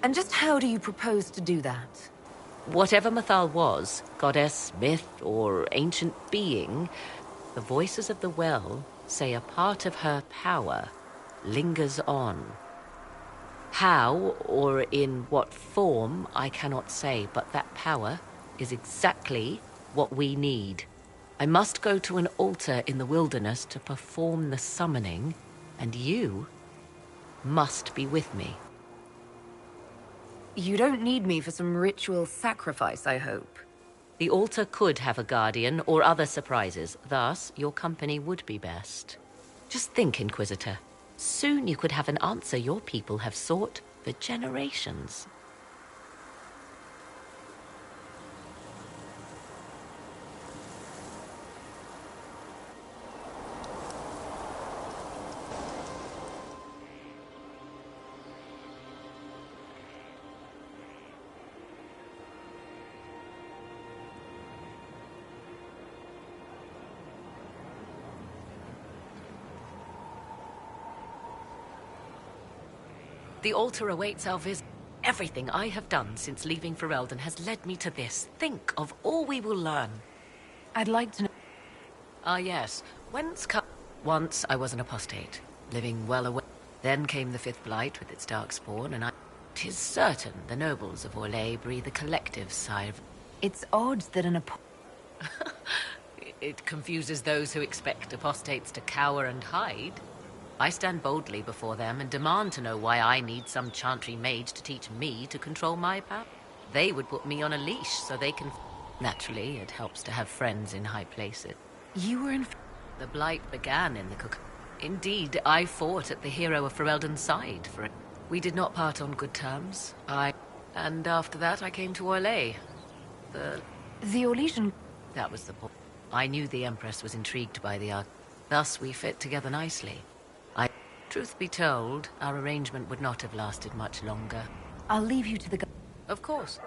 And just how do you propose to do that? Whatever Mathal was, goddess, myth, or ancient being, the voices of the well say a part of her power lingers on. How, or in what form, I cannot say, but that power is exactly what we need. I must go to an altar in the wilderness to perform the summoning, and you must be with me. You don't need me for some ritual sacrifice, I hope. The altar could have a guardian or other surprises, thus your company would be best. Just think, Inquisitor. Soon you could have an answer your people have sought for generations. The altar awaits our visit. Everything I have done since leaving Ferelden has led me to this. Think of all we will learn. I'd like to know... Ah, yes. Whence come... Once I was an apostate, living well away. Then came the Fifth Blight with its darkspawn, and 'tis certain the nobles of Orlais breathe a collective sigh of... It's odd that an It confuses those who expect apostates to cower and hide. I stand boldly before them and demand to know why I need some chantry mage to teach me to control my power. They would put me on a leash so they can... Naturally, it helps to have friends in high places. You were in... The Blight began in the cook... Indeed, I fought at the hero of Ferelden's side for it. We did not part on good terms. And after that I came to Orlais. The Orlesian... That was the point. I knew the Empress was intrigued by the art. Thus we fit together nicely. Truth be told, our arrangement would not have lasted much longer. I'll leave you to the... Of course.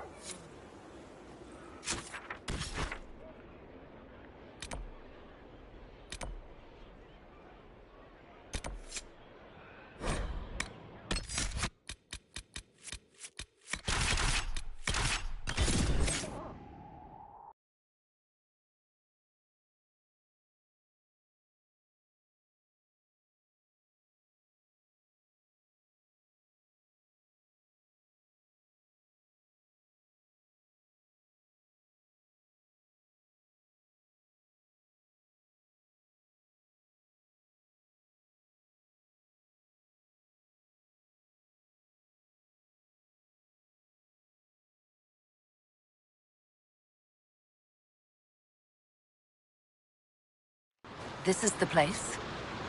This is the place?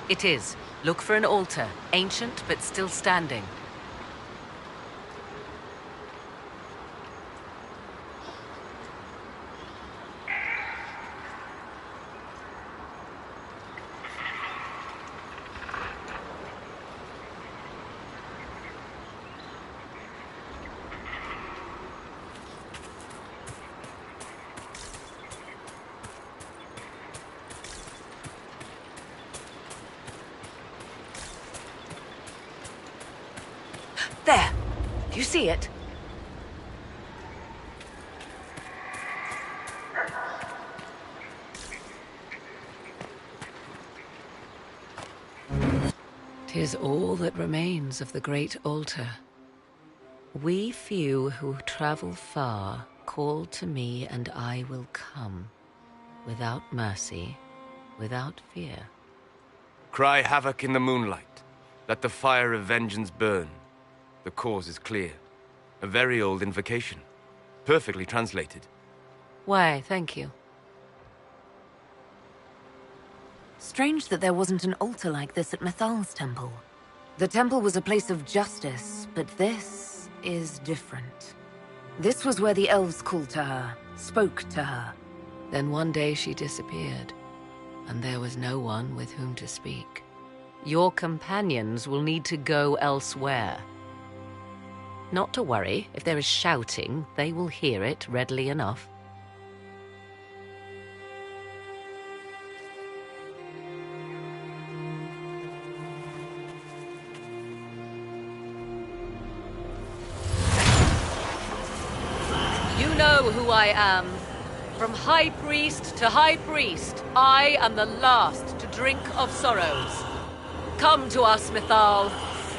It is. Look for an altar, ancient but still standing. There! Do you see it? "'Tis all that remains of the great altar. We few who travel far call to me and I will come, without mercy, without fear." Cry havoc in the moonlight. Let the fire of vengeance burn. The cause is clear. A very old invocation. Perfectly translated. Why, thank you. Strange that there wasn't an altar like this at Mathal's temple. The temple was a place of justice, but this is different. This was where the elves called to her, spoke to her. Then one day she disappeared, and there was no one with whom to speak. Your companions will need to go elsewhere. Not to worry, if there is shouting, they will hear it readily enough. know who I am. From High Priest to High Priest, I am the last to drink of sorrows. Come to us, Mythal.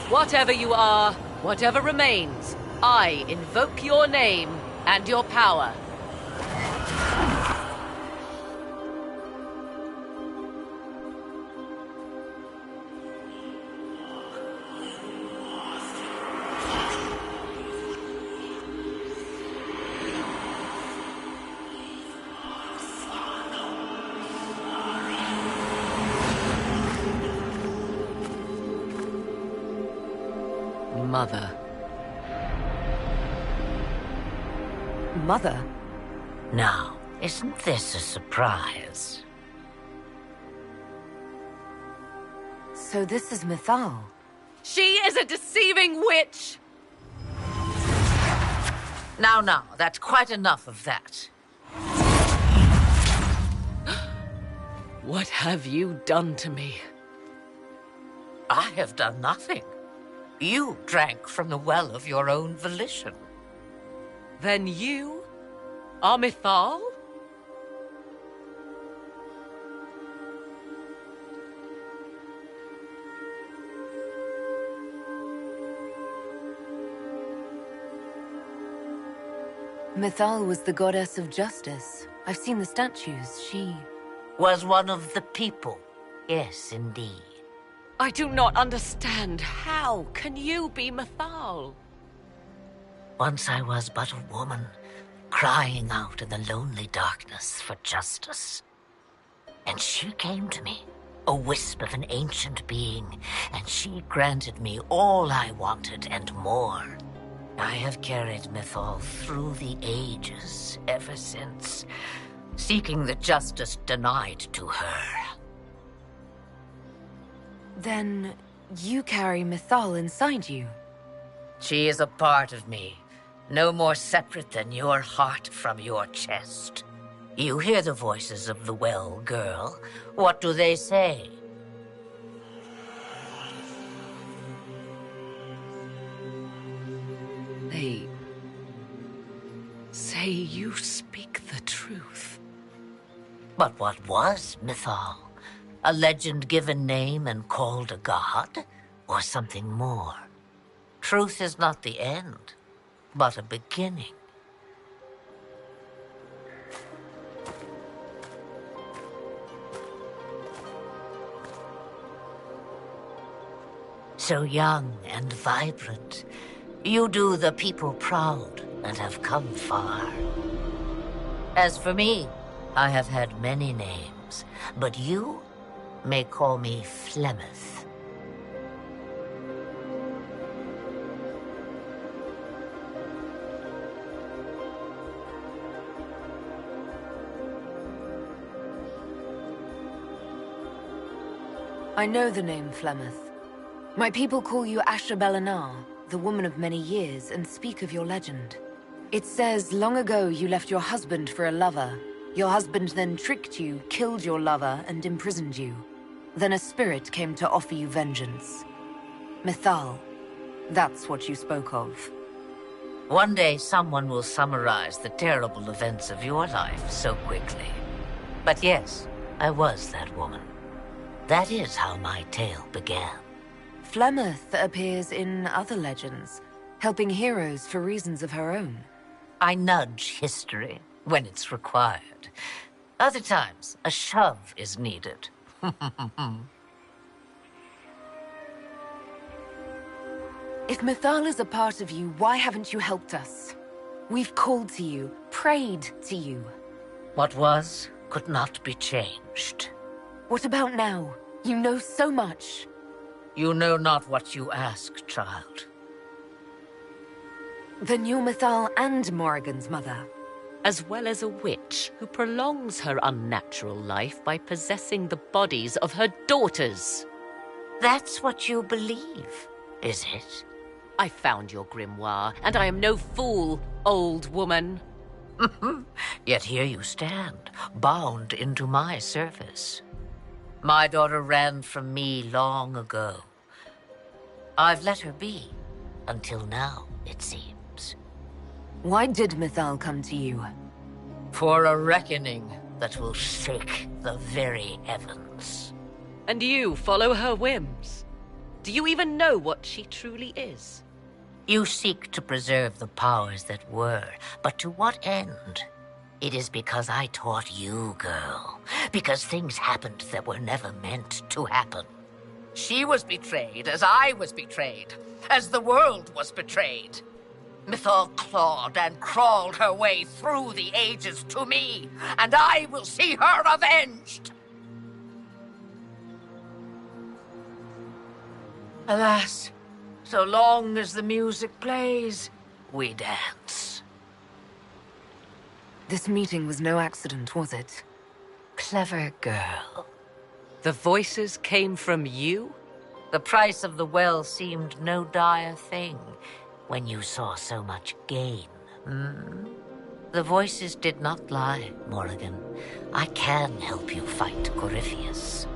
Whatever you are, whatever remains, I invoke your name and your power. Mother. Mother? Now, isn't this a surprise? So this is Mythal. She is a deceiving witch! Now, that's quite enough of that. What have you done to me? I have done nothing. You drank from the well of your own volition. Then you are Mythal? Mythal was the goddess of justice. I've seen the statues. She... Was one of the people. Yes, indeed. I do not understand. How can you be Mythal? Once I was but a woman, crying out in the lonely darkness for justice. And she came to me, a wisp of an ancient being, and she granted me all I wanted and more. I have carried Mythal through the ages ever since, seeking the justice denied to her. Then you carry Mythal inside you? She is a part of me, no more separate than your heart from your chest. You hear the voices of the well, girl. What do they say? They say you speak the truth. But what was Mythal? A legend given name and called a god? Or something more? Truth is not the end, but a beginning. So young and vibrant, you do the people proud and have come far. As for me, I have had many names, but you may call me Flemeth. I know the name Flemeth. My people call you Asher Belenar, the woman of many years, and speak of your legend. It says long ago you left your husband for a lover. Your husband then tricked you, killed your lover, and imprisoned you. Then a spirit came to offer you vengeance. Mythal, that's what you spoke of. One day someone will summarize the terrible events of your life so quickly. But yes, I was that woman. That is how my tale began. Flemeth appears in other legends, helping heroes for reasons of her own. I nudge history when it's required. Other times, a shove is needed. If Mythal is a part of you, why haven't you helped us? We've called to you, prayed to you. What was could not be changed. What about now? You know so much. You know not what you ask, child. Then you're Mythal and Morrigan's mother. As well as a witch who prolongs her unnatural life by possessing the bodies of her daughters. That's what you believe, is it? I found your grimoire, and I am no fool, old woman. Yet here you stand, bound into my service. My daughter ran from me long ago. I've let her be, until now, it seems. Why did Mythal come to you? For a reckoning that will shake the very heavens. And you follow her whims? Do you even know what she truly is? You seek to preserve the powers that were, but to what end? It is because I taught you, girl. Because things happened that were never meant to happen. She was betrayed as I was betrayed, as the world was betrayed. Mythal clawed and crawled her way through the ages to me, and I will see her avenged! Alas, so long as the music plays, we dance. This meeting was no accident, was it? Clever girl. The voices came from you? The price of the well seemed no dire thing when you saw so much gain. The voices did not lie, Morrigan. I can help you fight Corypheus.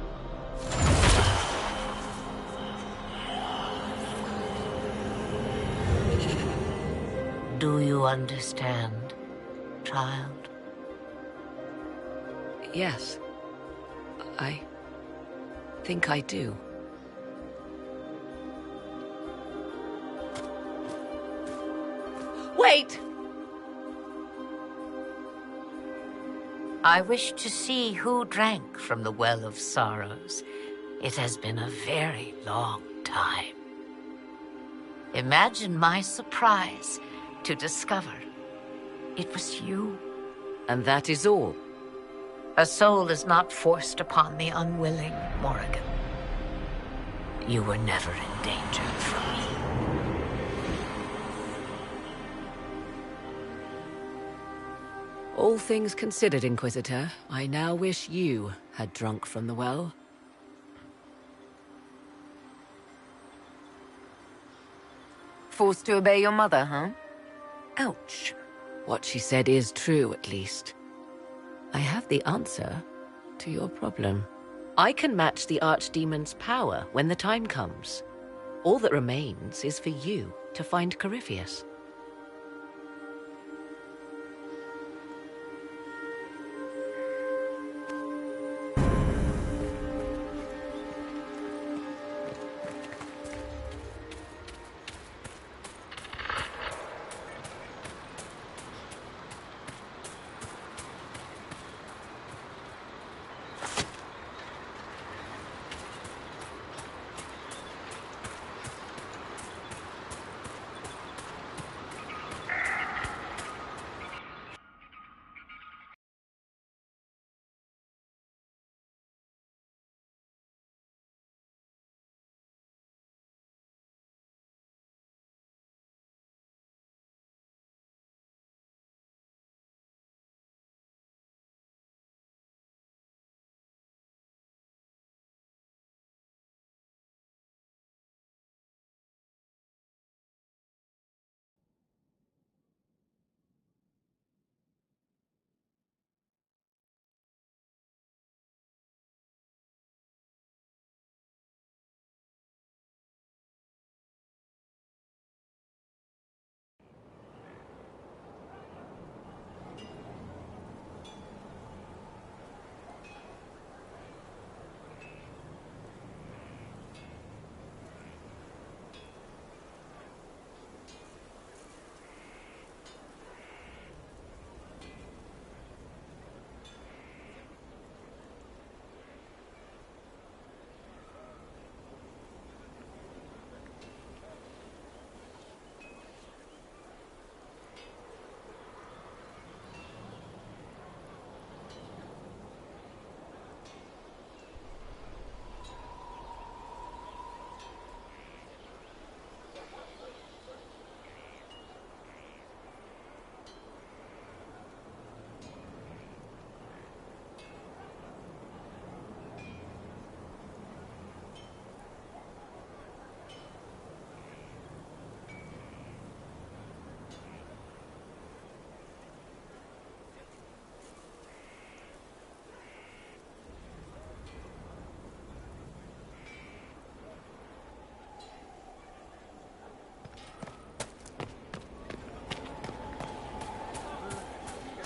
Do you understand, child? Yes. I think I do. Wait! I wish to see who drank from the Well of Sorrows. It has been a very long time. Imagine my surprise to discover it was you. And that is all? A soul is not forced upon the unwilling, Morrigan. You were never in danger from me. All things considered, Inquisitor, I now wish you had drunk from the well. Forced to obey your mother, huh? Ouch. What she said is true, at least. I have the answer to your problem. I can match the Archdemon's power when the time comes. All that remains is for you to find Corypheus.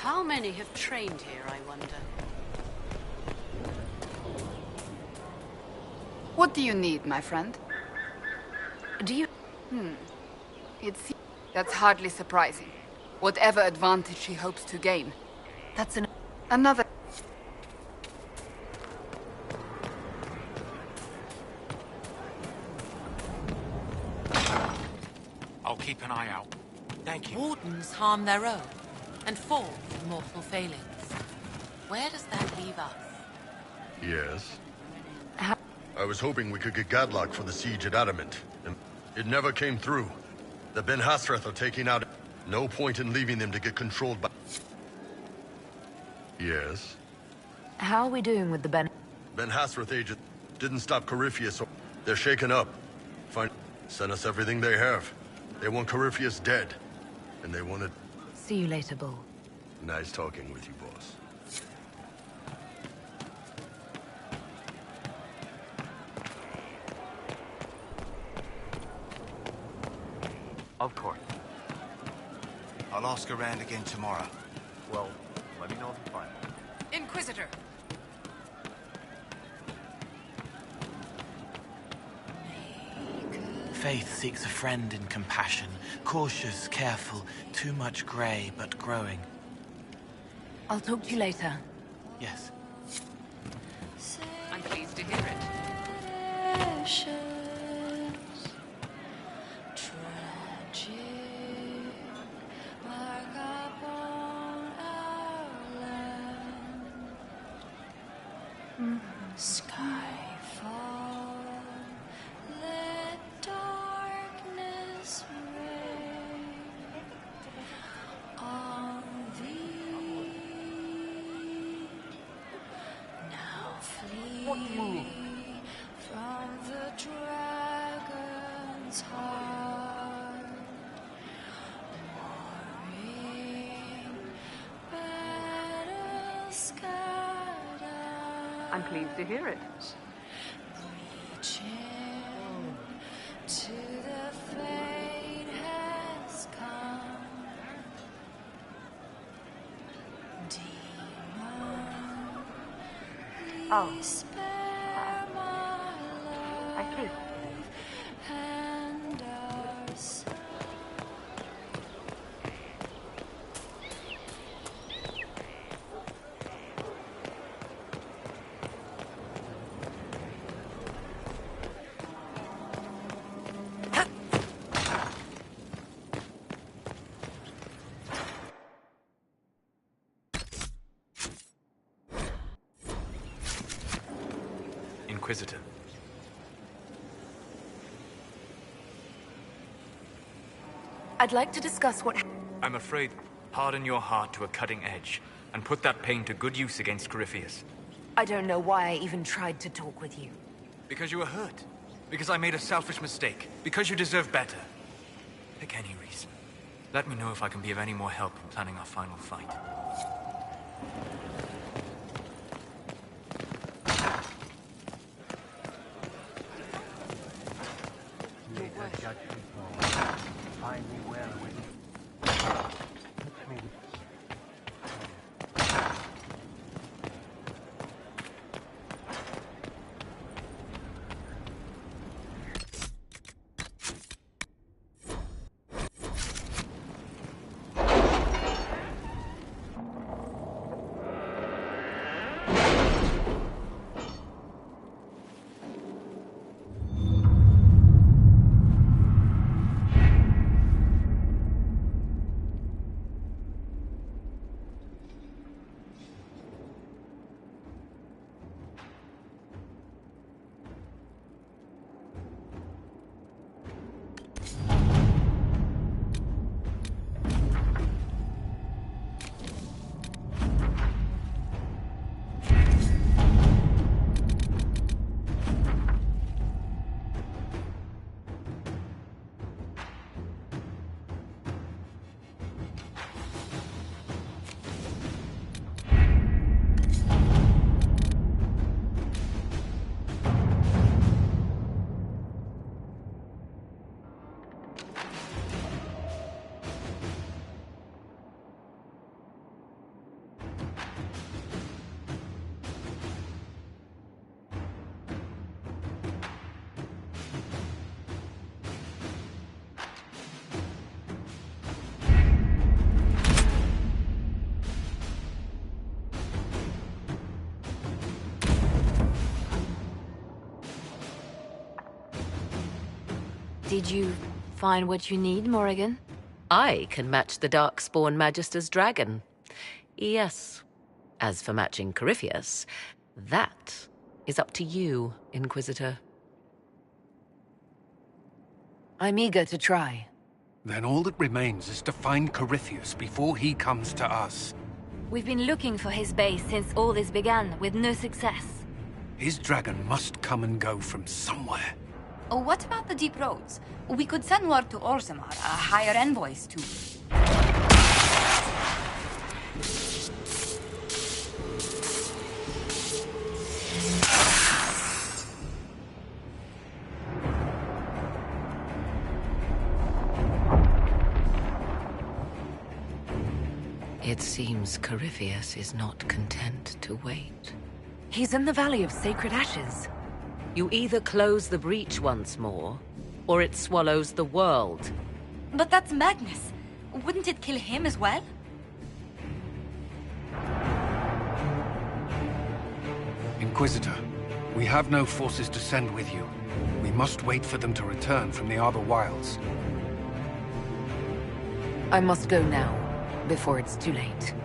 How many have trained here, I wonder? What do you need, my friend? Do you... That's hardly surprising. Whatever advantage she hopes to gain. That's Another... I'll keep an eye out. Thank you. Wardens harm their own and fall from mortal failings. Where does that leave us? Yes. I was hoping we could get Gadlock for the siege at Adamant, and it never came through. The Ben Hasrath are taking out... No point in leaving them to get controlled by... Yes? How are we doing with the Ben Hasrath agent didn't stop Corypheus, so they're shaken up. Send us everything they have. They want Corypheus dead, and they want it... See you later, Bull. Nice talking with you, boss. Of course. I'll ask around again tomorrow. Well, let me know if you find it. Inquisitor! Faith seeks a friend in compassion, cautious, careful, too much grey, but growing. I'll talk to you later. Yes. I'm pleased to hear it. I'm pleased to hear it. Oh. I see. Inquisitor. I'd like to discuss what... I'm afraid, harden your heart to a cutting edge, and put that pain to good use against Corypheus. I don't know why I even tried to talk with you. Because you were hurt. Because I made a selfish mistake. Because you deserve better. Pick any reason. Let me know if I can be of any more help in planning our final fight. Did you find what you need, Morrigan? I can match the Darkspawn Magister's dragon. Yes. As for matching Corypheus, that is up to you, Inquisitor. I'm eager to try. Then all that remains is to find Corypheus before he comes to us. We've been looking for his base since all this began, with no success. His dragon must come and go from somewhere. Oh, what about the deep roads? We could send word to Orzammar, hire envoys to... It seems Corypheus is not content to wait. He's in the Valley of Sacred Ashes. You either close the breach once more, or it swallows the world. But that's Magnus. Wouldn't it kill him as well? Inquisitor, we have no forces to send with you. We must wait for them to return from the Arbor Wilds. I must go now, before it's too late.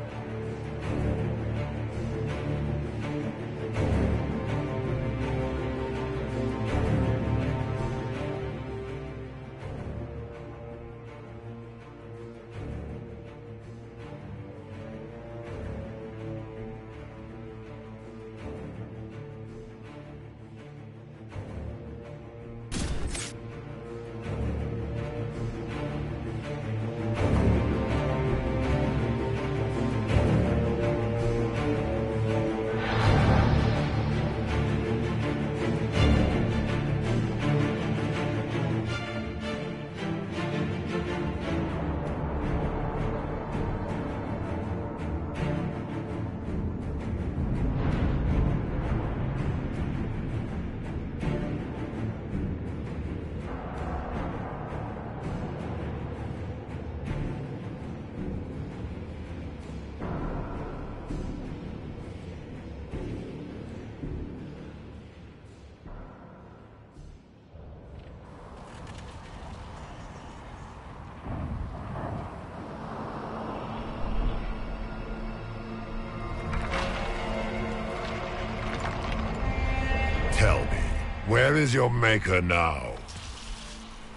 Tell me, where is your maker now?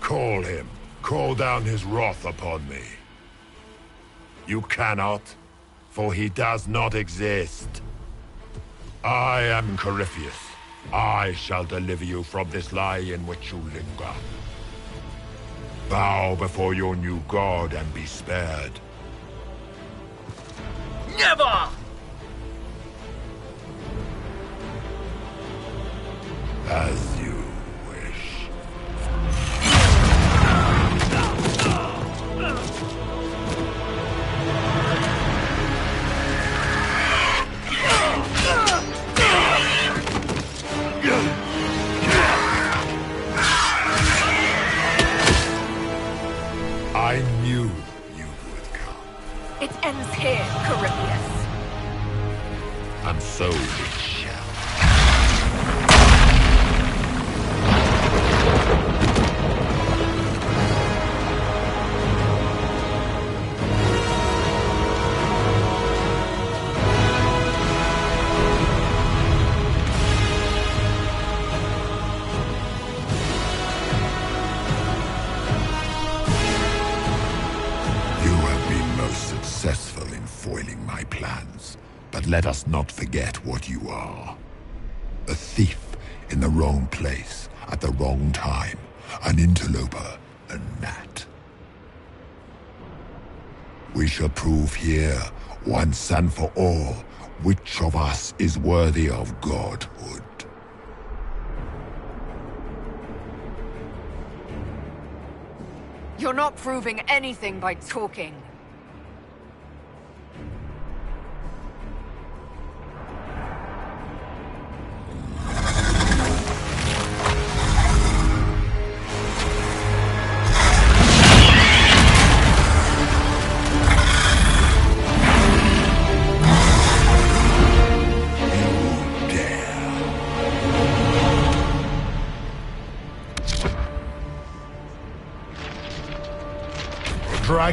Call him. Call down his wrath upon me. You cannot, for he does not exist. I am Corypheus. I shall deliver you from this lie in which you linger. Bow before your new god and be spared. Never! As you wish. I knew you would come. It ends here, Corypheus. And so it shall. Successful in foiling my plans, but let us not forget what you are. A thief in the wrong place at the wrong time, an interloper, a gnat. We shall prove here, once and for all, which of us is worthy of godhood. You're not proving anything by talking.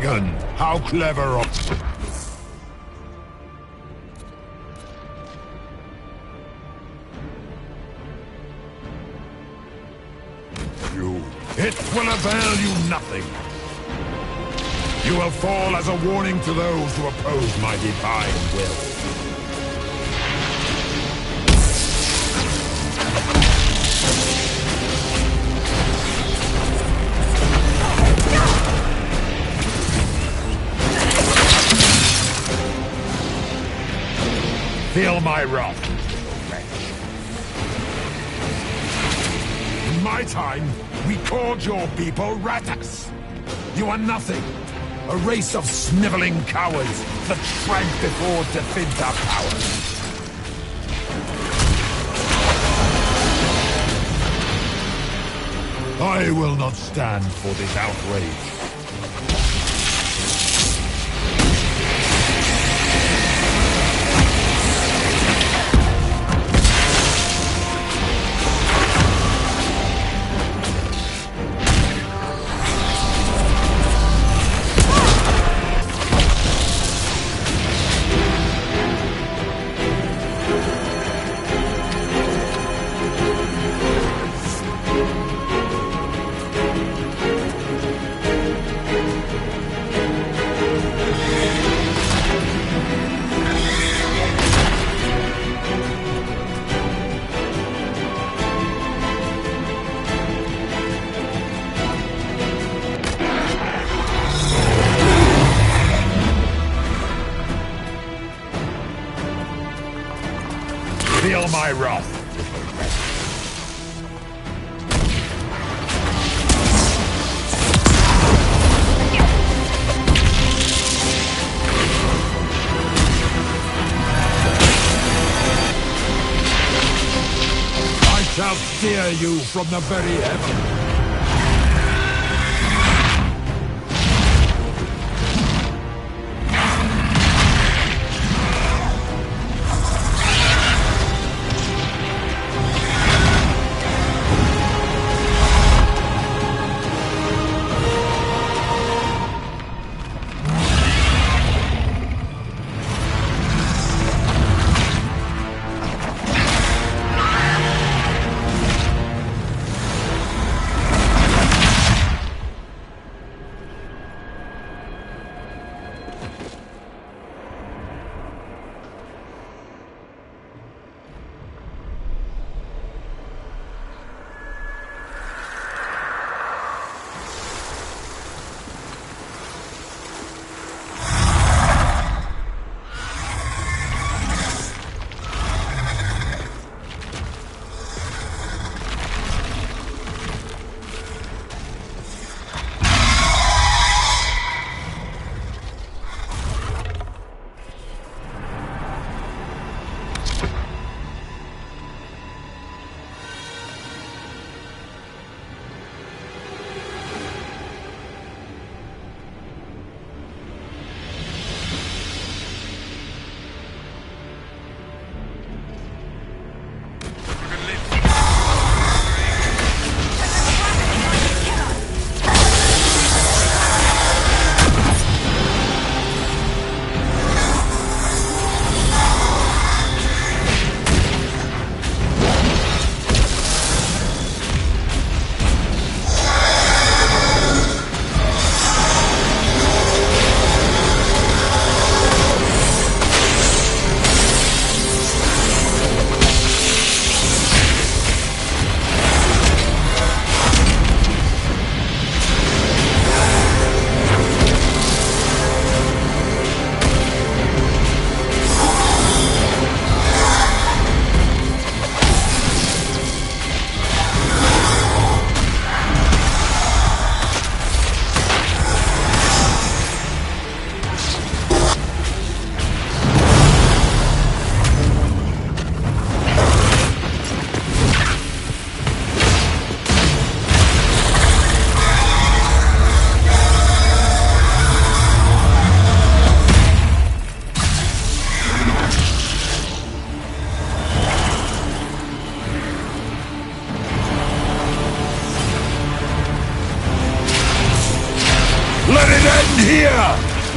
dragon! How clever of... You. It will avail you nothing. You will fall as a warning to those who oppose my divine will. Feel my wrath, little wretch. In my time, we called your people Ratas. You are nothing. A race of sniveling cowards that shrank before Definta power. I will not stand for this outrage. Feel my wrath. I shall steer you from the very heaven.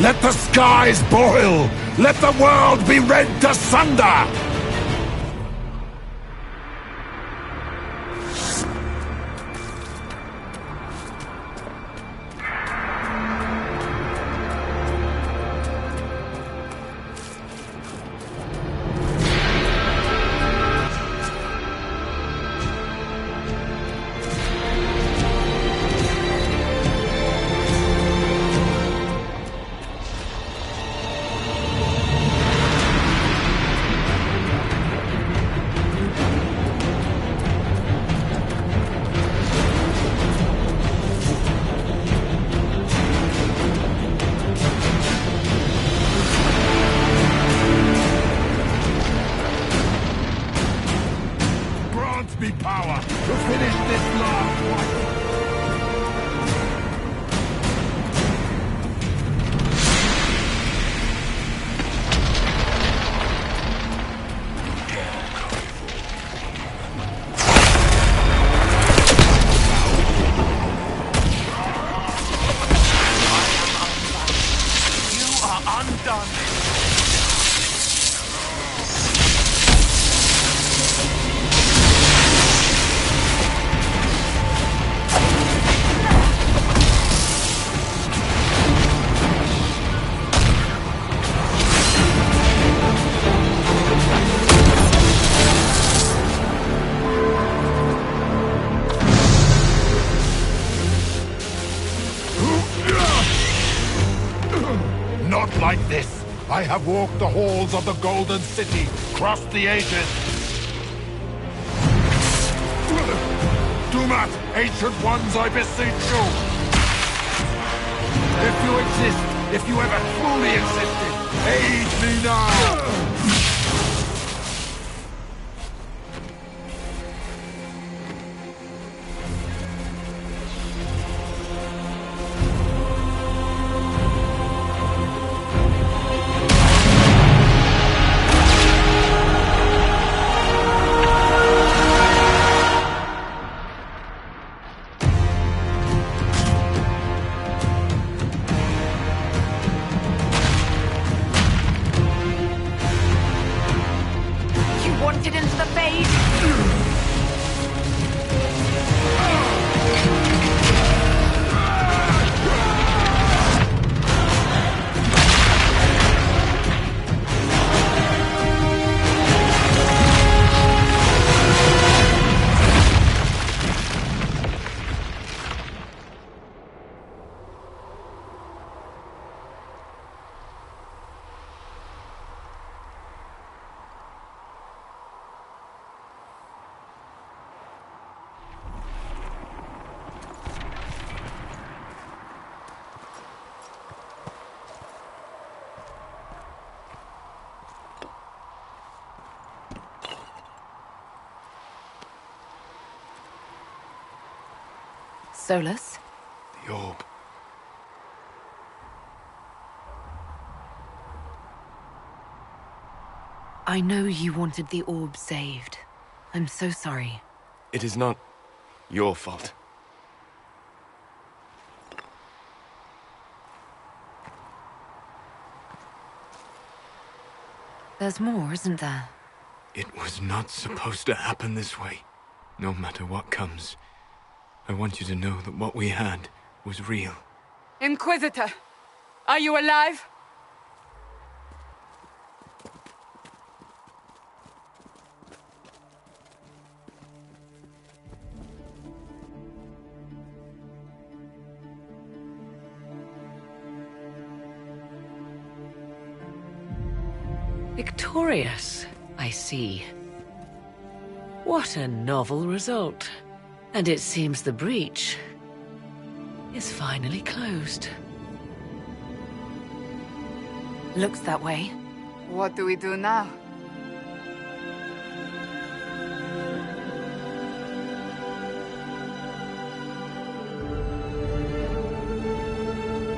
Let the skies boil! Let the world be rent asunder! Grant me power to finish this last fight! You are undone. Not like this! I have walked the halls of the Golden City, crossed the ages. Do not, ancient ones, I beseech you! If you exist, if you ever truly existed, aid me now! Wanted into the fade. Solus? The orb. I know you wanted the orb saved. I'm so sorry. It is not your fault. There's more, isn't there? It was not supposed to happen this way. No matter what comes, I want you to know that what we had was real. Inquisitor, are you alive? Victorious, I see. What a novel result. And it seems the breach is finally closed. Looks that way. What do we do now?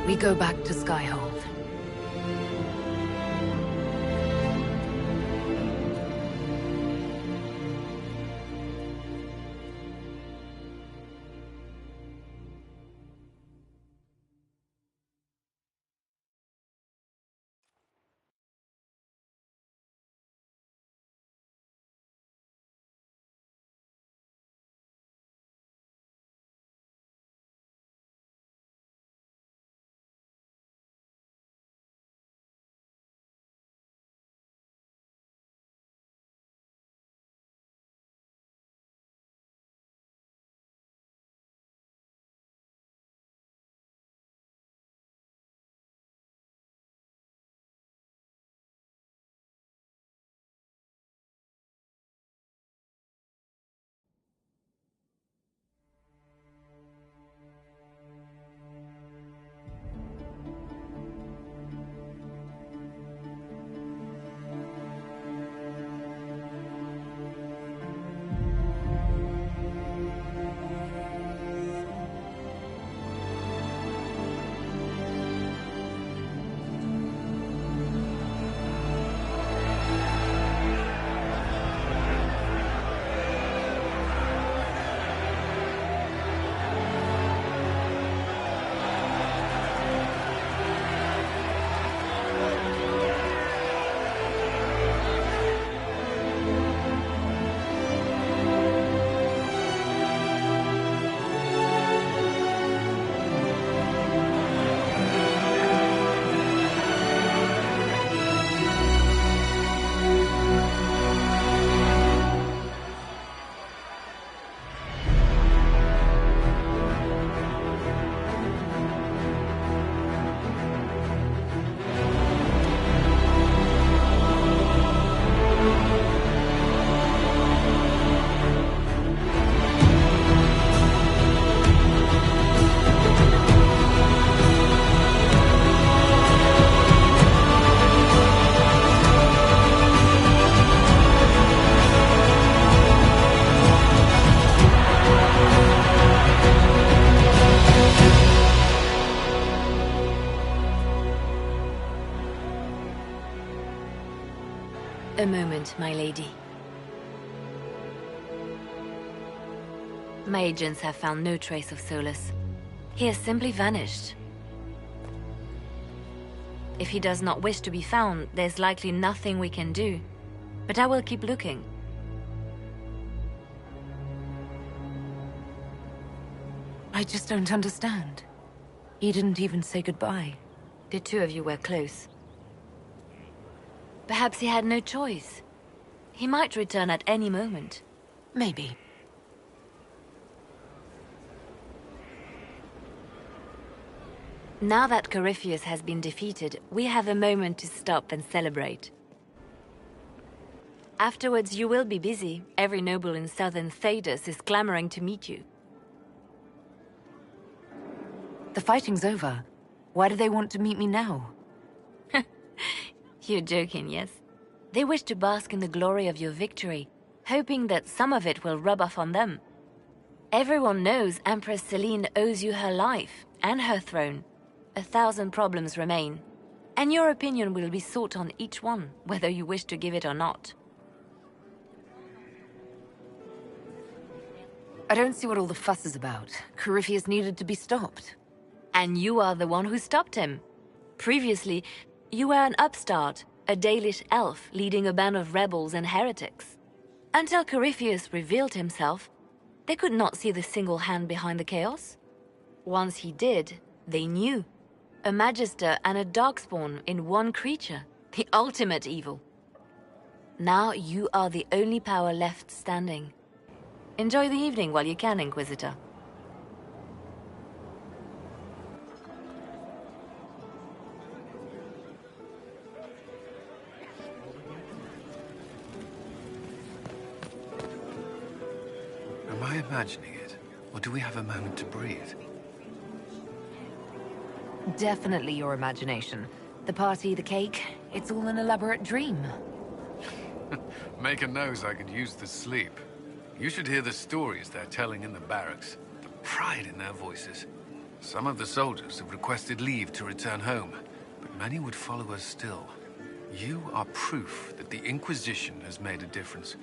We go back to Skyhold. A moment, my lady. My agents have found no trace of Solus. He has simply vanished. If he does not wish to be found, there's likely nothing we can do. But I will keep looking. I just don't understand. He didn't even say goodbye. The two of you were close. Perhaps he had no choice. He might return at any moment. Maybe. Now that Corypheus has been defeated, we have a moment to stop and celebrate. Afterwards, you will be busy. Every noble in southern Thedas is clamoring to meet you. The fighting's over. Why do they want to meet me now? You're joking, yes? They wish to bask in the glory of your victory, hoping that some of it will rub off on them. Everyone knows Empress Celine owes you her life and her throne. 1,000 problems remain, and your opinion will be sought on each one, whether you wish to give it or not. I don't see what all the fuss is about. Corypheus needed to be stopped. And you are the one who stopped him. Previously, you were an upstart, a Dalish elf leading a band of rebels and heretics. Until Corypheus revealed himself, they could not see the single hand behind the chaos. Once he did, they knew. A Magister and a Darkspawn in one creature, the ultimate evil. Now you are the only power left standing. Enjoy the evening while you can, Inquisitor. Am I imagining it? Or do we have a moment to breathe? Definitely your imagination. The party, the cake, it's all an elaborate dream. Make a nose I could use to sleep. You should hear the stories they're telling in the barracks. The pride in their voices. Some of the soldiers have requested leave to return home, but many would follow us still. You are proof that the Inquisition has made a difference,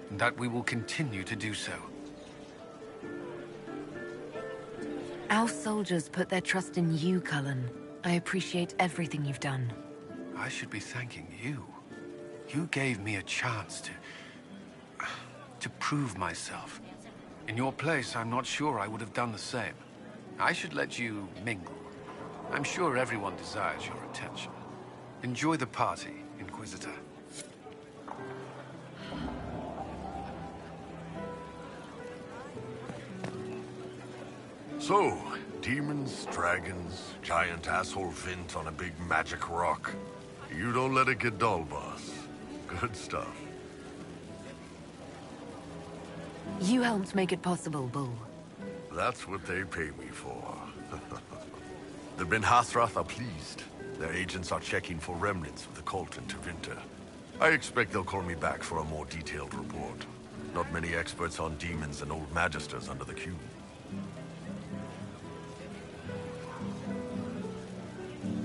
and that we will continue to do so. Our soldiers put their trust in you, Cullen. I appreciate everything you've done. I should be thanking you. You gave me a chance to prove myself. In your place, I'm not sure I would have done the same. I should let you mingle. I'm sure everyone desires your attention. Enjoy the party, Inquisitor. So, demons, dragons, giant asshole Vint on a big magic rock. You don't let it get dull, boss. Good stuff. You helped make it possible, Bull. That's what they pay me for. The Ben Hathrath are pleased. Their agents are checking for remnants of the cult in Tevinter. I expect they'll call me back for a more detailed report. Not many experts on demons and old magisters under the cube.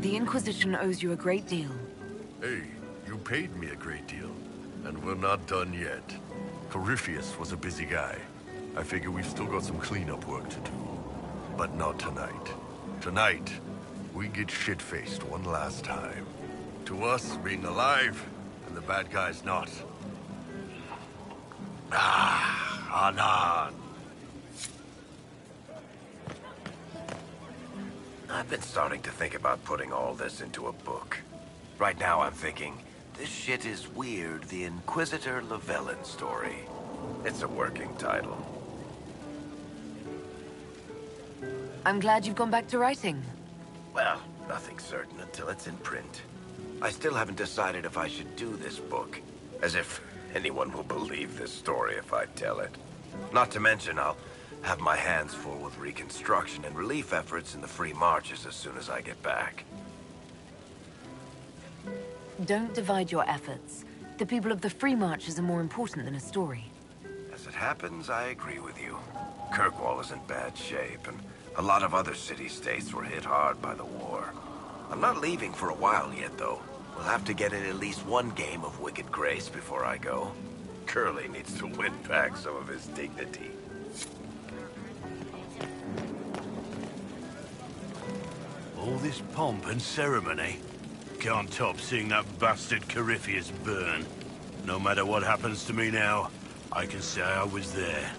The Inquisition owes you a great deal. Hey, you paid me a great deal. And we're not done yet. Corypheus was a busy guy. I figure we've still got some cleanup work to do. But not tonight. Tonight, we get shit-faced one last time. To us, being alive, and the bad guys not. Anan. I've been starting to think about putting all this into a book. Right now I'm thinking, this shit is weird, the Inquisitor Llewellyn story. It's a working title. I'm glad you've gone back to writing. Well, nothing's certain until it's in print. I still haven't decided if I should do this book. As if anyone will believe this story if I tell it. Not to mention, I'll have my hands full with reconstruction and relief efforts in the Free Marches as soon as I get back. Don't divide your efforts. The people of the Free Marches are more important than a story. As it happens, I agree with you. Kirkwall is in bad shape, and a lot of other city-states were hit hard by the war. I'm not leaving for a while yet, though. We'll have to get in at least one game of Wicked Grace before I go. Curly needs to win back some of his dignity. All this pomp and ceremony can't top seeing that bastard Corypheus burn. No matter what happens to me now, I can say I was there.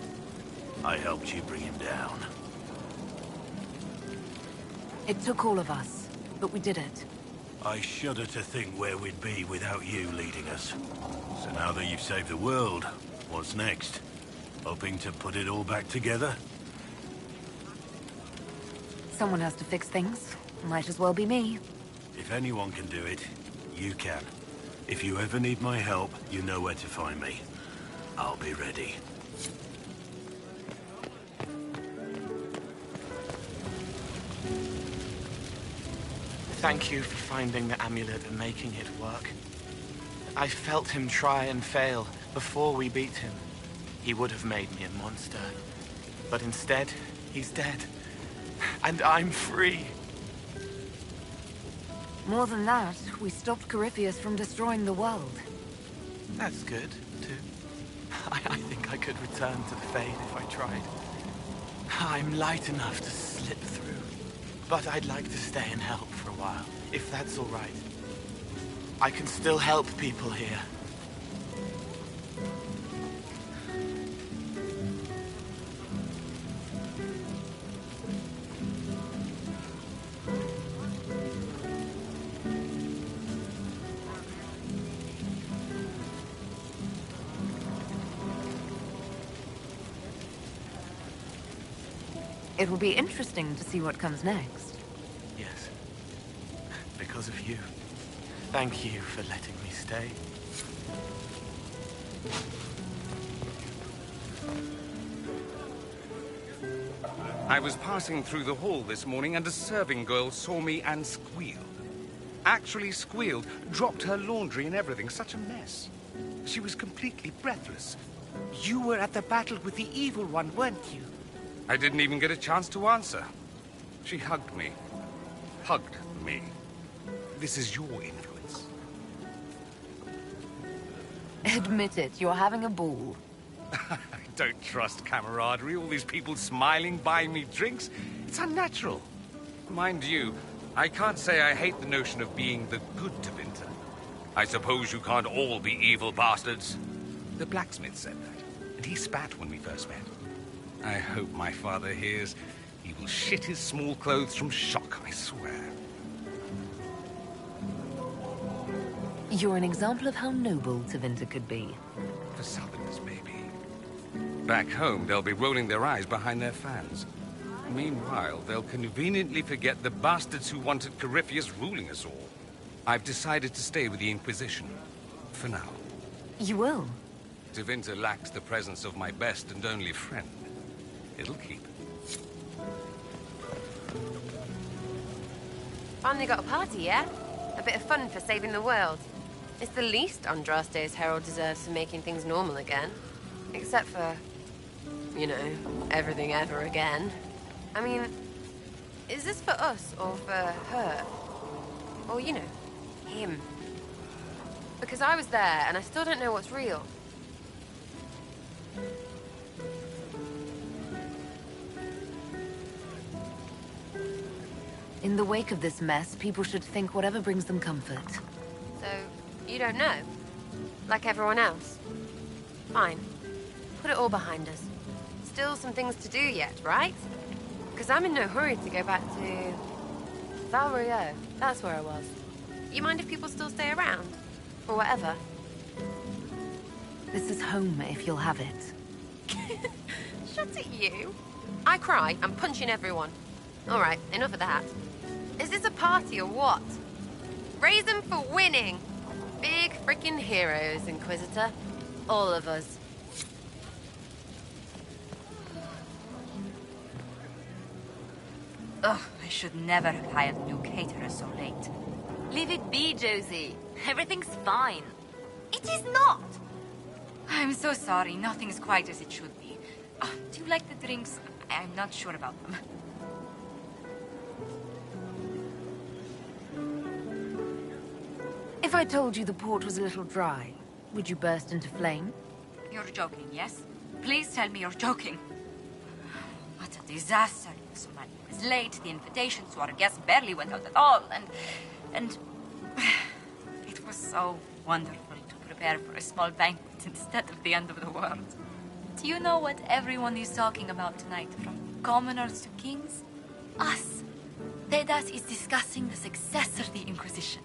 I helped you bring him down. It took all of us, but we did it. I shudder to think where we'd be without you leading us. So now that you've saved the world, what's next? Hoping to put it all back together? Someone has to fix things. Might as well be me. If anyone can do it, you can. If you ever need my help, you know where to find me. I'll be ready. Thank you for finding the amulet and making it work. I felt him try and fail before we beat him. He would have made me a monster. But instead, he's dead. And I'm free. More than that, we stopped Corypheus from destroying the world. That's good, too. I think I could return to the Fade if I tried. I'm light enough to slip through. But I'd like to stay and help for a while, if that's all right. I can still help people here. It will be interesting to see what comes next. Yes. Because of you. Thank you for letting me stay. I was passing through the hall this morning and a serving girl saw me and squealed. Actually squealed, dropped her laundry and everything. Such a mess. She was completely breathless. You were at the battle with the evil one, weren't you? I didn't even get a chance to answer. She hugged me. Hugged me. This is your influence. Admit it, you're having a ball. I don't trust camaraderie. All these people smiling, buying me drinks. It's unnatural. Mind you, I can't say I hate the notion of being the good Tevinter. I suppose you can't all be evil bastards. The blacksmith said that, and he spat when we first met. I hope my father hears. He will shit his small clothes from shock, I swear. You're an example of how noble Tevinter could be. For Southerners, maybe. Back home, they'll be rolling their eyes behind their fans. Meanwhile, they'll conveniently forget the bastards who wanted Corypheus ruling us all. I've decided to stay with the Inquisition. For now. You will? Tevinter lacks the presence of my best and only friend. It'll keep. Finally got a party, yeah? A bit of fun for saving the world. It's the least Andraste's herald deserves for making things normal again. Except for, you know, everything ever again. I mean, is this for us or for her? Or, you know, him? Because I was there and I still don't know what's real. In the wake of this mess, people should think whatever brings them comfort. So, you don't know? Like everyone else? Fine. Put it all behind us. Still some things to do yet, right? Because I'm in no hurry to go back to... Val Rio. That's where I was. You mind if people still stay around? Or whatever? This is home, if you'll have it. Shut it, you. I cry, I'm punching everyone. All right, enough of that. Is this a party or what? Raise them for winning. Big freaking heroes, Inquisitor. All of us. Ugh, I should never have hired a new caterer so late. Leave it be, Josie. Everything's fine. It is not! I'm so sorry, nothing's quite as it should be. Do you like the drinks? I'm not sure about them. If If I told you the port was a little dry, would you burst into flame? You're joking, yes? Please tell me you're joking. What a disaster. So many was late, the invitations to our guests barely went out at all, and it was so wonderful to prepare for a small banquet instead of the end of the world. Do you know what everyone is talking about tonight, from commoners to kings? Us. Dedas is discussing the successor of the Inquisition.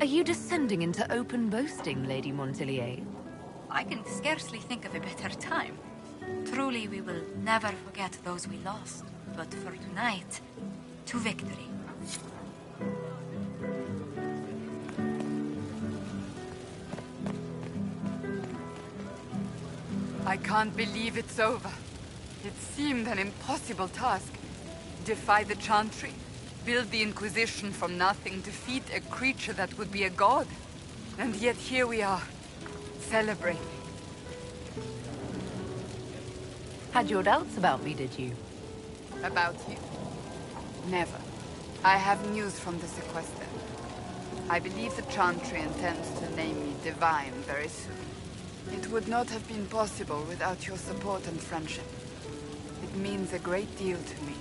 Are you descending into open boasting, Lady Montelier? I can scarcely think of a better time. Truly, we will never forget those we lost. But for tonight, to victory. I can't believe it's over. It seemed an impossible task. Defy the Chantry, build the Inquisition from nothing, defeat a creature that would be a god. And yet here we are, celebrating. Had your doubts about me, did you? About you? Never. I have news from the sequester. I believe the Chantry intends to name me Divine very soon. It would not have been possible without your support and friendship. It means a great deal to me.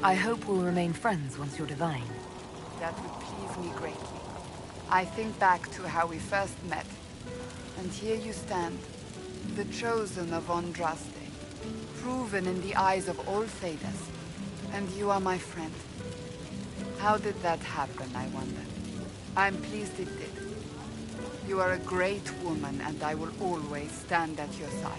I hope we'll remain friends once you're divine. That would please me greatly. I think back to how we first met, and here you stand, the chosen of Andraste, proven in the eyes of all Thedas, and you are my friend. How did that happen, I wonder? I'm pleased it did. You are a great woman, and I will always stand at your side.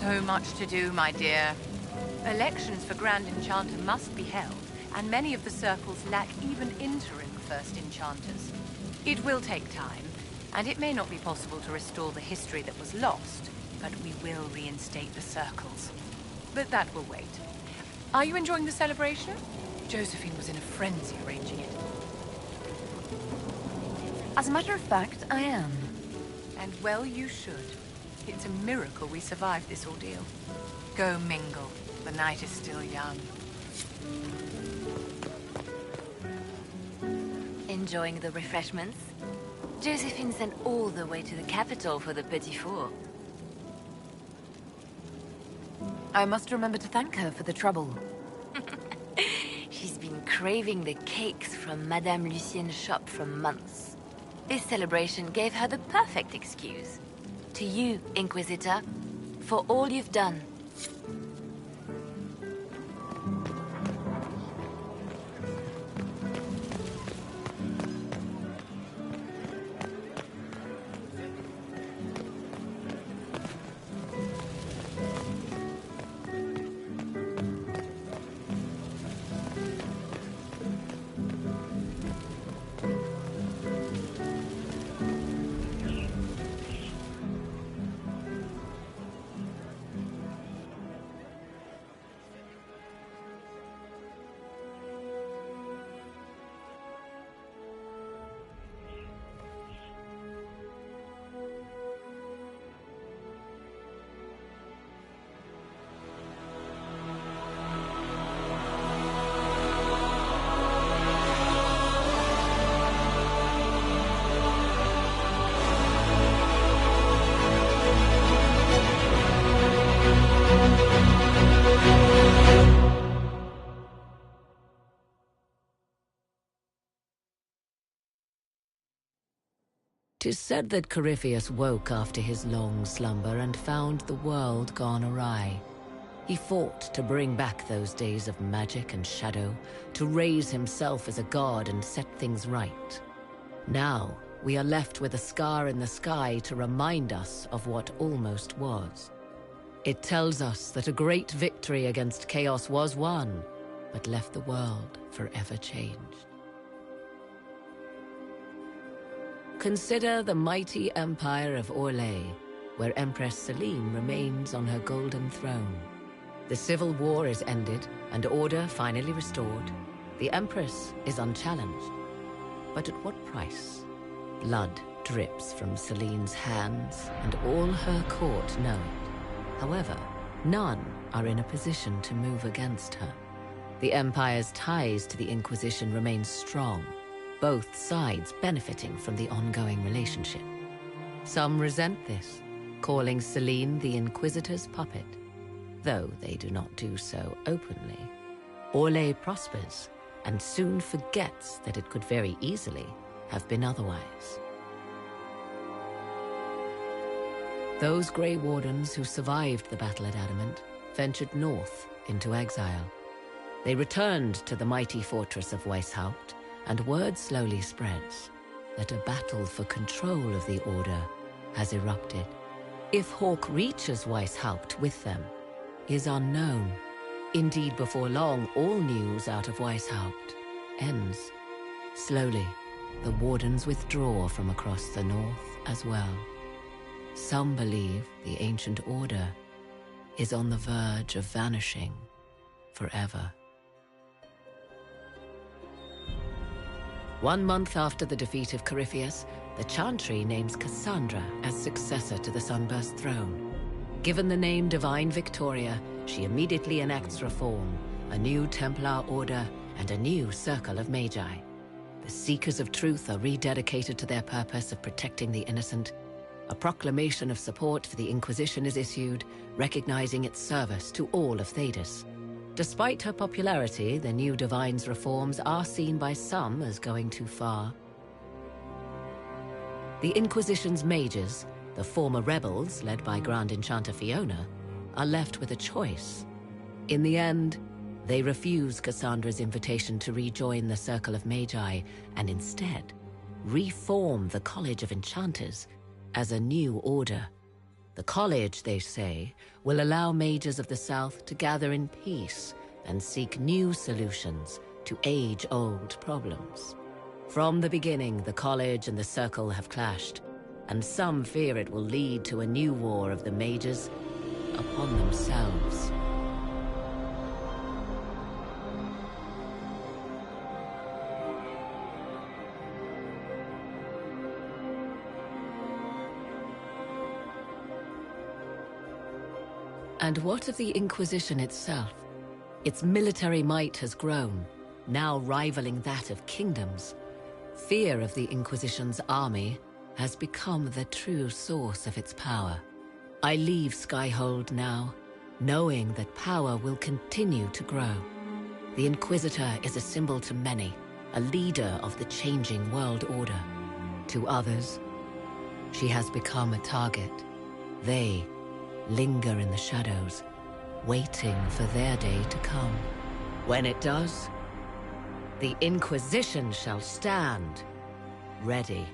So much to do, my dear. Elections for Grand Enchanter must be held, and many of the circles lack even interim First Enchanters. It will take time, and it may not be possible to restore the history that was lost, but we will reinstate the circles. But that will wait. Are you enjoying the celebration? Josephine was in a frenzy arranging it. As a matter of fact, I am. And well you should. It's a miracle we survived this ordeal. Go mingle. The night is still young. Enjoying the refreshments? Josephine sent all the way to the capital for the petit four. I must remember to thank her for the trouble. She's been craving the cakes from Madame Lucien's shop for months. This celebration gave her the perfect excuse. To you, Inquisitor, for all you've done. Tis said that Corypheus woke after his long slumber and found the world gone awry. He fought to bring back those days of magic and shadow, to raise himself as a god and set things right. Now, we are left with a scar in the sky to remind us of what almost was. It tells us that a great victory against chaos was won, but left the world forever changed. Consider the mighty empire of Orlais, where Empress Celine remains on her golden throne. The civil war is ended, and order finally restored. The Empress is unchallenged. But at what price? Blood drips from Celine's hands, and all her court know it. However, none are in a position to move against her. The Empire's ties to the Inquisition remain strong, both sides benefiting from the ongoing relationship. Some resent this, calling Celine the Inquisitor's puppet, though they do not do so openly. Orlais prospers, and soon forgets that it could very easily have been otherwise. Those Grey Wardens who survived the battle at Adamant ventured north into exile. They returned to the mighty fortress of Weishaupt, and word slowly spreads that a battle for control of the Order has erupted. If Hawke reaches Weishaupt with them is unknown. Indeed, before long, all news out of Weishaupt ends. Slowly, the Wardens withdraw from across the north as well. Some believe the Ancient Order is on the verge of vanishing forever. 1 month after the defeat of Corypheus, the Chantry names Cassandra as successor to the Sunburst throne. Given the name Divine Victoria, she immediately enacts reform, a new Templar order, and a new circle of Magi. The Seekers of Truth are rededicated to their purpose of protecting the innocent. A proclamation of support for the Inquisition is issued, recognizing its service to all of Thedas. Despite her popularity, the new Divine's reforms are seen by some as going too far. The Inquisition's mages, the former rebels led by Grand Enchanter Fiona, are left with a choice. In the end, they refuse Cassandra's invitation to rejoin the Circle of Magi and instead reform the College of Enchanters as a new order. The college, they say, will allow mages of the South to gather in peace and seek new solutions to age-old problems. From the beginning, the college and the circle have clashed, and some fear it will lead to a new war of the mages upon themselves. And what of the Inquisition itself? Its military might has grown, now rivaling that of kingdoms. Fear of the Inquisition's army has become the true source of its power. I leave Skyhold now, knowing that power will continue to grow. The Inquisitor is a symbol to many, a leader of the changing world order. To others, she has become a target. They linger in the shadows, waiting for their day to come. When it does, the Inquisition shall stand ready.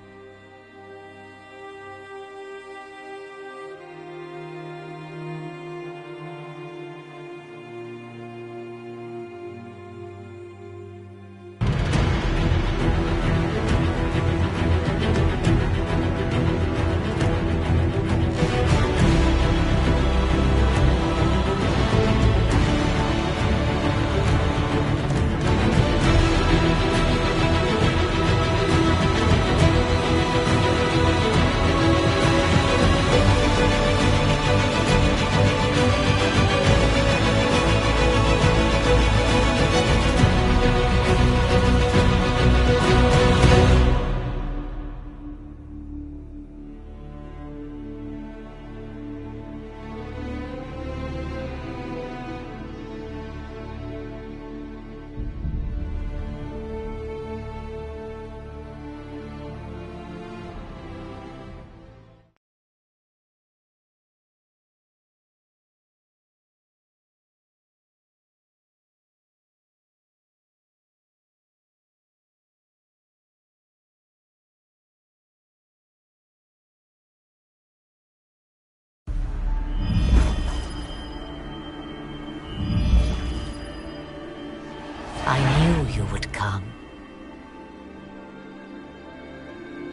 I knew you would come.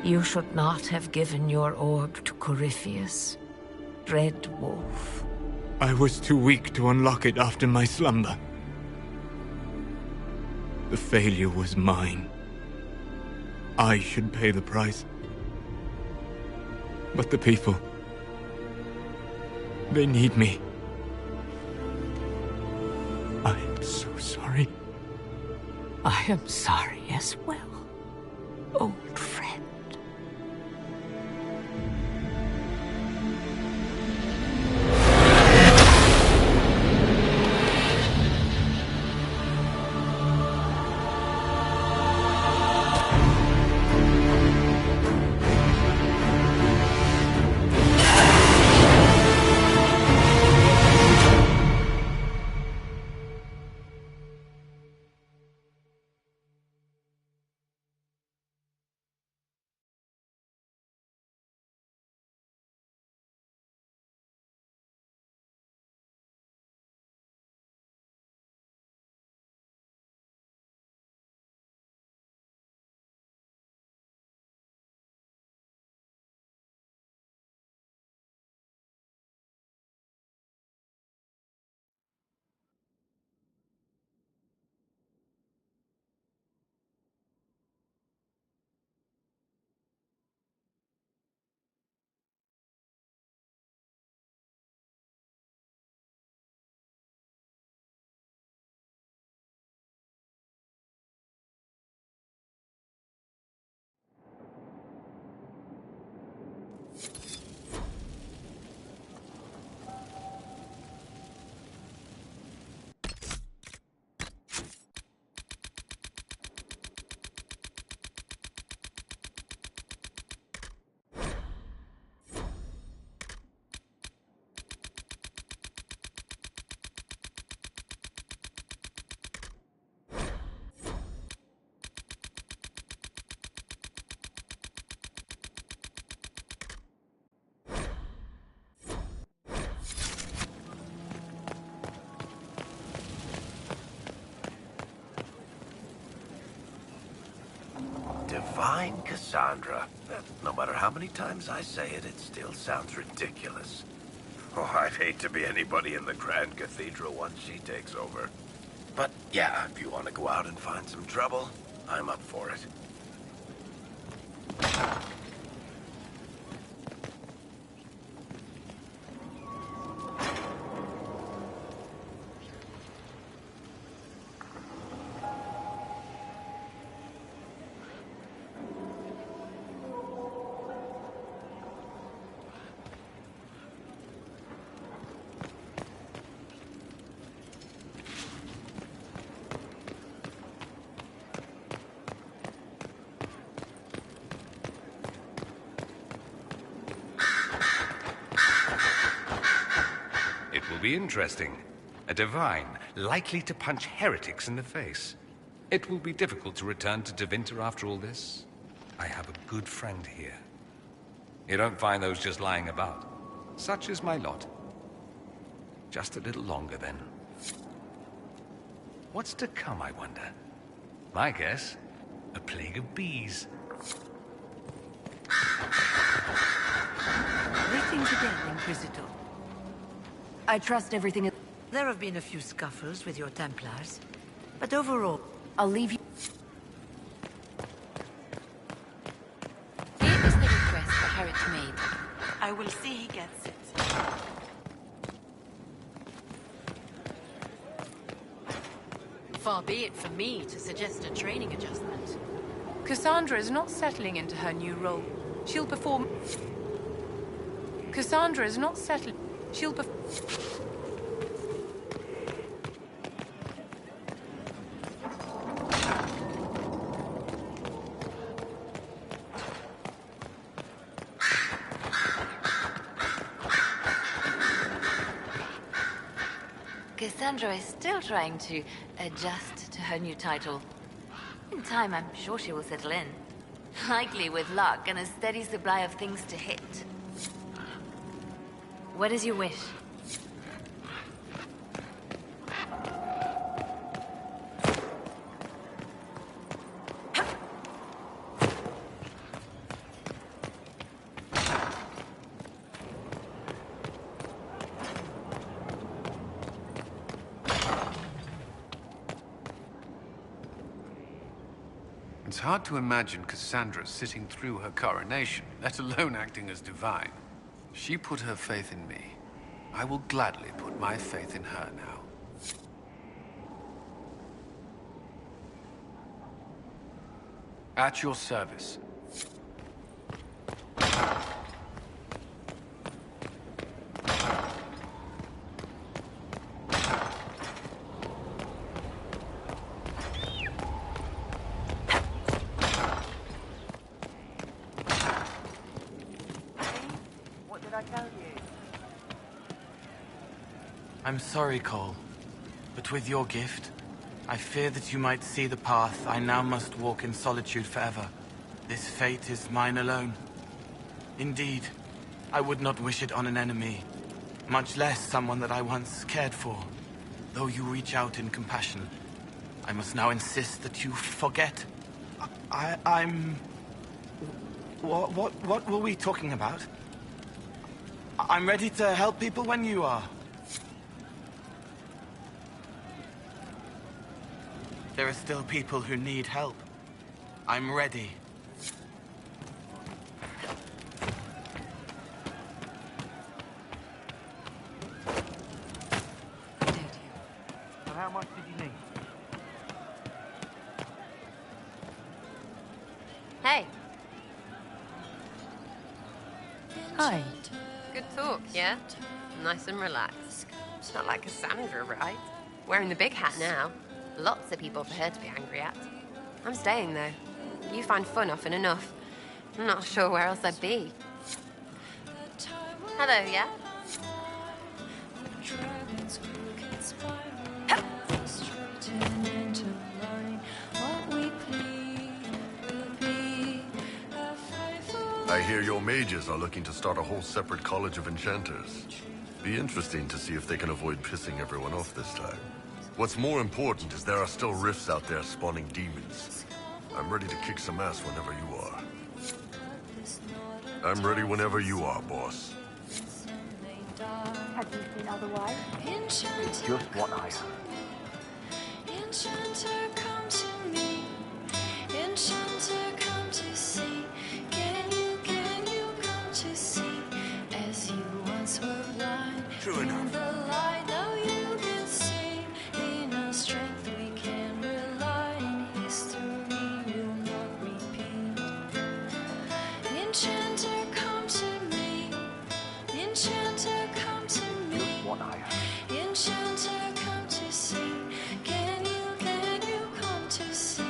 You should not have given your orb to Corypheus, Red Wolf. I was too weak to unlock it after my slumber. The failure was mine. I should pay the price. But the people... they need me. I am so sorry. I am sorry as well, old friend. Divine Cassandra. No matter how many times I say it, it still sounds ridiculous. Oh, I'd hate to be anybody in the Grand Cathedral once she takes over. But yeah, if you want to go out and find some trouble, I'm up for it. Be interesting. A divine likely to punch heretics in the face. It will be difficult to return to Tevinter after all this. I have a good friend here. You don't find those just lying about. Such is my lot. Just a little longer, then. What's to come, I wonder? My guess, a plague of bees. Greetings again, Inquisitor. I trust everything. There have been a few scuffles with your Templars, but overall, I'll leave you. Here is the request the Harrit made. I will see he gets it. Far be it for me to suggest a training adjustment. Cassandra is not settling into her new role. She'll perform... Cassandra is not settling... She'll perform... Cassandra is still trying to adjust to her new title. In time, I'm sure she will settle in. Likely with luck and a steady supply of things to hit. What is your wish? It's hard to imagine Cassandra sitting through her coronation, let alone acting as divine. She put her faith in me. I will gladly put my faith in her now. At your service. I'm sorry, Cole, but with your gift, I fear that you might see the path I now must walk in solitude forever. This fate is mine alone. Indeed, I would not wish it on an enemy, much less someone that I once cared for. Though you reach out in compassion, I must now insist that you forget. I'm... What were we talking about? I'm ready to help people when you are. There are still people who need help. I'm ready. So how much did you need? Hey. Hi. Good talk, yeah? Nice and relaxed. Not like Cassandra, right? Wearing the big hat now. Lots of people for her to be angry at. I'm staying, though. You find fun often enough. I'm not sure where else I'd be. Hello, yeah? I hear your mages are looking to start a whole separate college of enchanters. Be interesting to see if they can avoid pissing everyone off this time. What's more important is there are still rifts out there spawning demons. I'm ready to kick some ass whenever you are. I'm ready whenever you are, boss. Have you seen otherwise? It's just what I heard. Enchanter, come to me. Enchanter, come to see. Can you come to see? As you once were blind. True enough. In the light, now you can see. In our strength we can rely. In history will not repeat. Enchanter, come to me. Enchanter, come to me. Just what I heard. Enchanter, come to see. Can you come to see?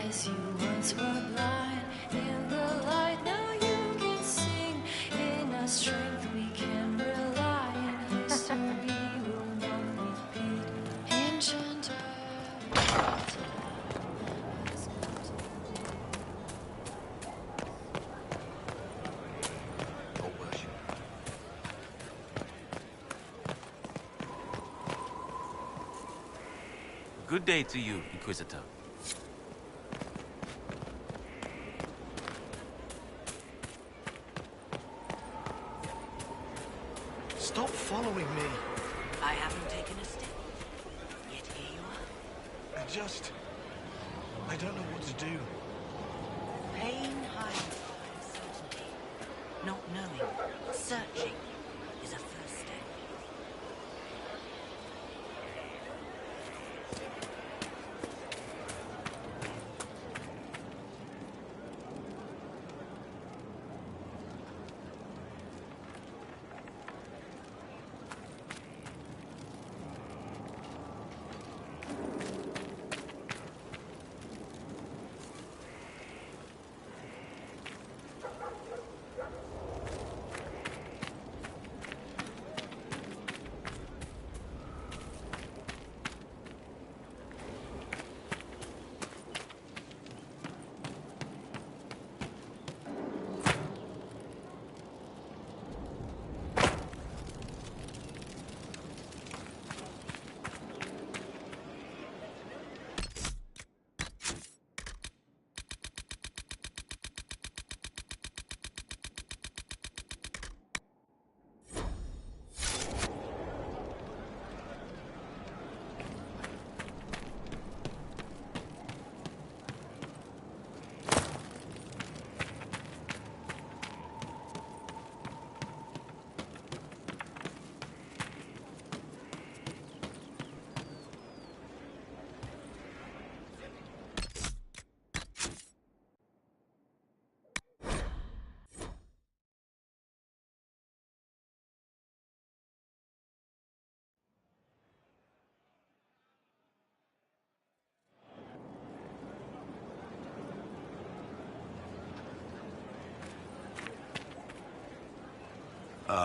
As you once were blind, in the light now you can sing. In our strength we can rely. In history will not repeat. Enchanter. Good day to you, Inquisitor. Stop following me. I haven't taken a step. Yet here you are. I don't know what to do. Pain hides uncertainty. Not knowing, searching, is a first step.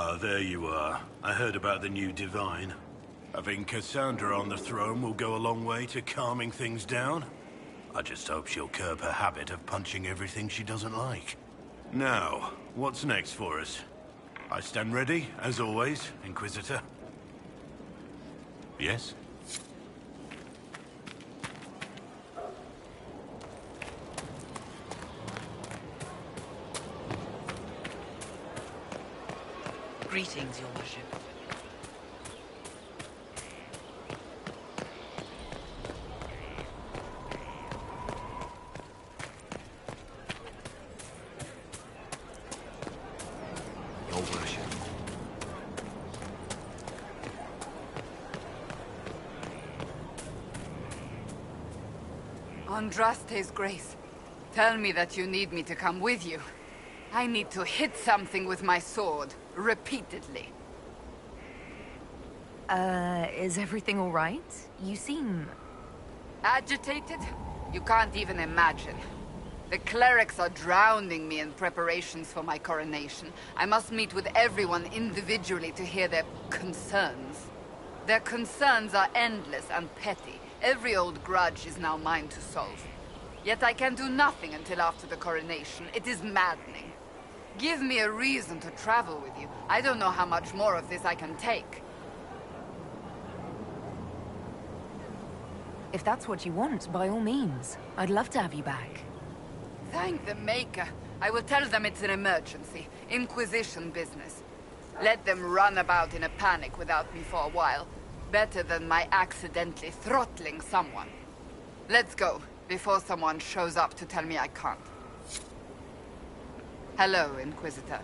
Ah, there you are. I heard about the new Divine. Having Cassandra on the throne will go a long way to calming things down. I just hope she'll curb her habit of punching everything she doesn't like. Now, what's next for us? I stand ready, as always, Inquisitor. Yes? Greetings, Your Worship. Your Worship. Andraste's Grace, tell me that you need me to come with you. I need to hit something with my sword, repeatedly. Is everything all right? You seem... Agitated? You can't even imagine. The clerics are drowning me in preparations for my coronation. I must meet with everyone individually to hear their concerns. Their concerns are endless and petty. Every old grudge is now mine to solve. Yet I can do nothing until after the coronation. It is maddening. Give me a reason to travel with you. I don't know how much more of this I can take. If that's what you want, by all means. I'd love to have you back. Thank the Maker. I will tell them it's an emergency. Inquisition business. Let them run about in a panic without me for a while. Better than my accidentally throttling someone. Let's go, before someone shows up to tell me I can't. Hello, Inquisitor.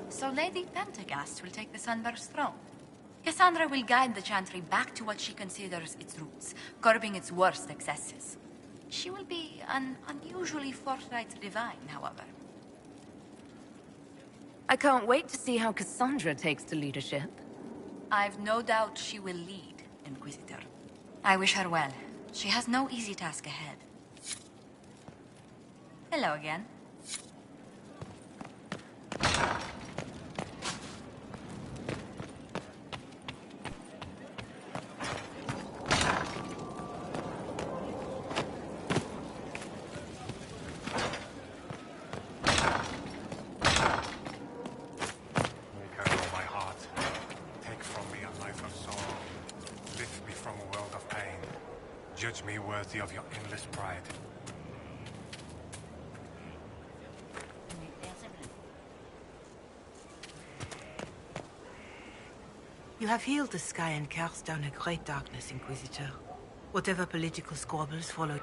So Lady Pentagast will take the Sunburst throne. Cassandra will guide the Chantry back to what she considers its roots, curbing its worst excesses. She will be an unusually forthright divine, however. I can't wait to see how Cassandra takes to leadership. I've no doubt she will lead, Inquisitor. I wish her well. She has no easy task ahead. Hello again. Judge me worthy of your endless pride. You have healed the sky and cast down a great darkness, Inquisitor. Whatever political squabbles followed.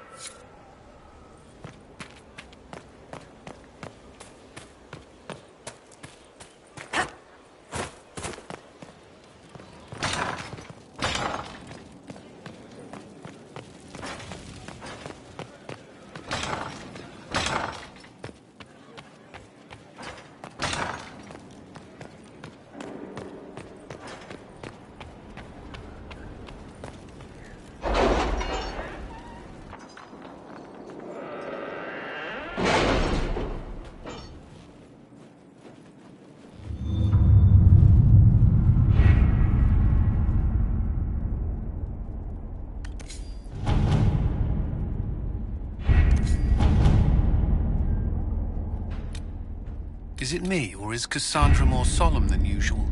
Is it me, or is Cassandra more solemn than usual?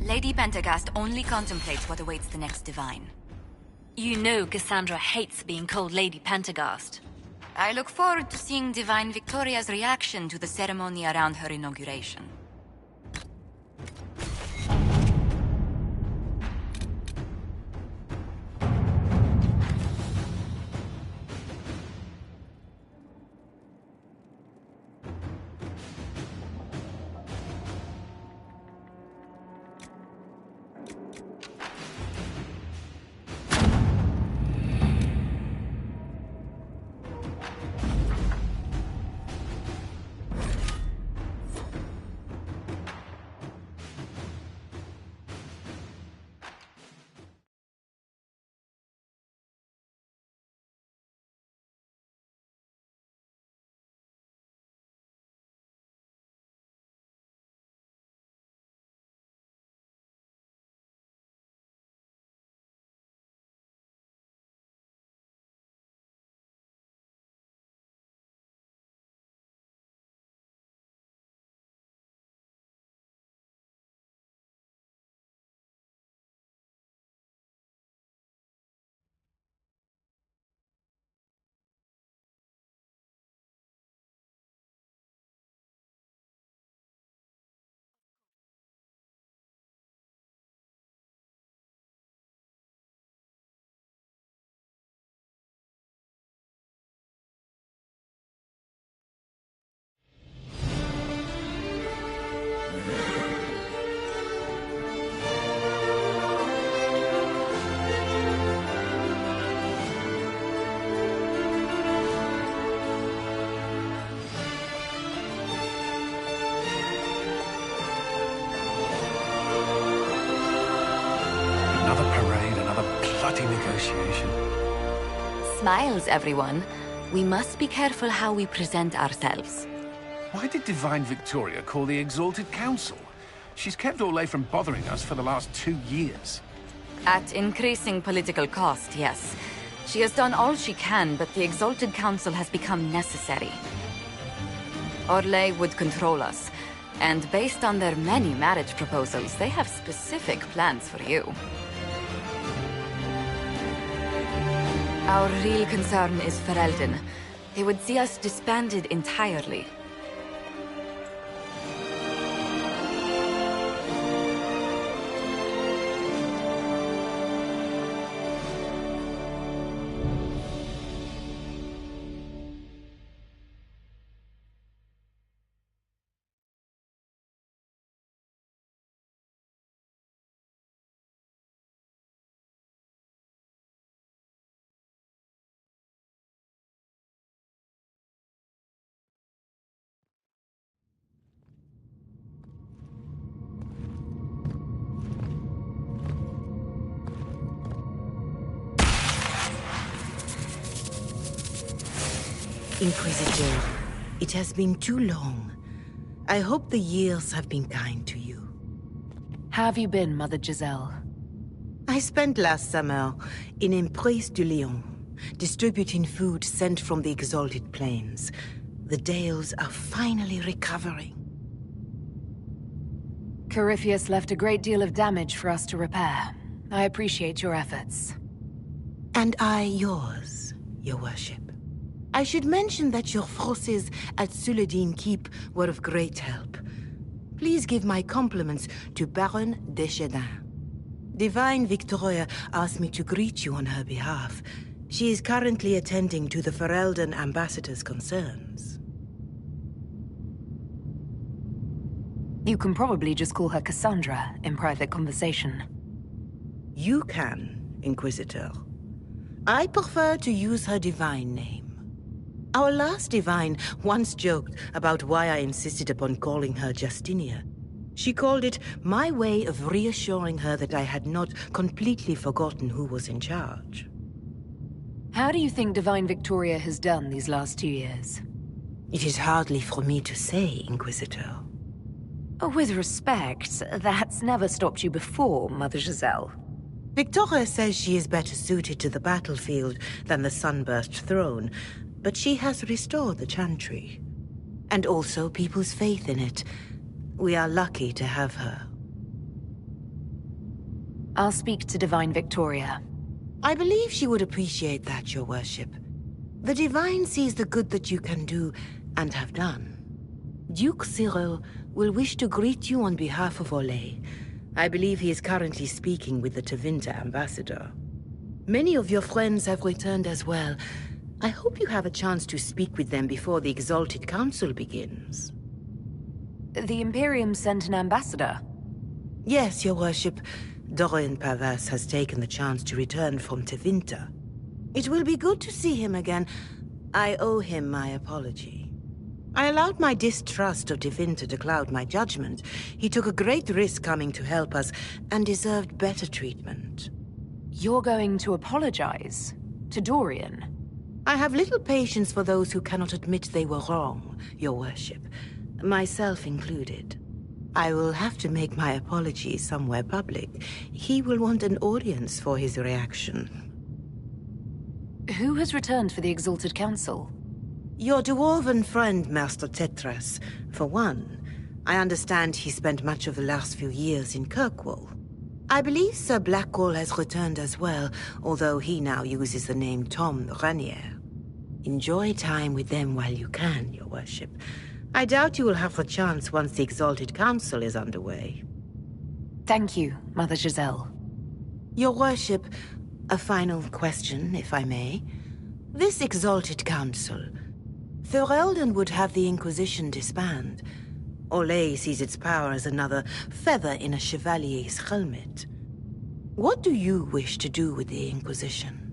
Lady Pentagast only contemplates what awaits the next divine. You know Cassandra hates being called Lady Pentagast. I look forward to seeing Divine Victoria's reaction to the ceremony around her inauguration. Negotiation. Smiles, everyone. We must be careful how we present ourselves. Why did Divine Victoria call the Exalted Council? She's kept Orlais from bothering us for the last 2 years. At increasing political cost, yes. She has done all she can, but the Exalted Council has become necessary. Orlais would control us, and based on their many marriage proposals, they have specific plans for you. Our real concern is Ferelden. He would see us disbanded entirely. Inquisitor, it has been too long. I hope the years have been kind to you. How have you been, Mother Giselle? I spent last summer in Emprise de Lyon, distributing food sent from the Exalted Plains. The Dales are finally recovering. Corypheus left a great deal of damage for us to repair. I appreciate your efforts. And I yours, Your Worship. I should mention that your forces at Suladin Keep were of great help. Please give my compliments to Baron Deschedin. Divine Victoria asked me to greet you on her behalf. She is currently attending to the Ferelden ambassador's concerns. You can probably just call her Cassandra in private conversation. You can, Inquisitor. I prefer to use her divine name. Our last divine once joked about why I insisted upon calling her Justinia. She called it my way of reassuring her that I had not completely forgotten who was in charge. How do you think Divine Victoria has done these last 2 years? It is hardly for me to say, Inquisitor. With respect, that's never stopped you before, Mother Giselle. Victoria says she is better suited to the battlefield than the Sunburst throne, but she has restored the Chantry. And also people's faith in it. We are lucky to have her. I'll speak to Divine Victoria. I believe she would appreciate that, Your Worship. The Divine sees the good that you can do and have done. Duke Cyril will wish to greet you on behalf of Olay. I believe he is currently speaking with the Tevinter ambassador. Many of your friends have returned as well. I hope you have a chance to speak with them before the Exalted Council begins. The Imperium sent an ambassador? Yes, Your Worship. Dorian Pavas has taken the chance to return from Tevinter. It will be good to see him again. I owe him my apology. I allowed my distrust of Tevinter to cloud my judgment. He took a great risk coming to help us, and deserved better treatment. You're going to apologize? To Dorian? I have little patience for those who cannot admit they were wrong, Your Worship. Myself included. I will have to make my apology somewhere public. He will want an audience for his reaction. Who has returned for the Exalted Council? Your dwarven friend, Master Tetras. For one, I understand he spent much of the last few years in Kirkwall. I believe Sir Blackwall has returned as well, although he now uses the name Tom Ranier. Enjoy time with them while you can, Your Worship. I doubt you will have the chance once the Exalted Council is underway. Thank you, Mother Giselle. Your Worship, a final question, if I may. This Exalted Council, Ferelden would have the Inquisition disband. Olay sees its power as another feather in a chevalier's helmet. What do you wish to do with the Inquisition?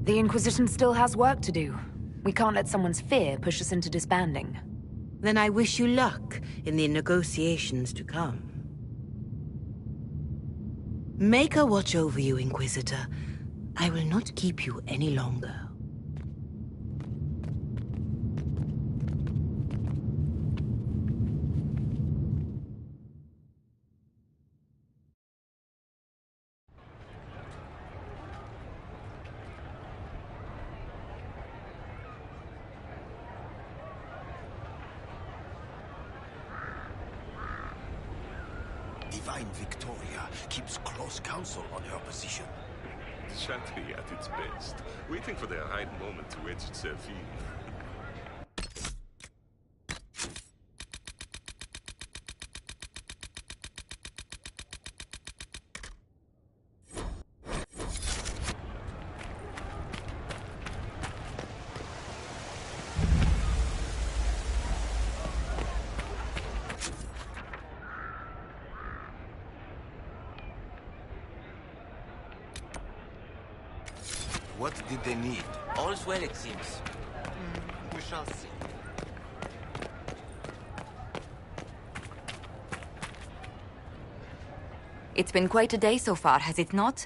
The Inquisition still has work to do. We can't let someone's fear push us into disbanding. Then I wish you luck in the negotiations to come. Make a watch over you, Inquisitor. I will not keep you any longer. Divine Victoria keeps close counsel on her position. Chantry at its best, waiting for the right moment to wedge itself in. What did they need? All's well, it seems. We shall see. It's been quite a day so far, has it not?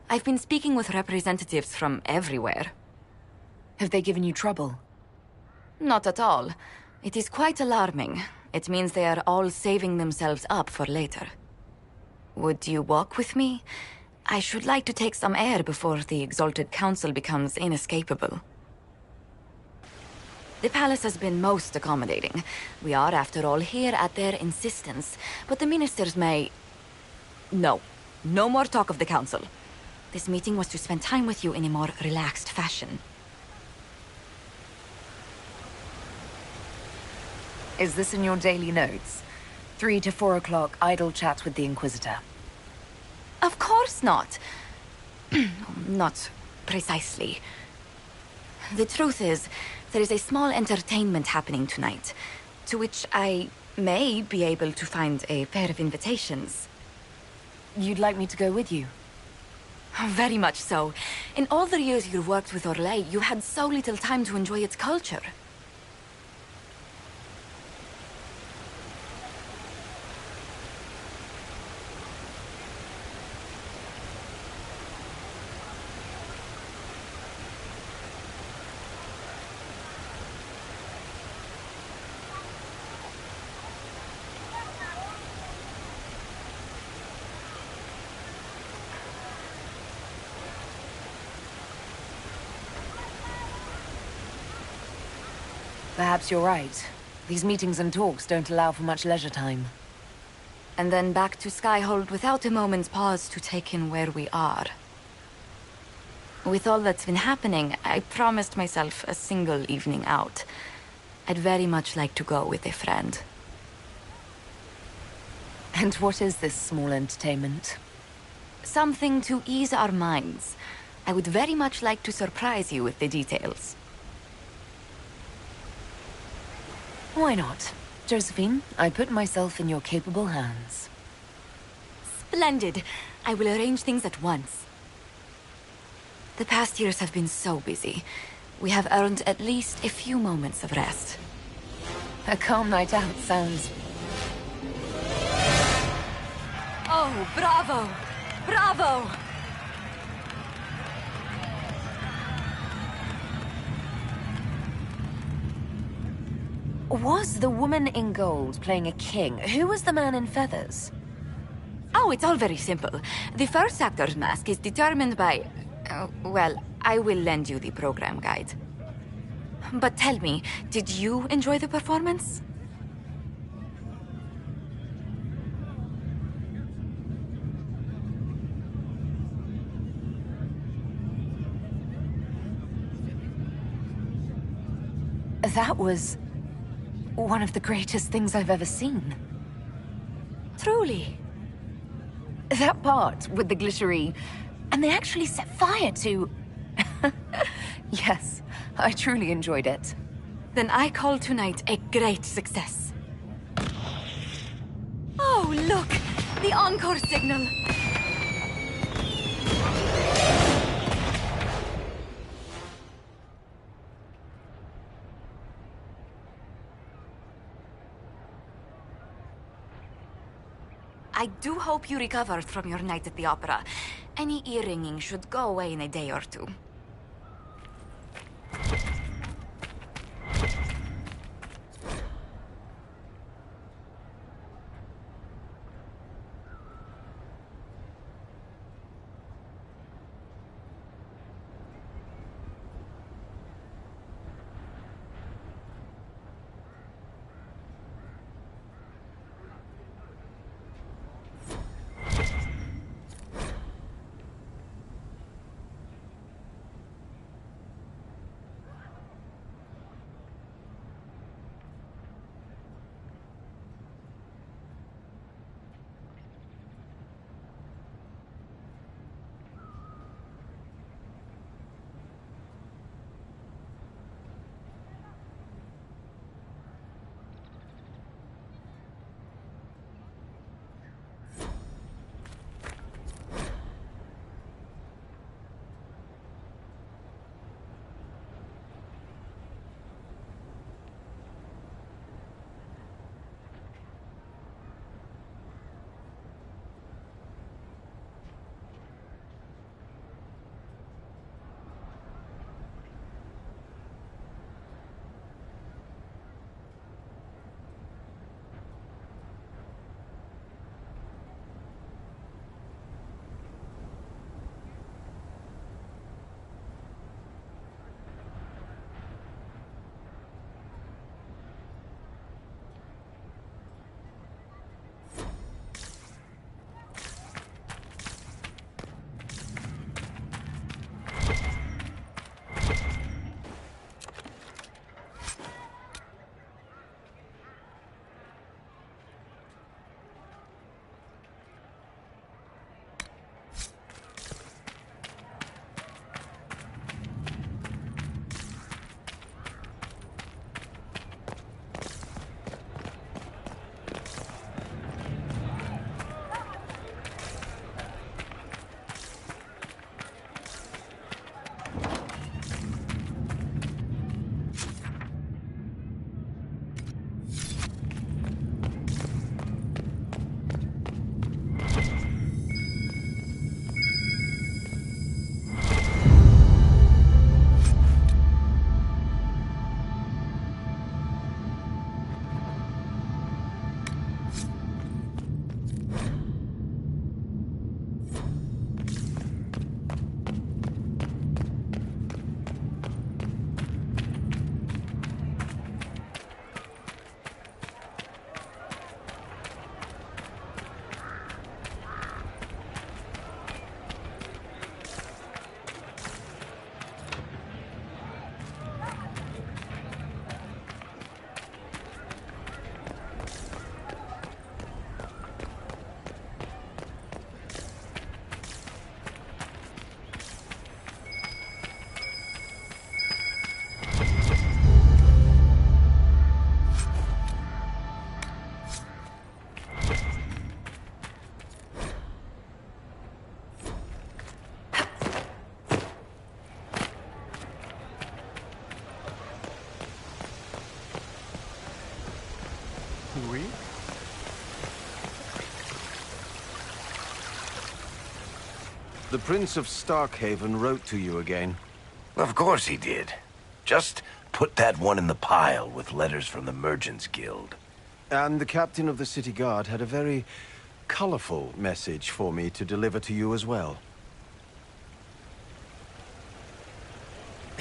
I've been speaking with representatives from everywhere. Have they given you trouble? Not at all. It is quite alarming. It means they are all saving themselves up for later. Would you walk with me? I should like to take some air before the Exalted Council becomes inescapable. The palace has been most accommodating. We are, after all, here at their insistence, but the ministers may... No. No more talk of the council. This meeting was to spend time with you in a more relaxed fashion. Is this in your daily notes? 3 to 4 o'clock, idle chats with the Inquisitor. Of course not. Not precisely. The truth is, there is a small entertainment happening tonight, to which I may be able to find a pair of invitations. You'd like me to go with you? Very much so. In all the years you worked with Orlais, you had so little time to enjoy its culture. Perhaps you're right. These meetings and talks don't allow for much leisure time. And then back to Skyhold without a moment's pause to take in where we are. With all that's been happening, I promised myself a single evening out. I'd very much like to go with a friend. And what is this small entertainment? Something to ease our minds. I would very much like to surprise you with the details. Why not? Josephine, I put myself in your capable hands. Splendid. I will arrange things at once. The past years have been so busy. We have earned at least a few moments of rest. A calm night out sounds... Oh, bravo! Bravo! Was the woman in gold playing a king? Who was the man in feathers? Oh, it's all very simple. The first actor's mask is determined by... well, I will lend you the program guide. But tell me, did you enjoy the performance? That was... one of the greatest things I've ever seen. Truly. That part with the glittery... and they actually set fire to... Yes, I truly enjoyed it. Then I call tonight a great success. Oh, look! The encore signal! I do hope you recovered from your night at the opera. Any ear-ringing should go away in a day or two. Oui? The Prince of Starkhaven wrote to you again. Of course he did. Just put that one in the pile with letters from the Merchants Guild. And the captain of the city guard had a very colorful message for me to deliver to you as well.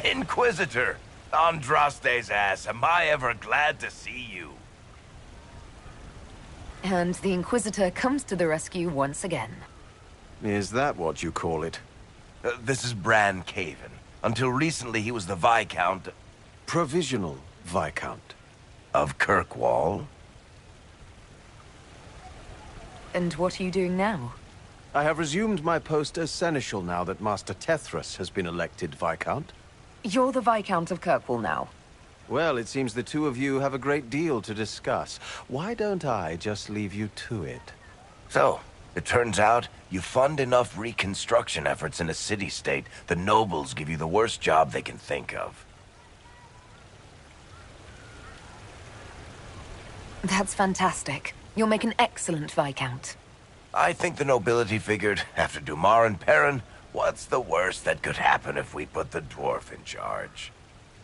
Inquisitor! Andraste's ass, am I ever glad to see you. And the Inquisitor comes to the rescue once again. Is that what you call it? This is Bran Caven. Until recently, he was the Viscount... Provisional Viscount. Of Kirkwall. And what are you doing now? I have resumed my post as Seneschal now that Master Tethras has been elected Viscount. You're the Viscount of Kirkwall now. Well, it seems the two of you have a great deal to discuss. Why don't I just leave you to it? So, it turns out you fund enough reconstruction efforts in a city-state, the nobles give you the worst job they can think of. That's fantastic. You'll make an excellent Viscount. I think the nobility figured, after Dumar and Perrin, what's the worst that could happen if we put the dwarf in charge?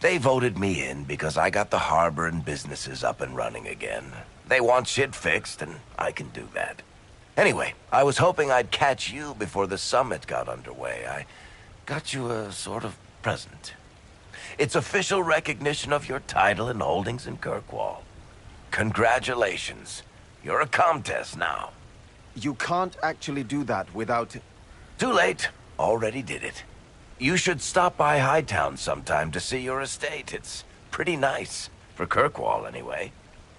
They voted me in because I got the harbor and businesses up and running again. They want shit fixed, and I can do that. Anyway, I was hoping I'd catch you before the summit got underway. I got you a sort of present. It's official recognition of your title and holdings in Kirkwall. Congratulations. You're a Comtesse now. You can't actually do that without... Too late. Already did it. You should stop by Hightown sometime to see your estate. It's pretty nice. For Kirkwall, anyway.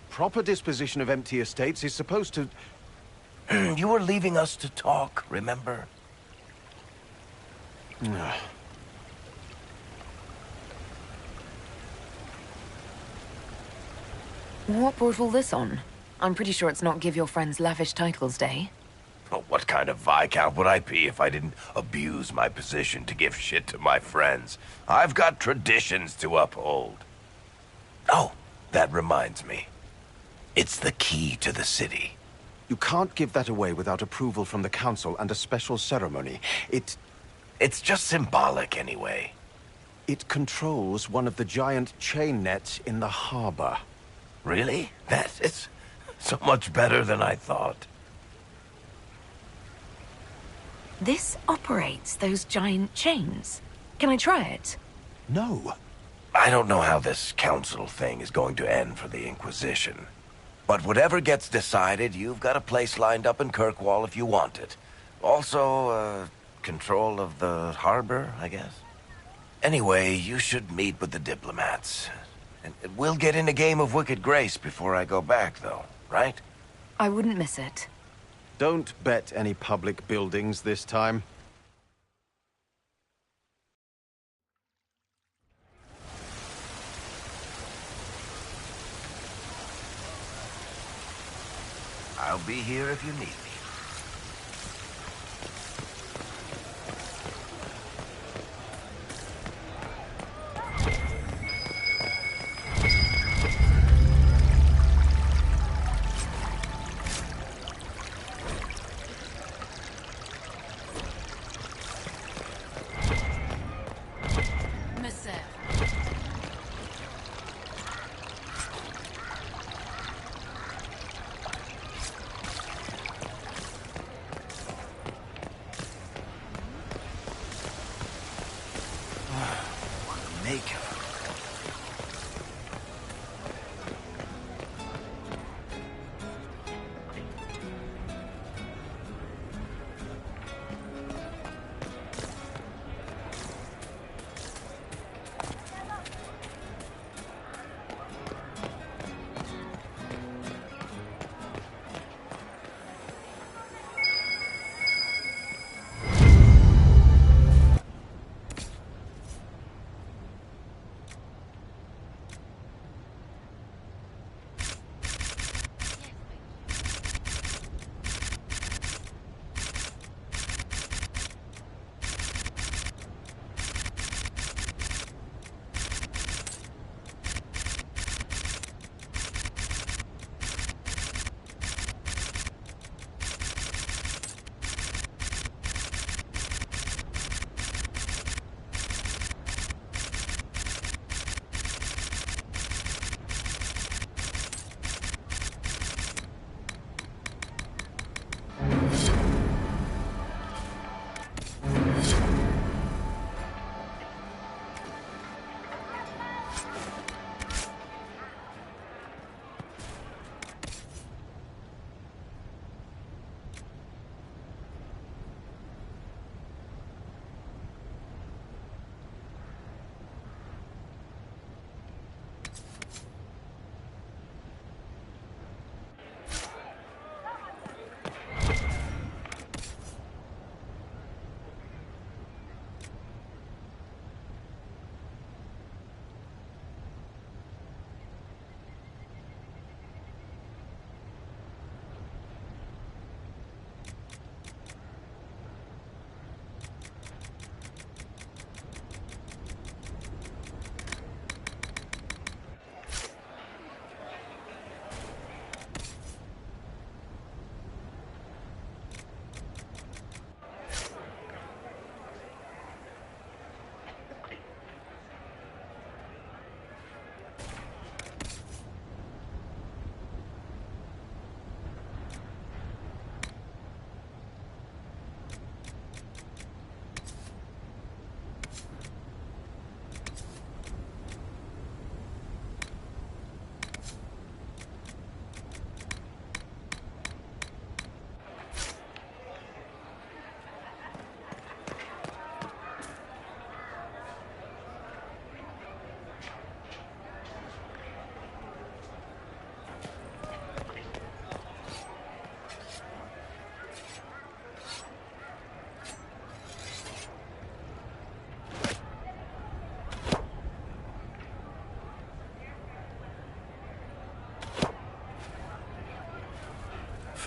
Proper disposition of empty estates is supposed to... You were leaving us to talk, remember? What brought all this on? I'm pretty sure it's not Give Your Friends Lavish Titles Day. Oh, what kind of Viscount would I be if I didn't abuse my position to give shit to my friends? I've got traditions to uphold. Oh, that reminds me. It's the key to the city. You can't give that away without approval from the council and a special ceremony. It's just symbolic anyway. It controls one of the giant chain nets in the harbor. Really? That is so much better than I thought. This operates those giant chains. Can I try it? No. I don't know how this council thing is going to end for the Inquisition. But whatever gets decided, you've got a place lined up in Kirkwall if you want it. Also, control of the harbor, I guess. Anyway, you should meet with the diplomats. And we'll get in a game of Wicked Grace before I go back, though, right? I wouldn't miss it. Don't bet any public buildings this time. I'll be here if you need me.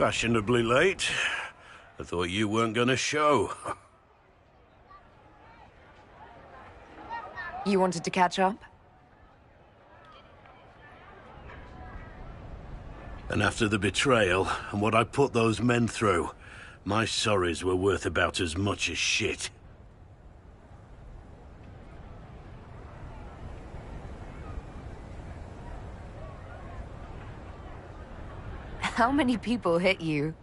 Fashionably late. I thought you weren't gonna show. You wanted to catch up? And after the betrayal, and what I put those men through, my sorries were worth about as much as shit. How many people hit you?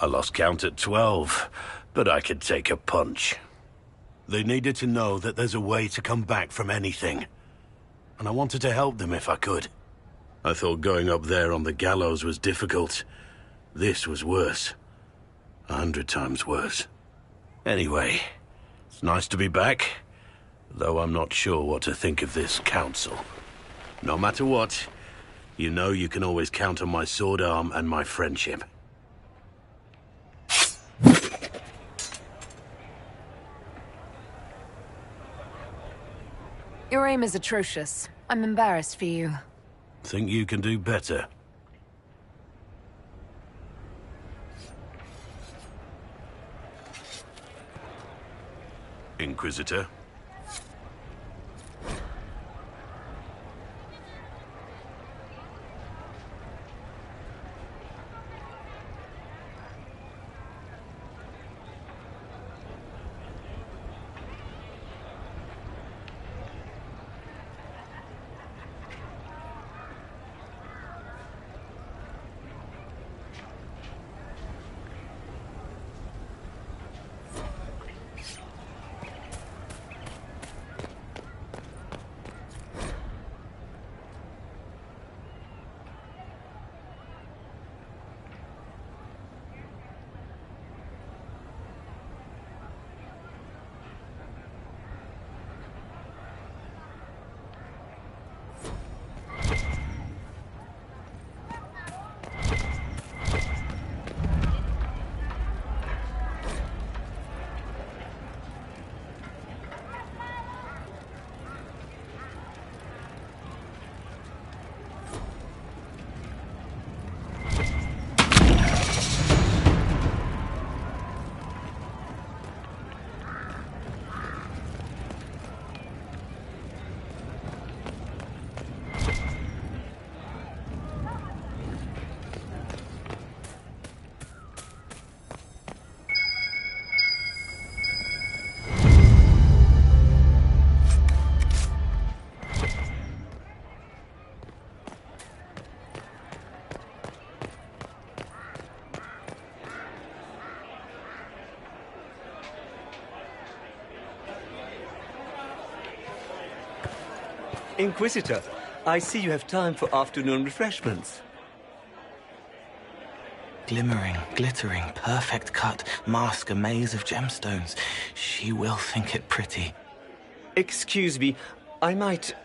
I lost count at 12, but I could take a punch. They needed to know that there's a way to come back from anything. And I wanted to help them if I could. I thought going up there on the gallows was difficult. This was worse. 100 times worse. Anyway, it's nice to be back, though I'm not sure what to think of this council. No matter what, you know you can always count on my sword arm and my friendship. Your aim is atrocious. I'm embarrassed for you. Think you can do better? Inquisitor? Inquisitor, I see you have time for afternoon refreshments. Glimmering, glittering, perfect cut, mask a maze of gemstones. She will think it pretty. Excuse me, I might,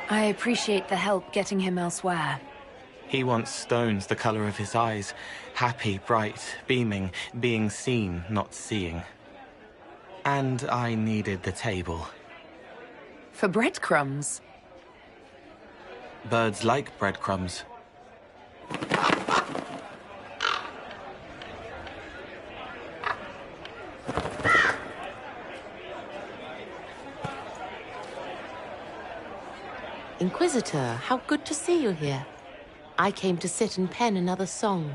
I appreciate the help getting him elsewhere. He wants stones the color of his eyes. Happy, bright, beaming, being seen, not seeing. And I needed the table. For breadcrumbs? Birds like breadcrumbs. Inquisitor, how good to see you here. I came to sit and pen another song.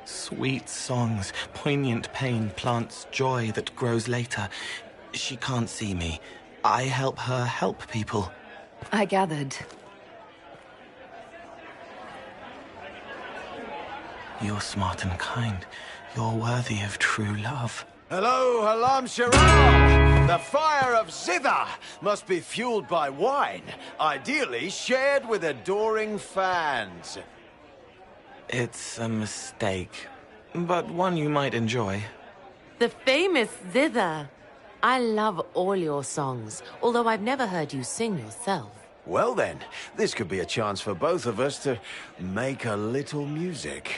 Sweet songs, poignant pain plants joy that grows later. She can't see me. I help her help people. I gathered. You're smart and kind. You're worthy of true love. Hello, Halam Sharam! The fire of Zither must be fueled by wine, ideally shared with adoring fans. It's a mistake, but one you might enjoy. The famous Zither. I love all your songs, although I've never heard you sing yourself. Well then, this could be a chance for both of us to make a little music.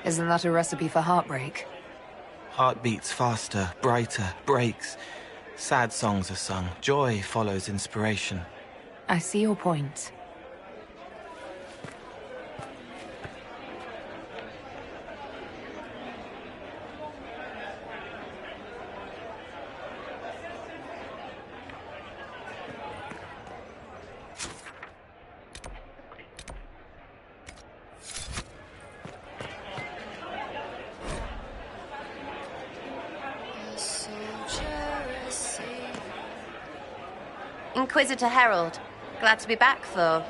Isn't that a recipe for heartbreak? Heart beats faster, brighter, breaks. Sad songs are sung. Joy follows inspiration. I see your point. Inquisitor Herald, glad to be back for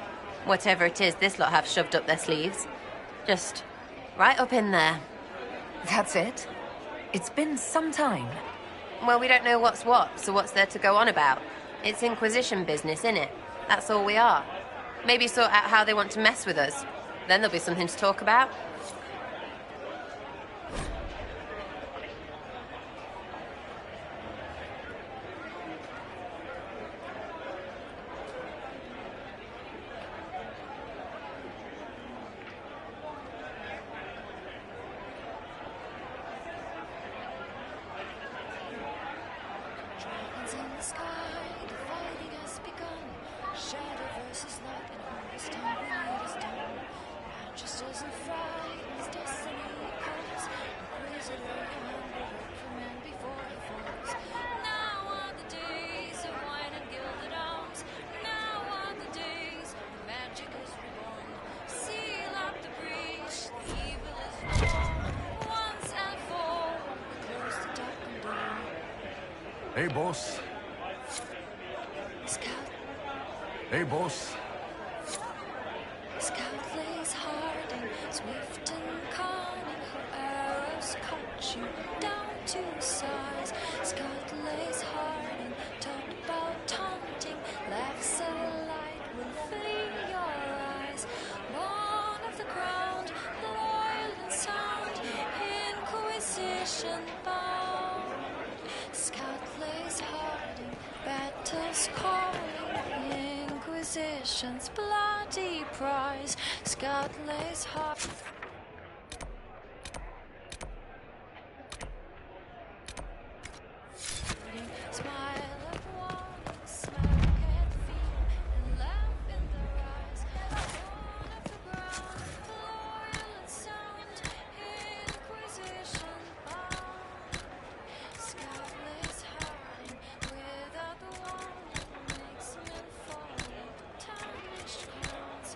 whatever it is this lot have shoved up their sleeves. Just right up in there. That's it? It's been some time. Well, we don't know what's what, so what's there to go on about? It's Inquisition business, innit? That's all we are. Maybe sort out how they want to mess with us. Then there'll be something to talk about. Hey, boss. Scout. Hey, boss. Scout lays hard and swift and cunning. Her arrows cut you down to size. Scout lays hard and talked about taunting. Laughs a light will flee your eyes. Born of the ground, loyal and sound. Inquisition bound. Scout lays hard in battles calling. Inquisition's bloody prize. Scout lays hard. Smile of warning, smirk at fear, and laugh in their eyes. Born of the ground, loyal and sound. Inquisition bound. Scout lays hard without the warning, makes men fall like tarnished crowns.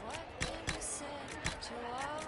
What can be said to all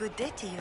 Good day to you.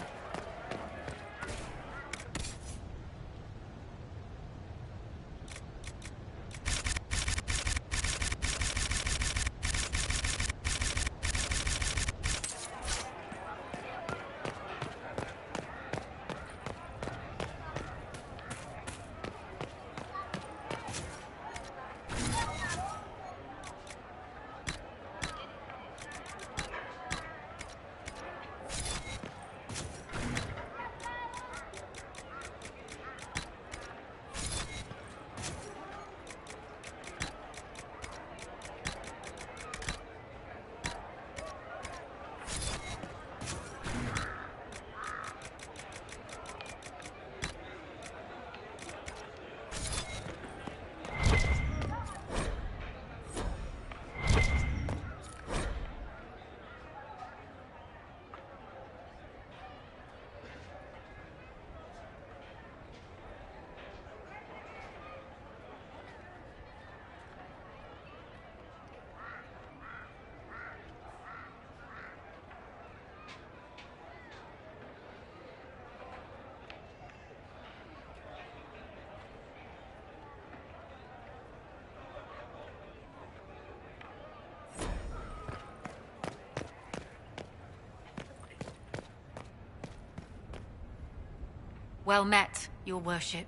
Well met, your worship.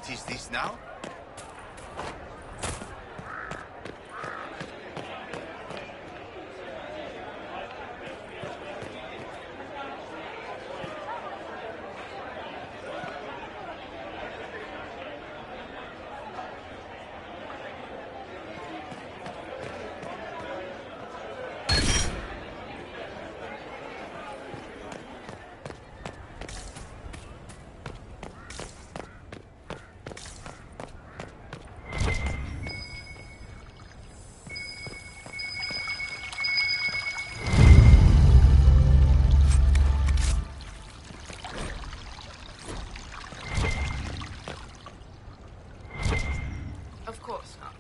What is this now? Of course not.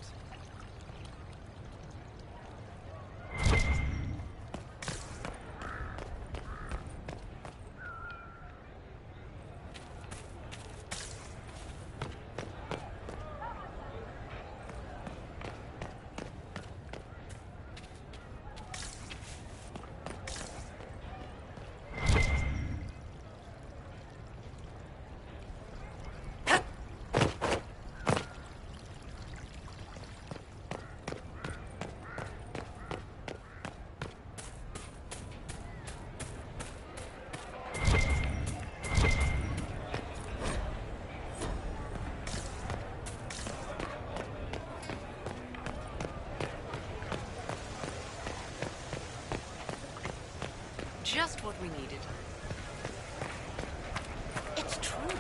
Just what we needed. It's true.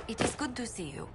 It is good to see you.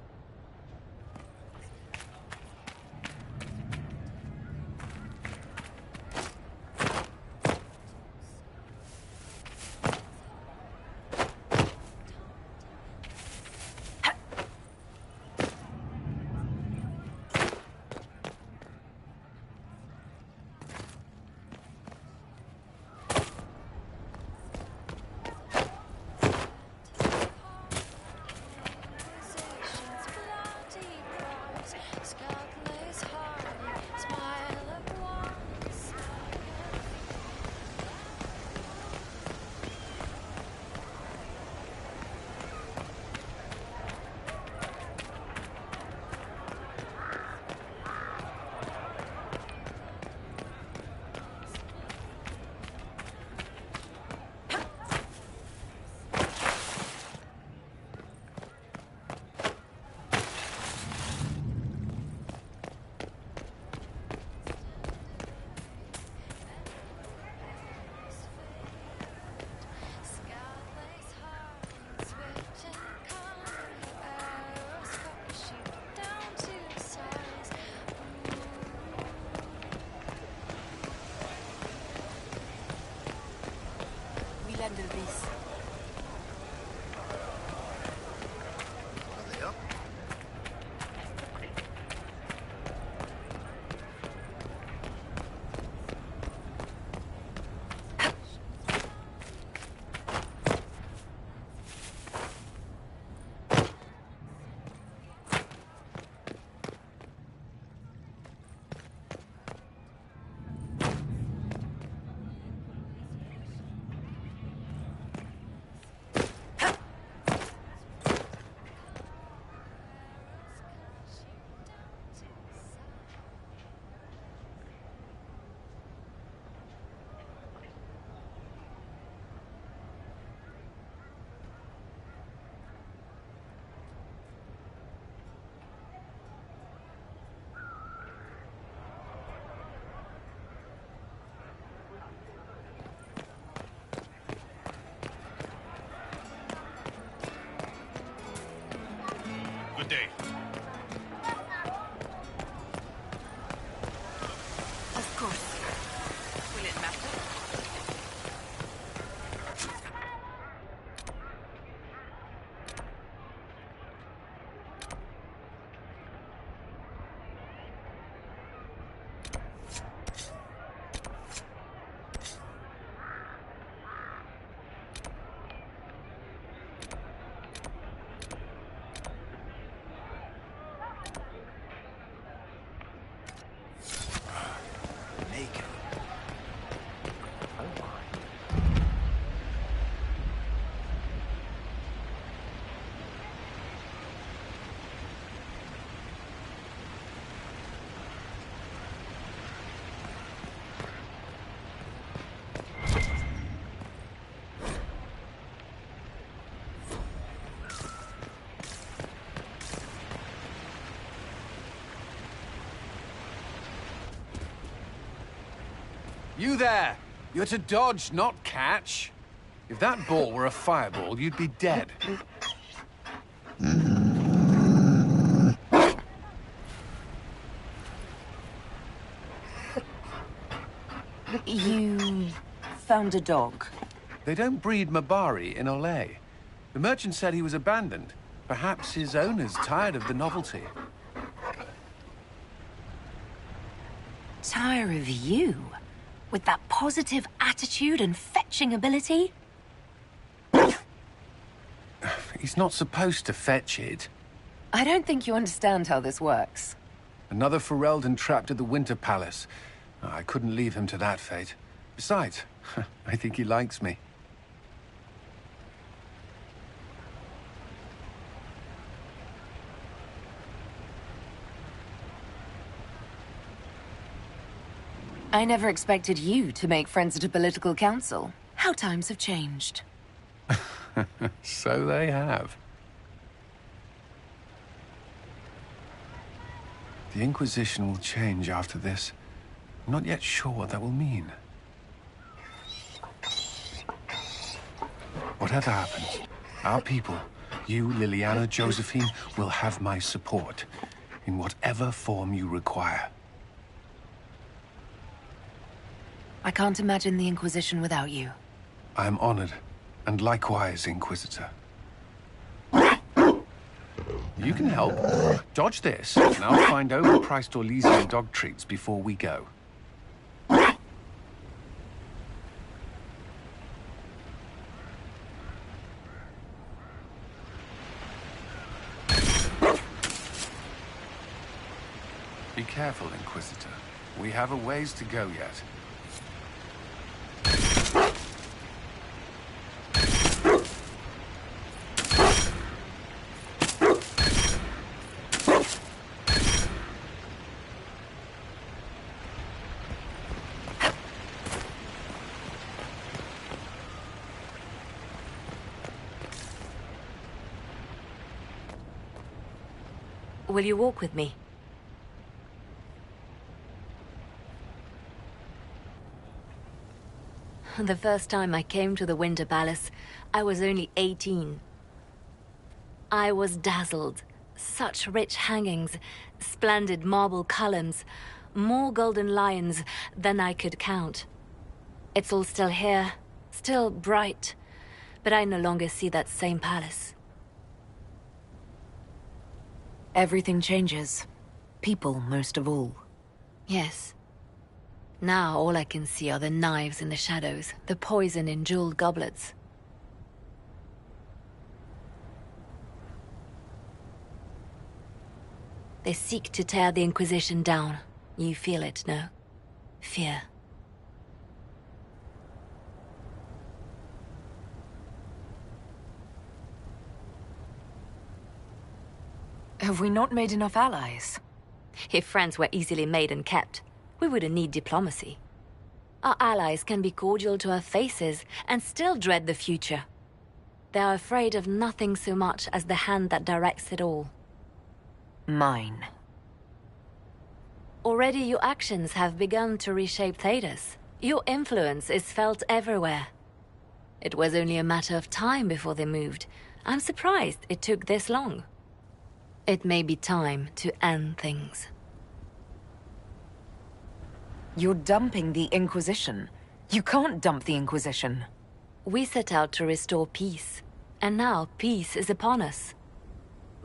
De vis. Good day. Of course. Will it matter? You there! You're to dodge, not catch. If that ball were a fireball, you'd be dead. You found a dog? They don't breed Mabari in Olay. The merchant said he was abandoned. Perhaps his owner's tired of the novelty. Tire of you? With that positive attitude and fetching ability? He's not supposed to fetch it. I don't think you understand how this works. Another Ferelden trapped at the Winter Palace. I couldn't leave him to that fate. Besides, I think he likes me. I never expected you to make friends at a political council. How times have changed. So they have. The Inquisition will change after this. I'm not yet sure what that will mean. Whatever happens, our people, you, Liliana, Josephine, will have my support in whatever form you require. I can't imagine the Inquisition without you. I am honored, and likewise, Inquisitor. You can help. Dodge this, and I'll find overpriced Orlesian dog treats before we go. Be careful, Inquisitor. We have a ways to go yet. Will you walk with me? The first time I came to the Winter Palace, I was only 18. I was dazzled. Such rich hangings, splendid marble columns, more golden lions than I could count. It's all still here, still bright, but I no longer see that same palace. Everything changes. People, most of all. Yes. Now all I can see are the knives in the shadows, the poison in jeweled goblets. They seek to tear the Inquisition down. You feel it, no? Fear. Have we not made enough allies? If friends were easily made and kept, we wouldn't need diplomacy. Our allies can be cordial to our faces and still dread the future. They are afraid of nothing so much as the hand that directs it all. Mine. Already your actions have begun to reshape Thedas. Your influence is felt everywhere. It was only a matter of time before they moved. I'm surprised it took this long. It may be time to end things. You're dumping the Inquisition. You can't dump the Inquisition. We set out to restore peace, and now peace is upon us.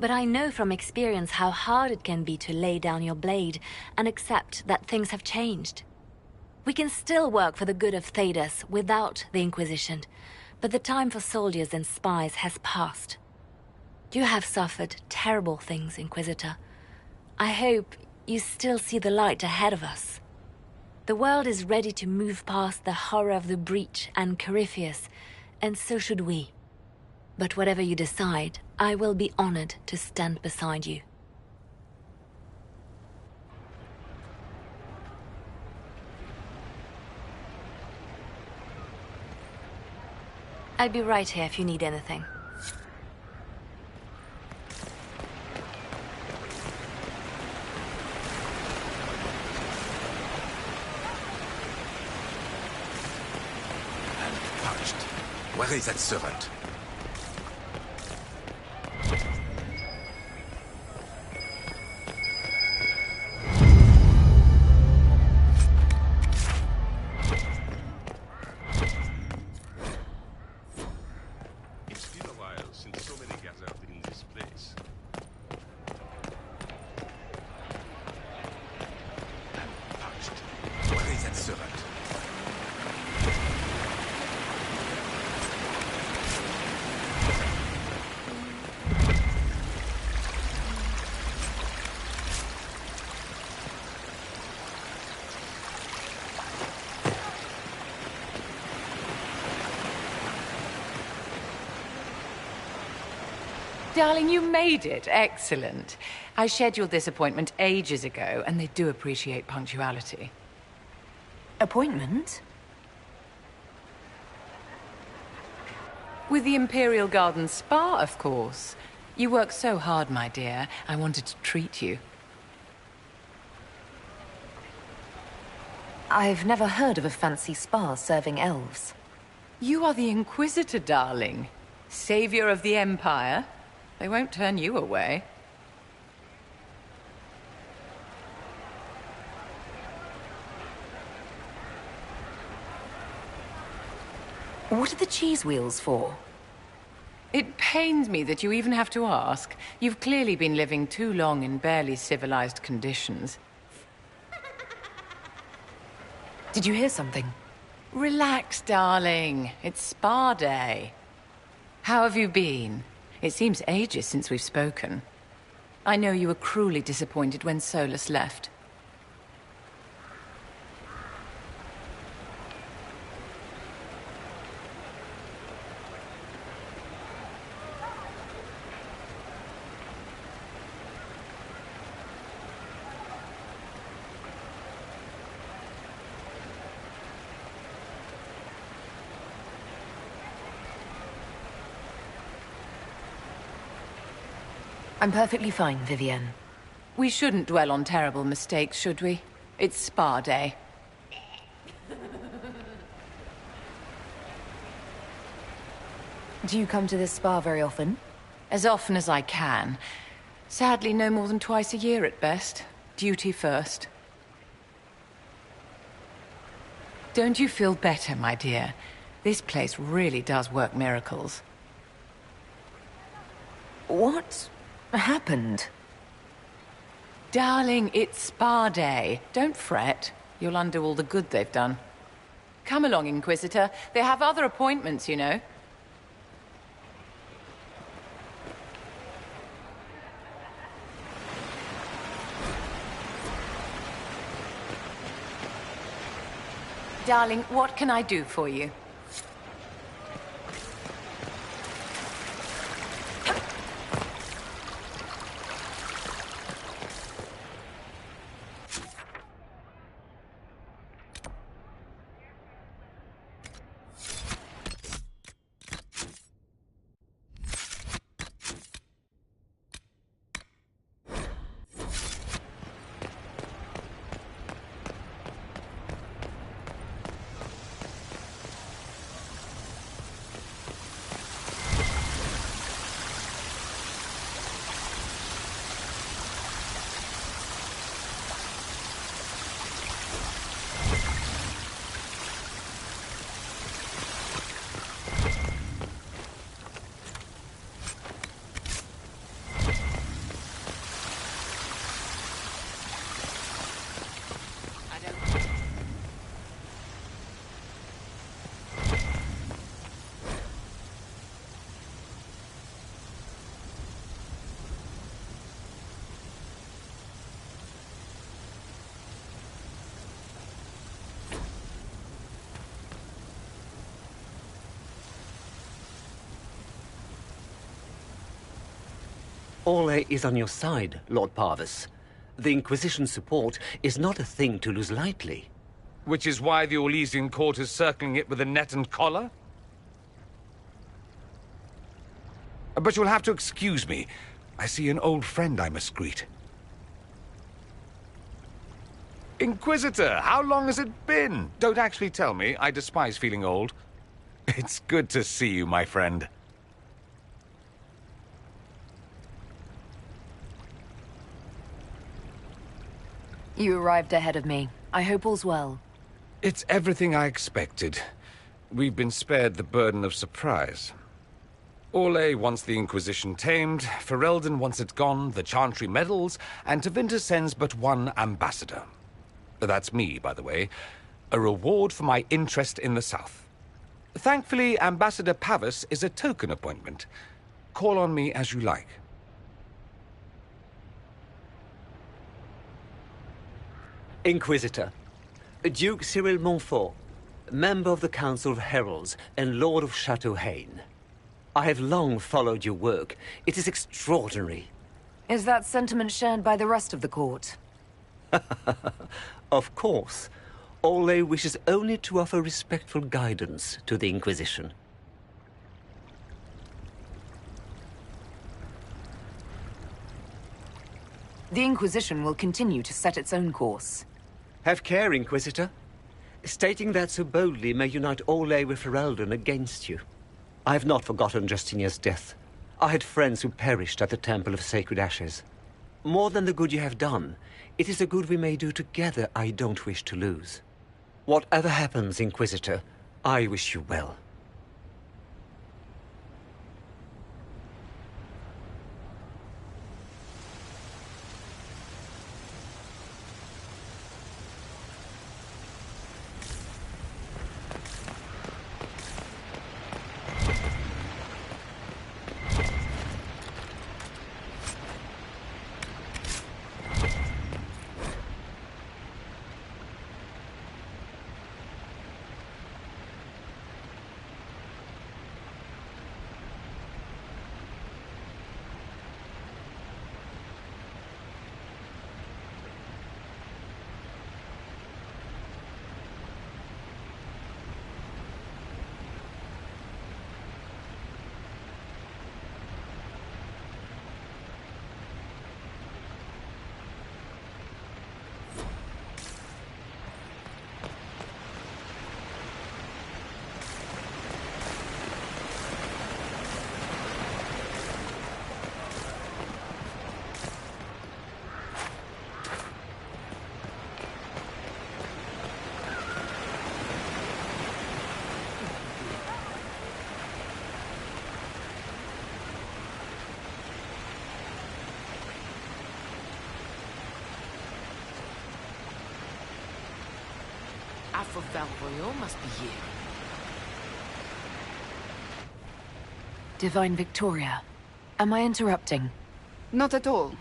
But I know from experience how hard it can be to lay down your blade and accept that things have changed. We can still work for the good of Thedas without the Inquisition, but the time for soldiers and spies has passed. You have suffered terrible things, Inquisitor. I hope you still see the light ahead of us. The world is ready to move past the horror of the breach and Corypheus, and so should we. But whatever you decide, I will be honored to stand beside you. I'll be right here if you need anything. Where is that servant? It's been a while since so many gathered in this place. Where is that servant? Darling, you made it. Excellent. I scheduled this appointment ages ago, and they do appreciate punctuality. Appointment? With the Imperial Garden Spa, of course. You work so hard, my dear. I wanted to treat you. I've never heard of a fancy spa serving elves. You are the Inquisitor, darling. Savior of the Empire. They won't turn you away. What are the cheese wheels for? It pains me that you even have to ask. You've clearly been living too long in barely civilized conditions. Did you hear something? Relax, darling. It's spa day. How have you been? It seems ages since we've spoken. I know you were cruelly disappointed when Solus left. I'm perfectly fine, Vivienne. We shouldn't dwell on terrible mistakes, should we? It's spa day. Do you come to this spa very often? As often as I can. Sadly, no more than twice a year at best. Duty first. Don't you feel better, my dear? This place really does work miracles. What happened? Darling, it's spa day. Don't fret. You'll undo all the good they've done. Come along, Inquisitor. They have other appointments, you know. Darling, what can I do for you? All is on your side, Lord Parvis. The Inquisition's support is not a thing to lose lightly. Which is why the Orlesian court is circling it with a net and collar? But you'll have to excuse me. I see an old friend I must greet. Inquisitor, how long has it been? Don't actually tell me. I despise feeling old. It's good to see you, my friend. You arrived ahead of me. I hope all's well. It's everything I expected. We've been spared the burden of surprise. Orlais wants the Inquisition tamed, Ferelden wants it gone, the Chantry meddles, and Tevinter sends but one ambassador. That's me, by the way. A reward for my interest in the South. Thankfully, Ambassador Pavis is a token appointment. Call on me as you like. Inquisitor, Duke Cyril Montfort, member of the Council of Heralds and Lord of Chateau Haine. I have long followed your work. It is extraordinary. Is that sentiment shared by the rest of the court? Of course. Orlais wishes only to offer respectful guidance to the Inquisition. The Inquisition will continue to set its own course. Have care, Inquisitor. Stating that so boldly may unite Orlais with Ferelden against you. I have not forgotten Justinia's death. I had friends who perished at the Temple of Sacred Ashes. More than the good you have done, it is the good we may do together I don't wish to lose. Whatever happens, Inquisitor, I wish you well. Alpha Valvoyo must be here. Divine Victoria, am I interrupting? Not at all.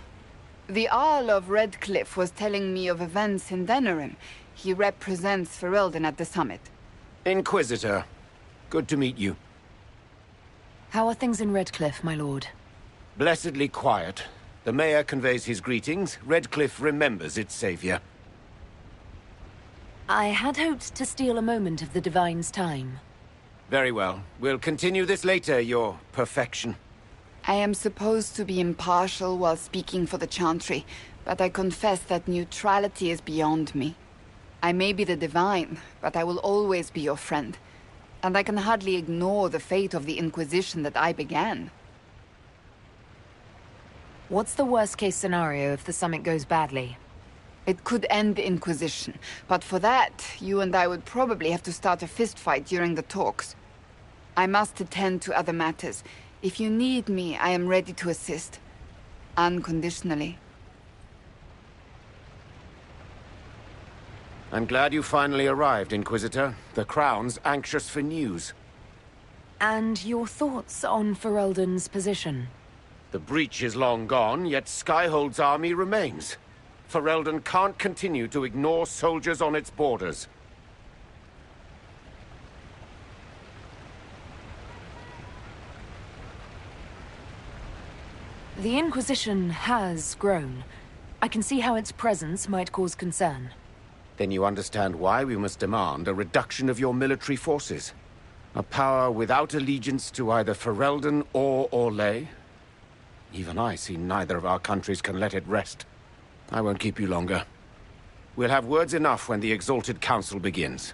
The Arl of Redcliffe was telling me of events in Denerim. He represents Ferelden at the summit. Inquisitor, good to meet you. How are things in Redcliffe, my lord? Blessedly quiet. The mayor conveys his greetings. Redcliffe remembers its savior. I had hoped to steal a moment of the Divine's time. Very well. We'll continue this later, your perfection. I am supposed to be impartial while speaking for the Chantry, but I confess that neutrality is beyond me. I may be the Divine, but I will always be your friend. And I can hardly ignore the fate of the Inquisition that I began. What's the worst-case scenario if the summit goes badly? It could end the Inquisition, but for that, you and I would probably have to start a fistfight during the talks. I must attend to other matters. If you need me, I am ready to assist. Unconditionally. I'm glad you finally arrived, Inquisitor. The Crown's anxious for news. And your thoughts on Ferelden's position? The breach is long gone, yet Skyhold's army remains. Ferelden can't continue to ignore soldiers on its borders. The Inquisition has grown. I can see how its presence might cause concern. Then you understand why we must demand a reduction of your military forces. A power without allegiance to either Ferelden or Orlais. Even I see neither of our countries can let it rest. I won't keep you longer. We'll have words enough when the Exalted Council begins.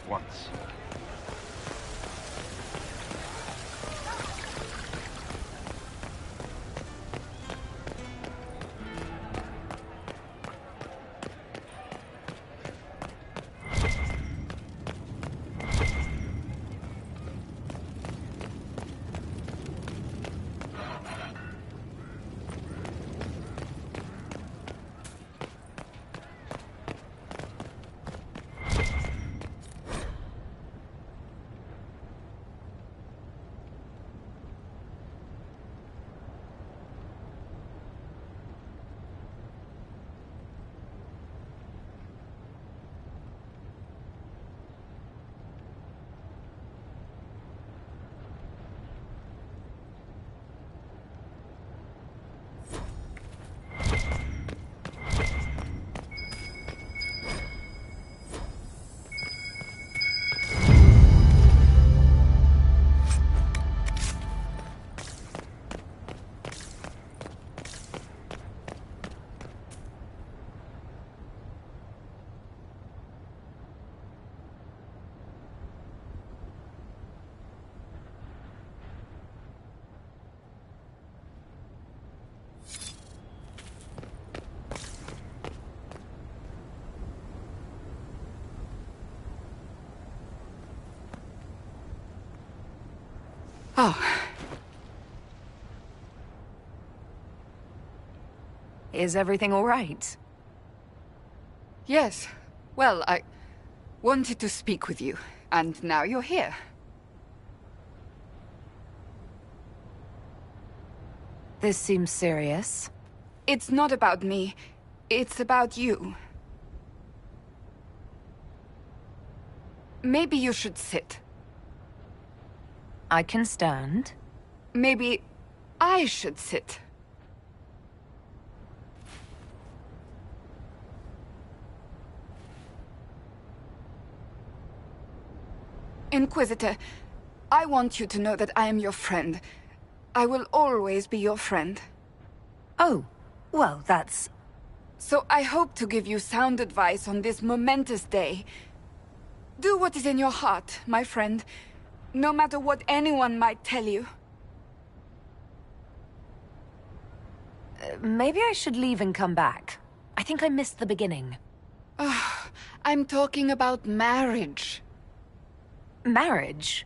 once. Oh. Is everything all right? Yes. Well, I wanted to speak with you, and now you're here. This seems serious. It's not about me. It's about you. Maybe you should sit. I can stand. Maybe I should sit. Inquisitor, I want you to know that I am your friend. I will always be your friend. Oh, well, that's... So I hope to give you sound advice on this momentous day. Do what is in your heart, my friend, no matter what anyone might tell you. Maybe I should leave and come back. I think I missed the beginning. I'm talking about marriage. Marriage?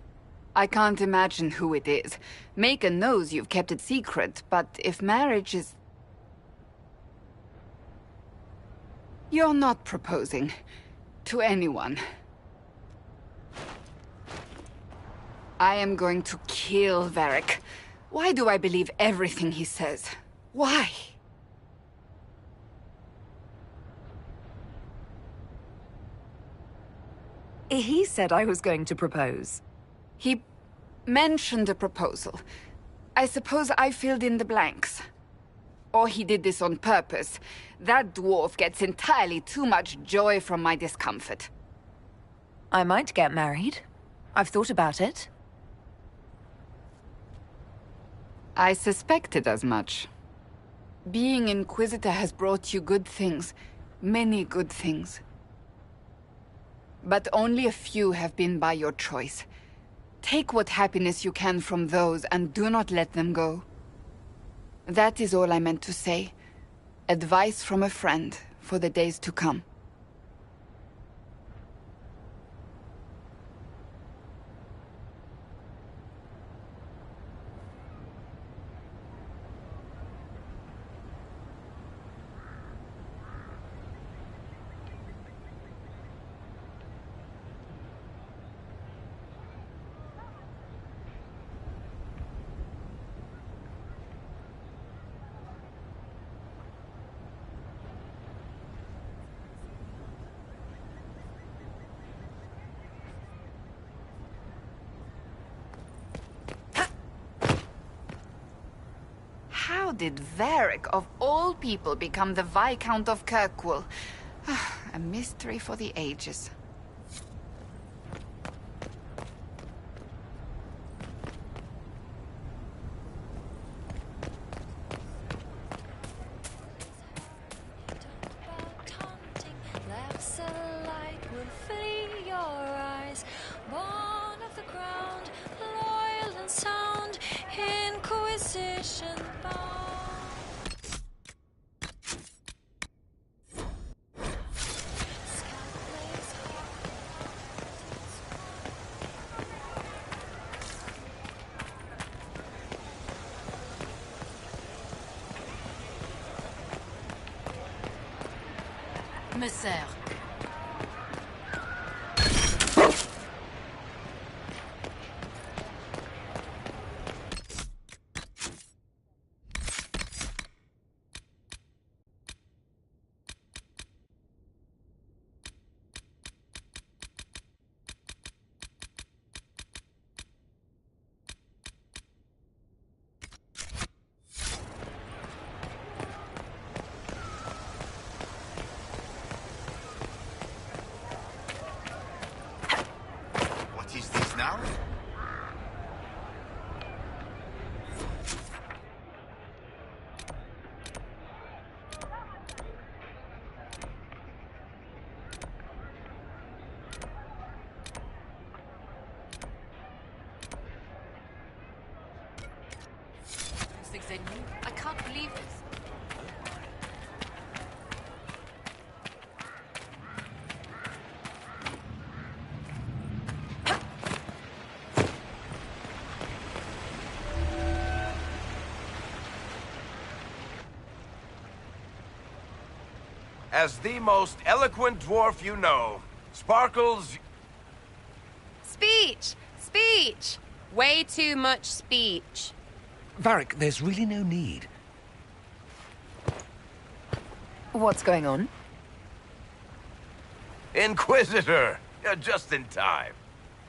I can't imagine who it is. Macon knows you've kept it secret, but if marriage is... You're not proposing to anyone. I am going to kill Varric. Why do I believe everything he says? Why? He said I was going to propose. He mentioned a proposal. I suppose I filled in the blanks. Or he did this on purpose. That dwarf gets entirely too much joy from my discomfort. I might get married. I've thought about it. I suspected as much. Being Inquisitor has brought you good things. Many good things. But only a few have been by your choice. Take what happiness you can from those and do not let them go. That is all I meant to say. Advice from a friend for the days to come. How did Varric, of all people, become the Viscount of Kirkwall? A mystery for the ages. Laughs alike will fill your eyes. Messer. What is this now? Those things they knew. I can't believe this. As the most eloquent dwarf you know, Sparkles... Speech! Speech! Way too much speech. Varric, there's really no need. What's going on? Inquisitor! You're just in time.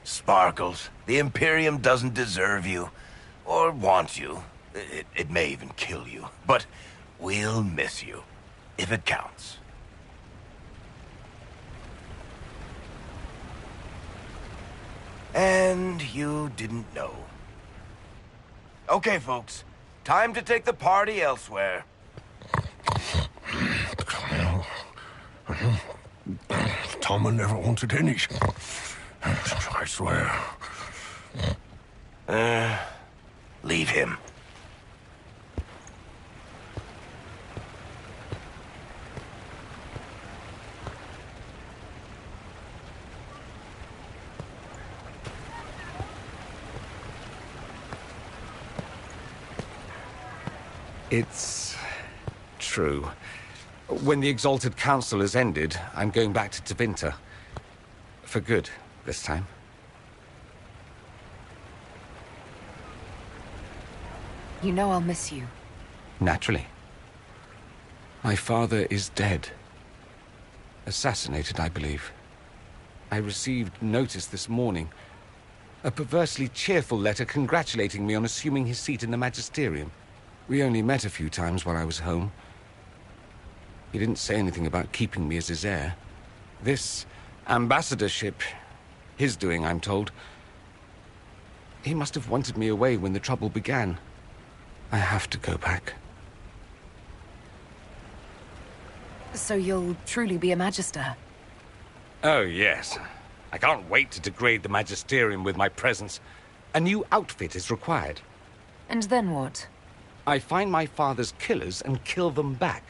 Sparkles, the Imperium doesn't deserve you. Or want you. It may even kill you. But we'll miss you. If it counts. And you didn't know. Okay, folks. Time to take the party elsewhere. Tom never wanted any. I swear. Leave him. It's true. When the Exalted Council has ended, I'm going back to Tevinter. For good, this time. You know I'll miss you. Naturally. My father is dead. Assassinated, I believe. I received notice this morning. A perversely cheerful letter congratulating me on assuming his seat in the Magisterium. We only met a few times while I was home. He didn't say anything about keeping me as his heir. This ambassadorship, his doing, I'm told. He must have wanted me away when the trouble began. I have to go back. So you'll truly be a Magister? Oh, yes. I can't wait to degrade the Magisterium with my presence. A new outfit is required. And then what? I find my father's killers and kill them back.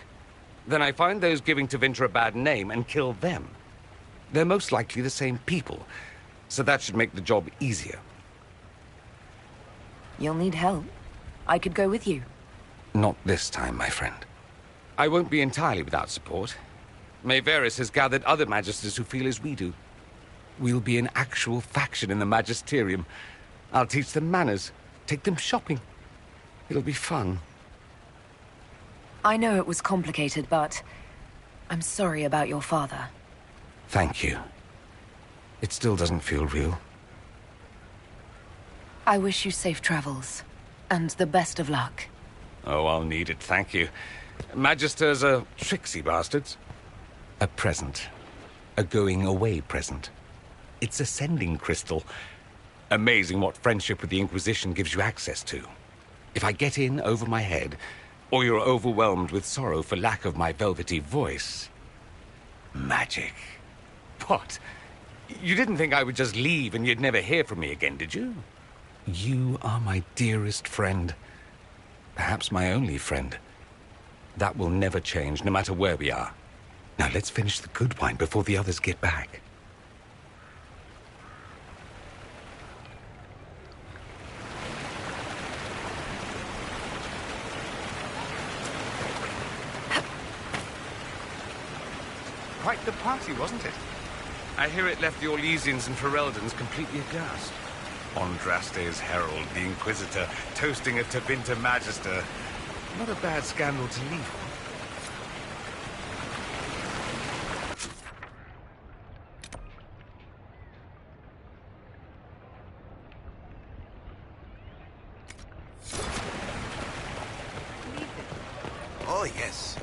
Then I find those giving Tevinter a bad name and kill them. They're most likely the same people, so that should make the job easier. You'll need help. I could go with you. Not this time, my friend. I won't be entirely without support. Maevaris has gathered other Magisters who feel as we do. We'll be an actual faction in the Magisterium. I'll teach them manners, take them shopping. It'll be fun. I know it was complicated, but I'm sorry about your father. Thank you. It still doesn't feel real. I wish you safe travels, and the best of luck. Oh, I'll need it, thank you. Magisters are tricksy bastards. A present. A going-away present. It's a sending crystal. Amazing what friendship with the Inquisition gives you access to. If I get in over my head, or you're overwhelmed with sorrow for lack of my velvety voice... Magic. What? You didn't think I would just leave and you'd never hear from me again, did you? You are my dearest friend. Perhaps my only friend. That will never change, no matter where we are. Now let's finish the good wine before the others get back. good party, wasn't it? I hear it left the Orlesians and Fereldans completely aghast. Andraste's herald, the Inquisitor, toasting a Tevinter Magister. Not a bad scandal to leave on. Oh, yes.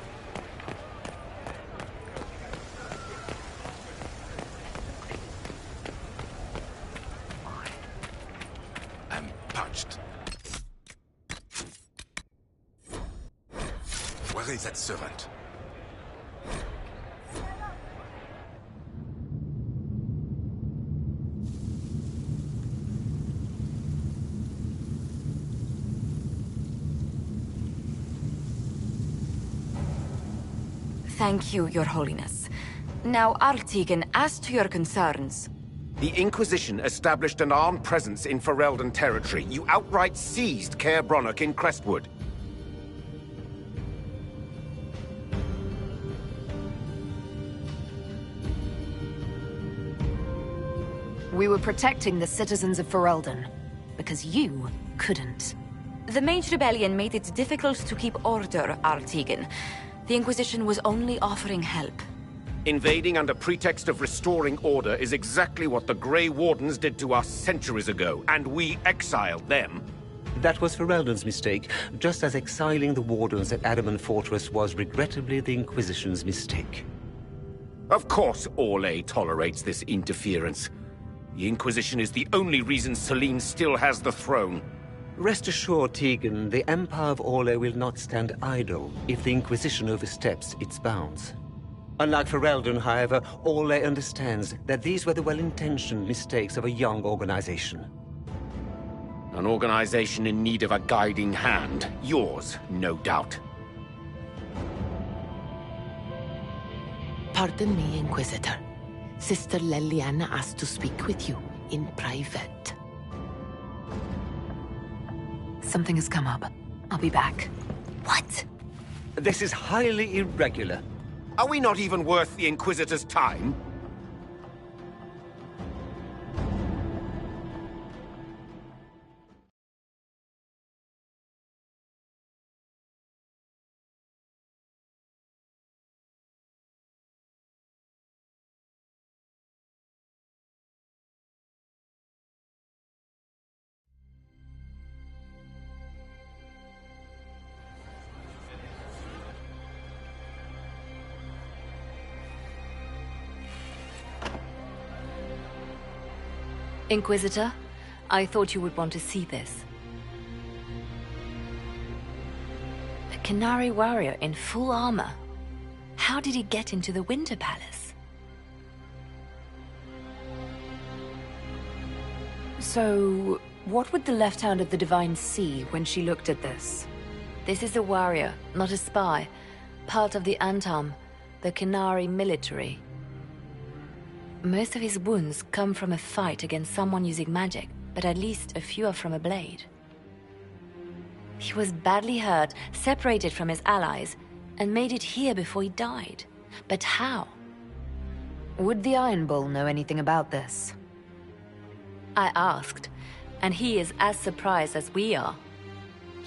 I'm parched. Where is that servant? Thank you, Your Holiness. Now, Artigan, as to your concerns... The Inquisition established an armed presence in Ferelden territory. You outright seized Caer Bronach in Crestwood. We were protecting the citizens of Ferelden, because you couldn't. The Mage Rebellion made it difficult to keep order, Artigan. The Inquisition was only offering help. Invading under pretext of restoring order is exactly what the Grey Wardens did to us centuries ago, and we exiled them. That was Ferelden's mistake, just as exiling the Wardens at Adamant Fortress was regrettably the Inquisition's mistake. Of course Orlais tolerates this interference. The Inquisition is the only reason Selene still has the throne. Rest assured, Tegan, the Empire of Orlais will not stand idle if the Inquisition oversteps its bounds. Unlike Ferelden, however, Orlais understands that these were the well-intentioned mistakes of a young organization. An organization in need of a guiding hand. Yours, no doubt. Pardon me, Inquisitor. Sister Leliana asked to speak with you in private. Something has come up. I'll be back. What? This is highly irregular. Are we not even worth the Inquisitor's time? Inquisitor, I thought you would want to see this. A Canary warrior in full armor. How did he get into the Winter Palace? So, what would the left hand of the Divine see when she looked at this? This is a warrior, not a spy. Part of the Antam, the Canary military. Most of his wounds come from a fight against someone using magic, but at least a few are from a blade. He was badly hurt, separated from his allies, and made it here before he died. But how? Would the Iron Bull know anything about this? I asked, and he is as surprised as we are.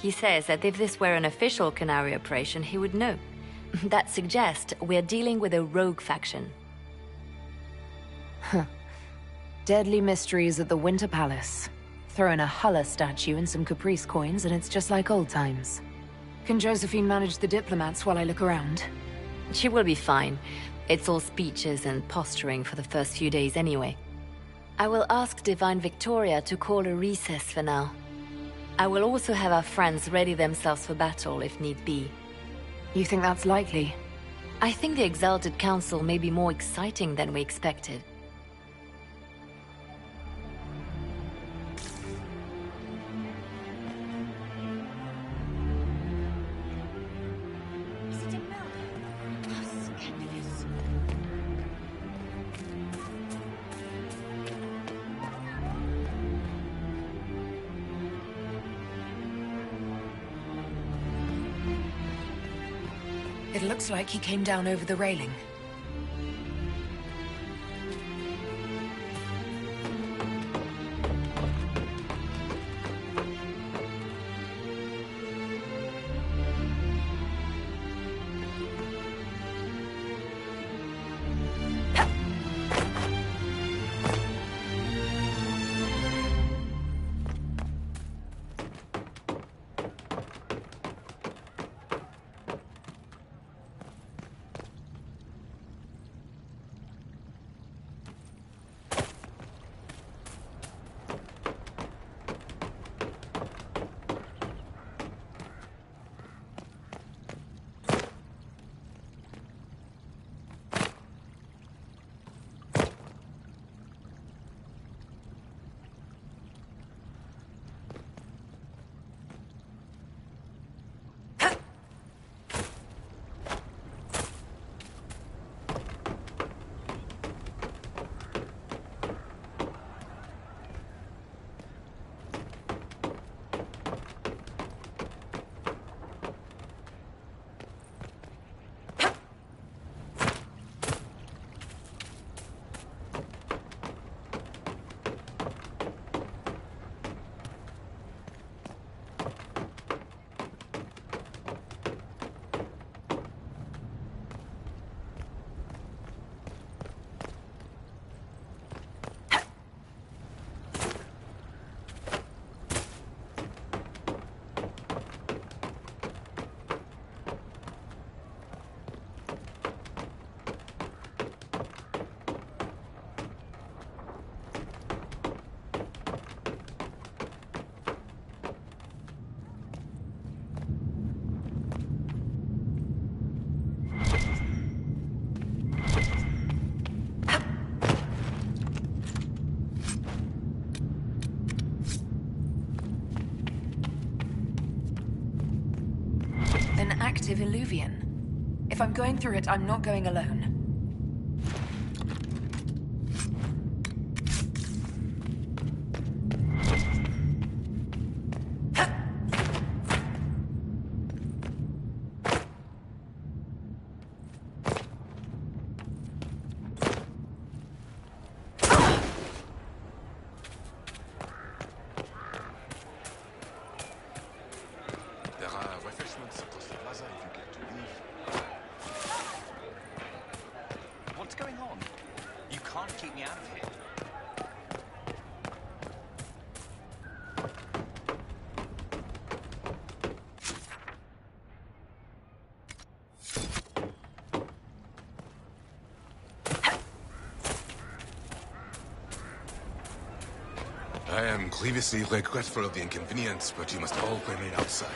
He says that if this were an official Canary operation, he would know. That suggests we're dealing with a rogue faction. Huh. Deadly mysteries at the Winter Palace. Throw in a Hulla statue and some Caprice coins and it's just like old times. Can Josephine manage the diplomats while I look around? She will be fine. It's all speeches and posturing for the first few days anyway. I will ask Divine Victoria to call a recess for now. I will also have our friends ready themselves for battle if need be. You think that's likely? I think the Exalted Council may be more exciting than we expected. It looks like he came down over the railing. primitive illuvian. If I'm going through it, I'm not going alone. There are refreshments across the plaza if you care to leave. What's going on? You can't keep me out of here. I am grievously regretful of the inconvenience, but you must all remain outside.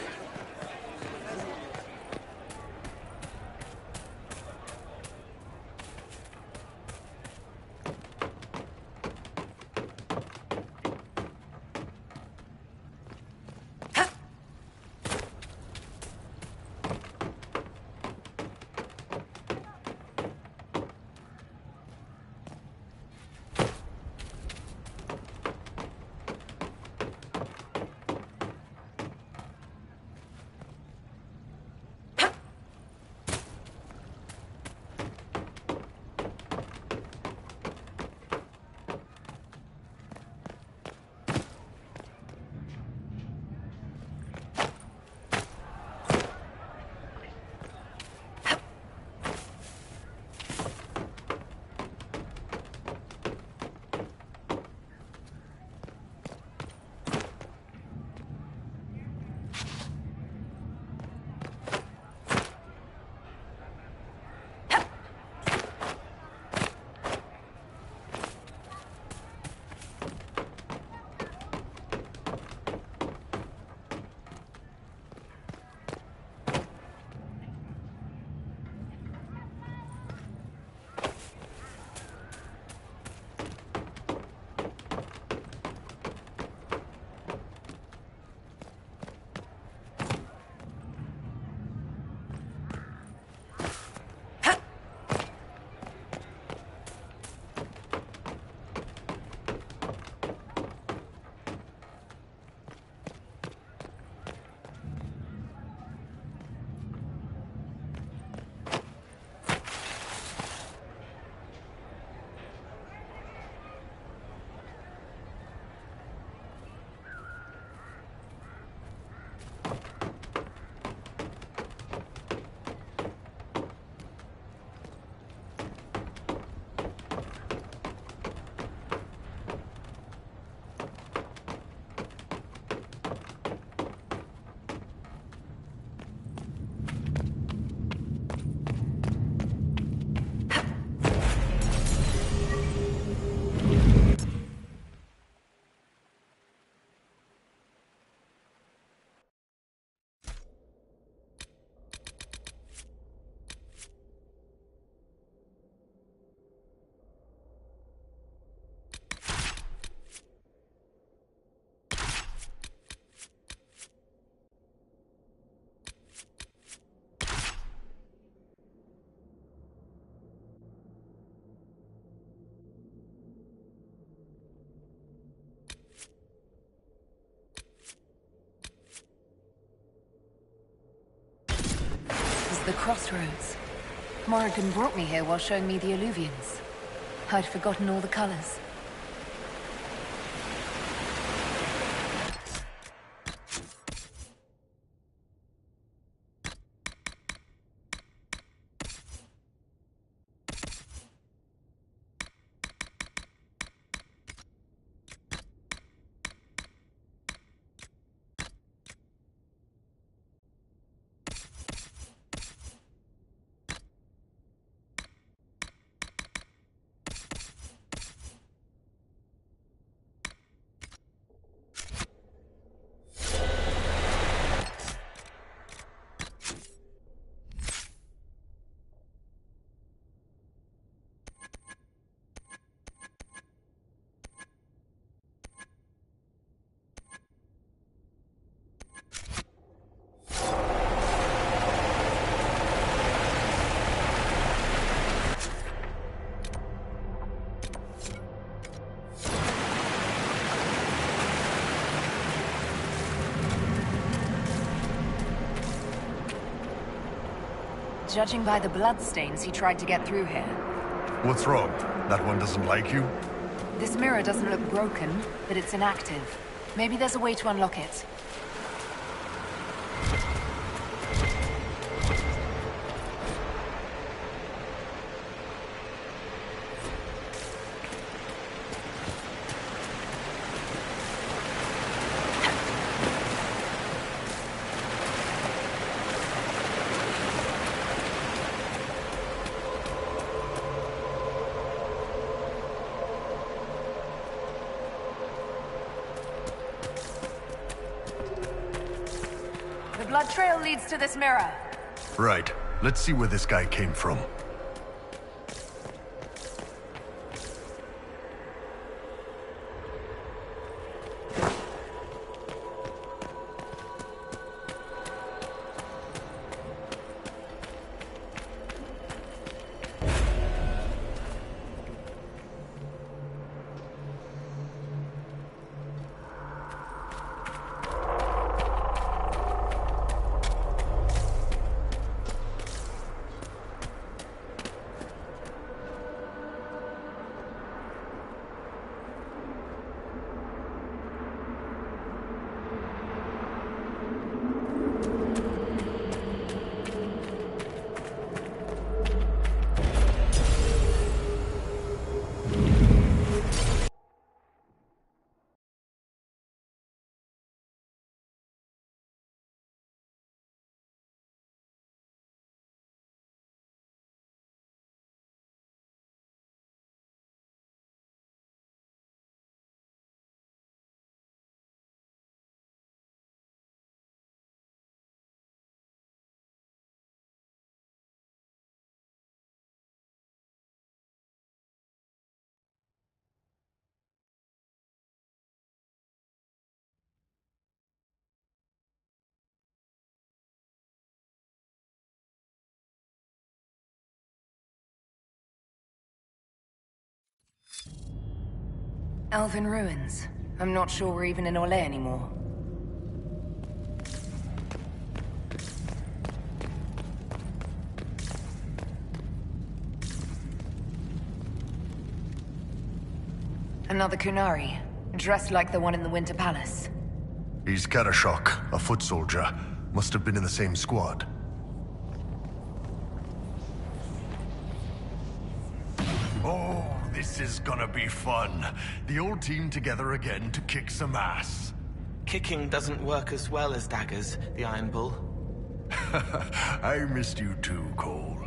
The crossroads. Morrigan brought me here while showing me the illuvians. I'd forgotten all the colors. Judging by the bloodstains, he tried to get through here. What's wrong? That one doesn't like you? This mirror doesn't look broken, but it's inactive. Maybe there's a way to unlock it. The blood trail leads to this mirror. Right. Let's see where this guy came from. Elven ruins. I'm not sure we're even in Orlais anymore. Another Kunari, dressed like the one in the Winter Palace. He's Karashok, a foot soldier. Must have been in the same squad. Oh, this is gonna be fun. The old team together again to kick some ass. Kicking doesn't work as well as daggers, the Iron Bull. I missed you too, Cole.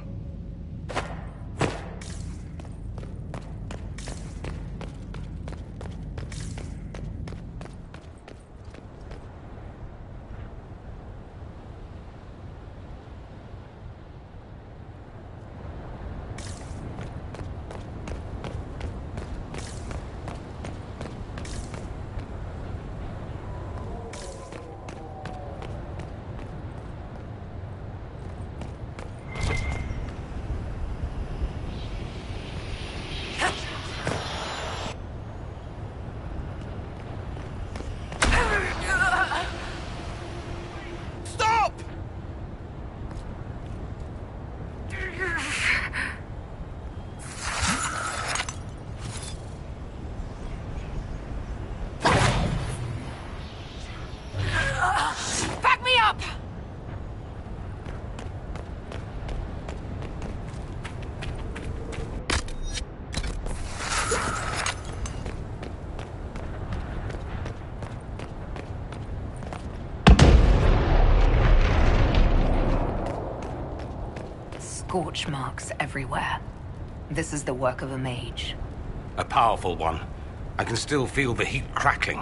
Scorch marks everywhere. This is the work of a mage. A powerful one. I can still feel the heat crackling.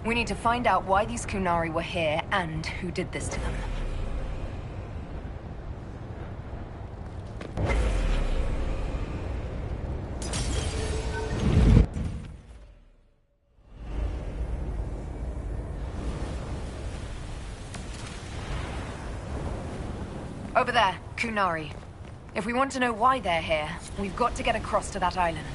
We need to find out why these Kunari were here and who did this to them. Over there, Kunari. If we want to know why they're here, we've got to get across to that island.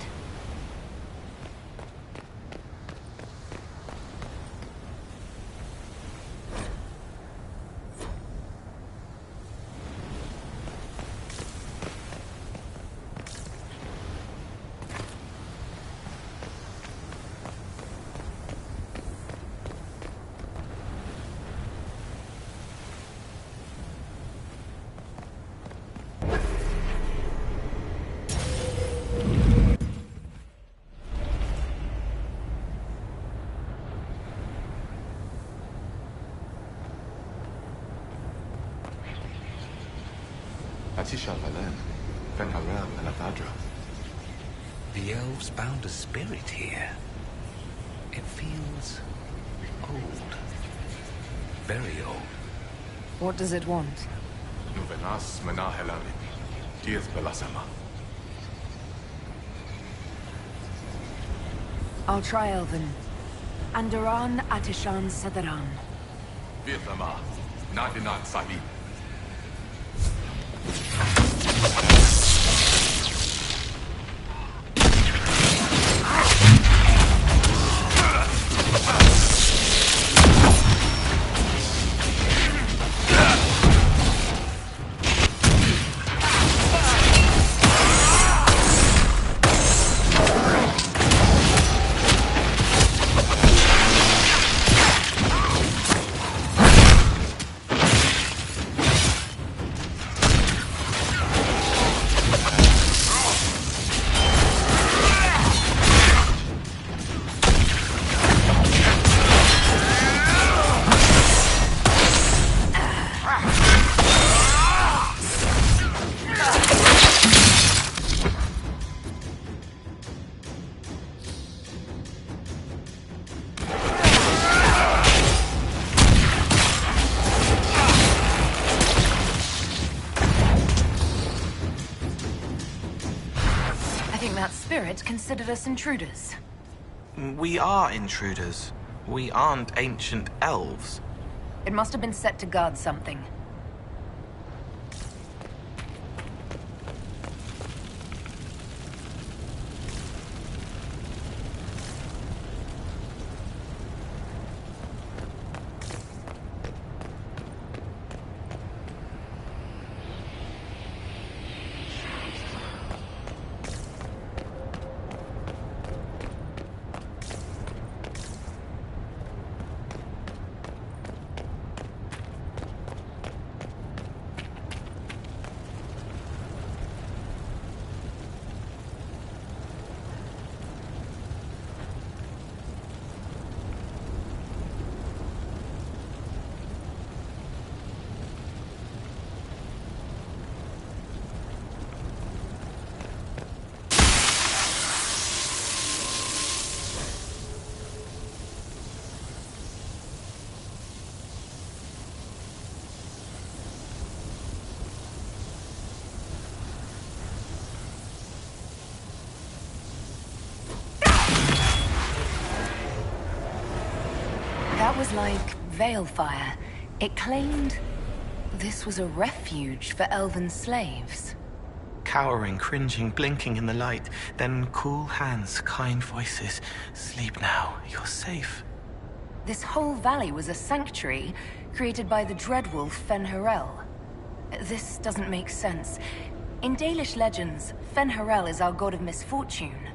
The elves found a spirit here. It feels old. Very old. What does it want? I'll try Elven. Andaran Atishan Sadaran. Vithama, Nadinan Sahib. Considered us intruders. We are intruders. We aren't ancient elves. It must have been set to guard something. That was like Veilfire. It claimed this was a refuge for elven slaves. Cowering, cringing, blinking in the light, then cool hands, kind voices. Sleep now, you're safe. This whole valley was a sanctuary created by the dreadwolf Fen'Harel. This doesn't make sense. In Dalish legends, Fen'Harel is our god of misfortune.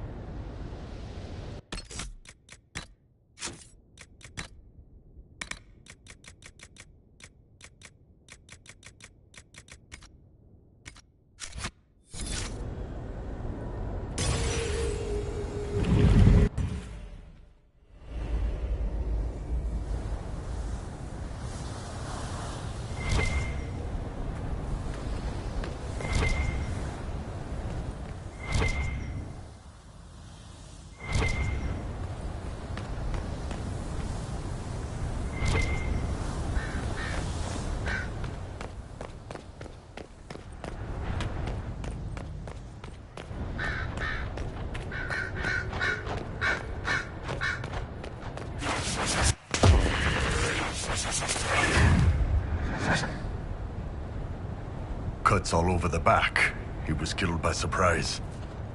Cuts all over the back. He was killed by surprise.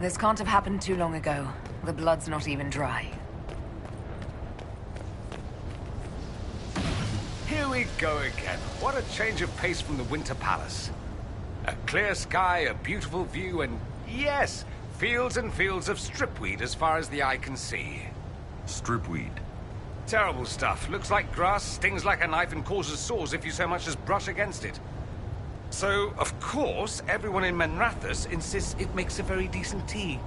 This can't have happened too long ago. The blood's not even dry. Here we go again. What a change of pace from the Winter Palace. A clear sky, a beautiful view, and yes, fields and fields of stripweed as far as the eye can see. Stripweed? Terrible stuff. Looks like grass, stings like a knife, and causes sores if you so much as brush against it. So, of course, everyone in Menrathus insists it makes a very decent tea.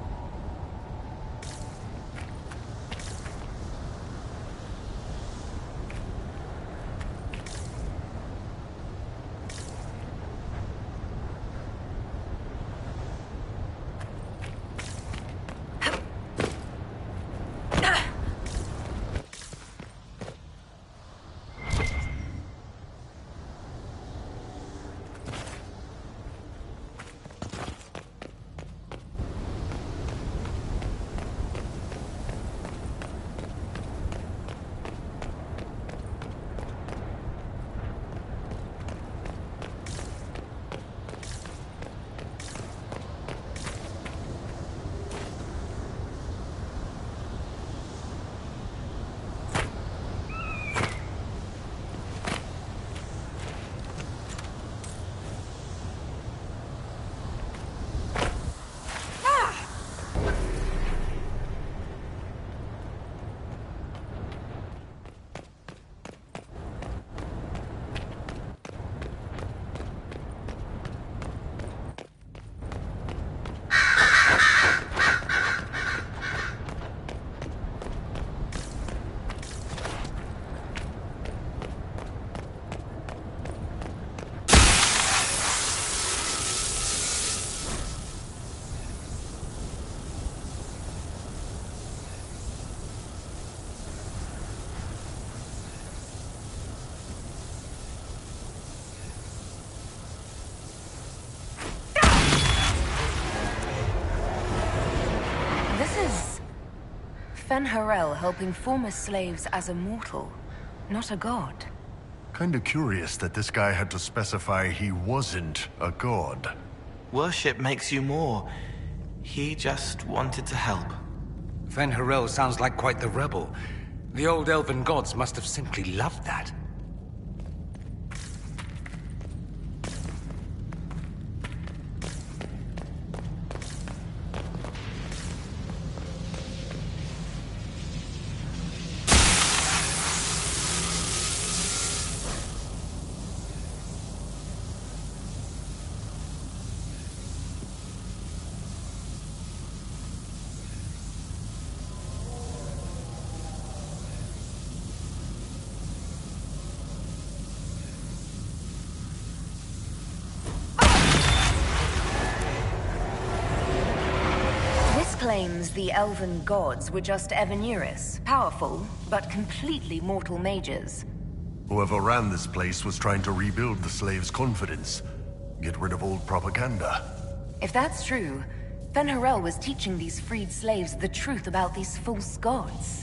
Fen-Harel helping former slaves as a mortal, not a god. Kinda curious that this guy had to specify he wasn't a god. Worship makes you more. He just wanted to help. Fen-Harel sounds like quite the rebel. The old elven gods must have simply loved that. Claims the elven gods were just Evaneris, powerful, but completely mortal mages. Whoever ran this place was trying to rebuild the slaves' confidence. Get rid of old propaganda. If that's true, Fen-Harel was teaching these freed slaves the truth about these false gods.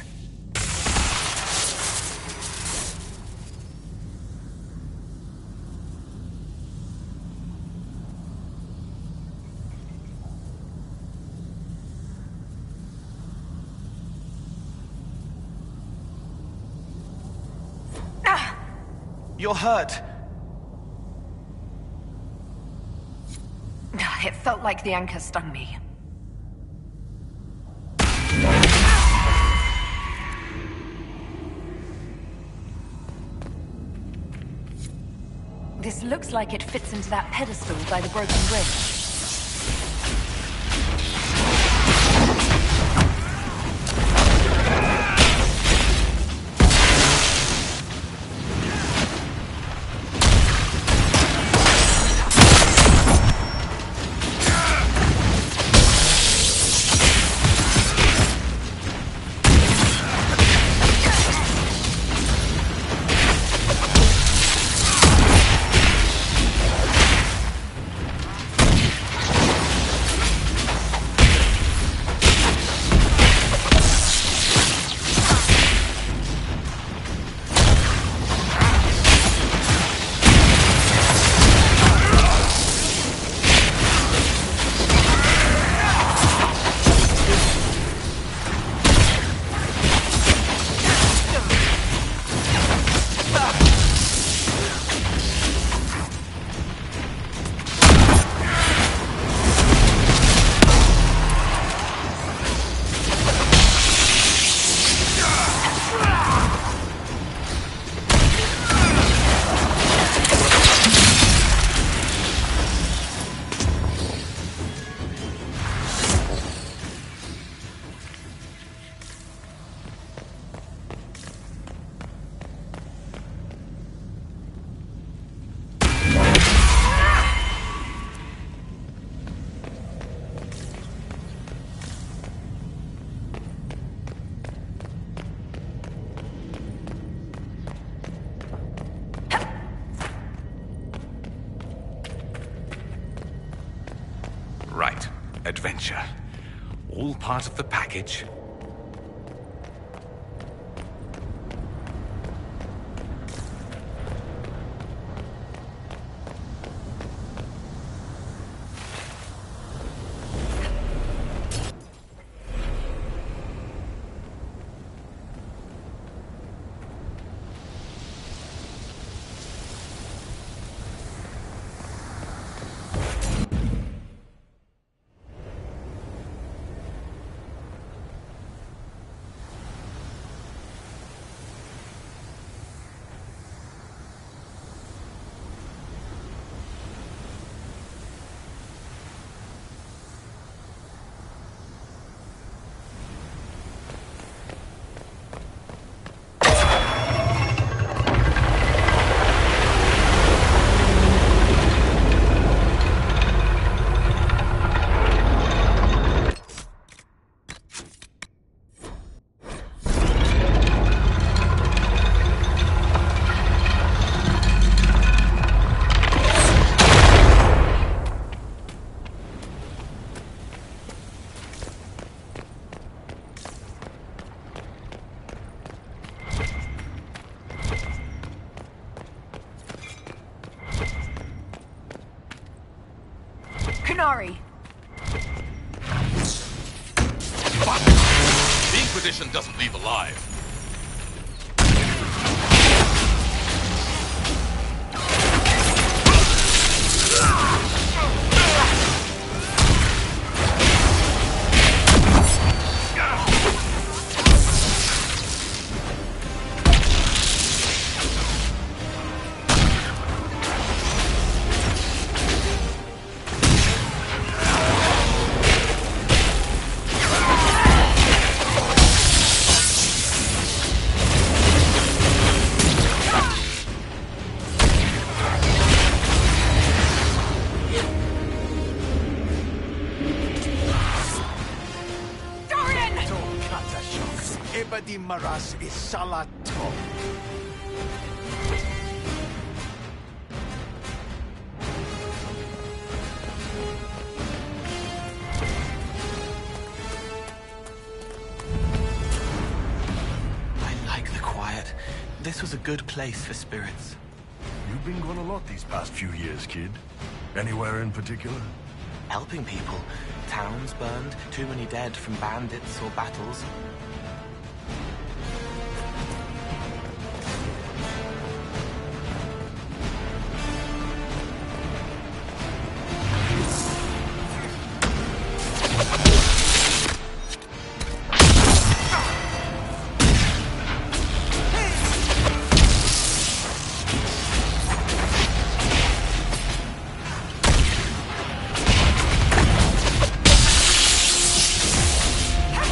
You're hurt. It felt like the anchor stung me. This looks like it fits into that pedestal by the broken bridge. Right. Adventure. All part of the package. sorry. The Inquisition doesn't leave alive. Maras is Salato. I like the quiet. This was a good place for spirits. You've been gone a lot these past few years, kid. Anywhere in particular? Helping people. Towns burned, too many dead from bandits or battles.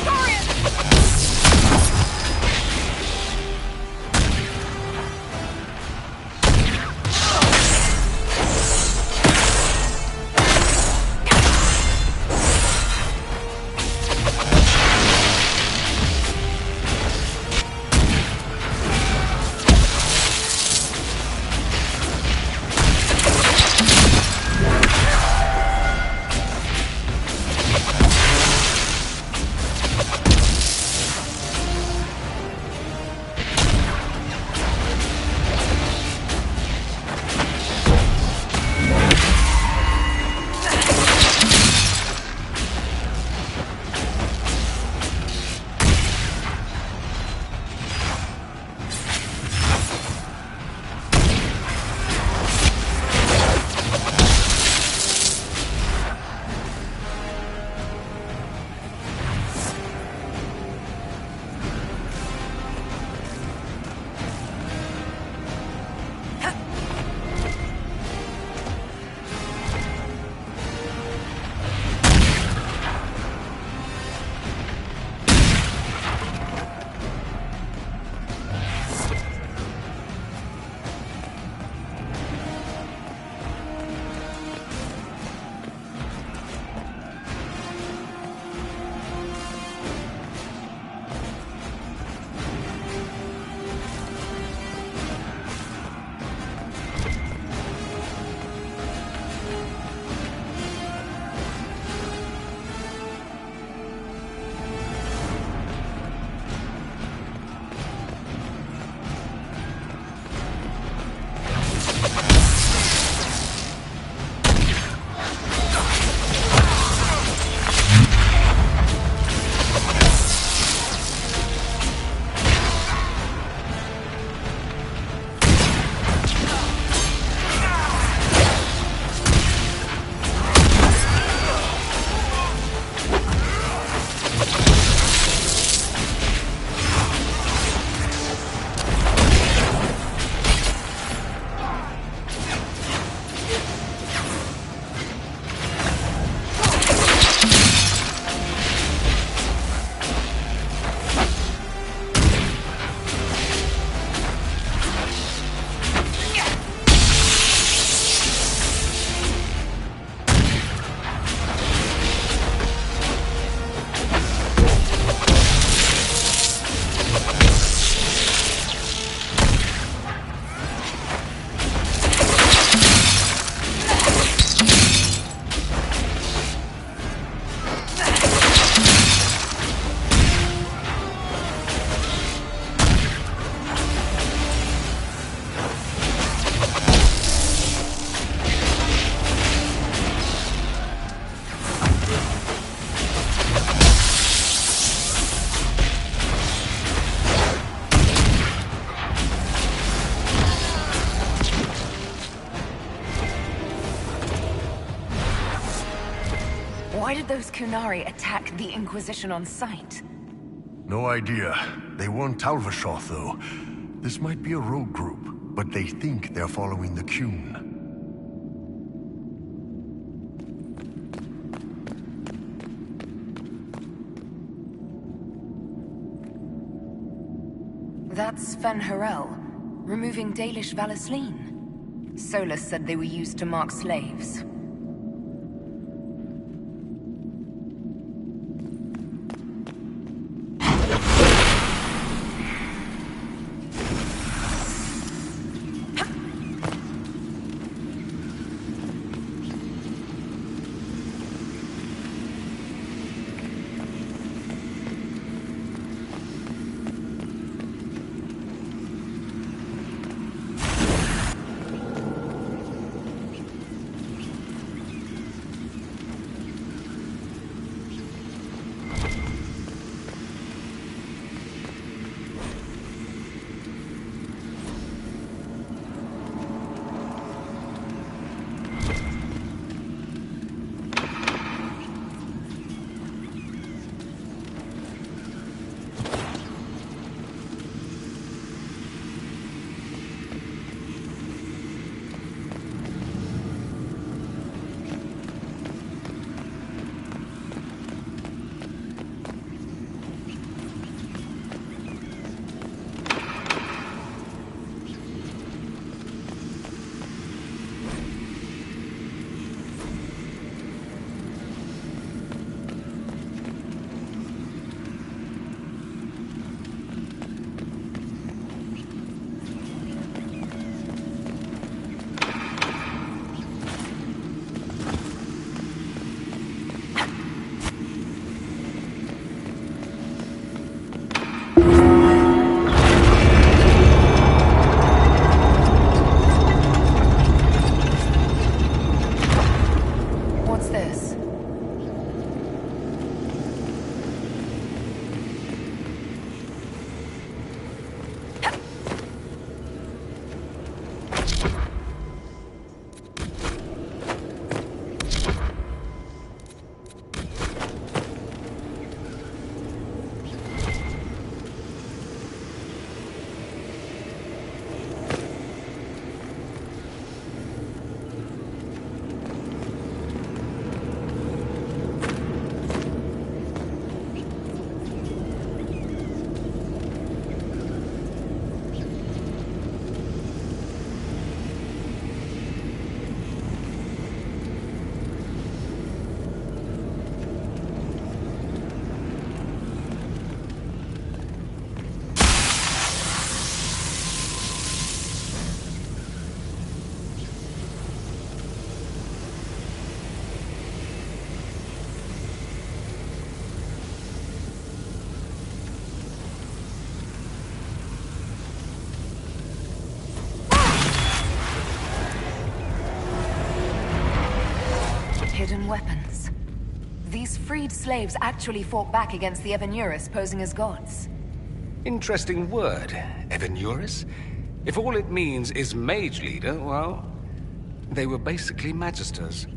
Historian! Why did those Kunari attack the Inquisition on sight? No idea. They weren't Talvashoth, though. This might be a rogue group, but they think they're following the Qun. That's Fen Harel, removing Dalish Valisleen. Solus said they were used to mark slaves. Hidden weapons. These freed slaves actually fought back against the Evenuris posing as gods. Interesting word, Evenuris. If all it means is mage leader, well, they were basically magisters.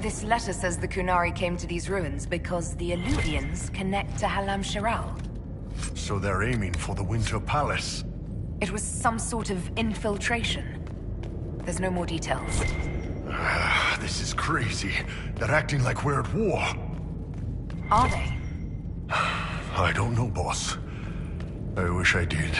This letter says the Kunari came to these ruins because the Alluvians connect to Halam Shiral. So they're aiming for the Winter Palace. It was some sort of infiltration. There's no more details. This is crazy. They're acting like we're at war. Are they? I don't know, boss. I wish I did.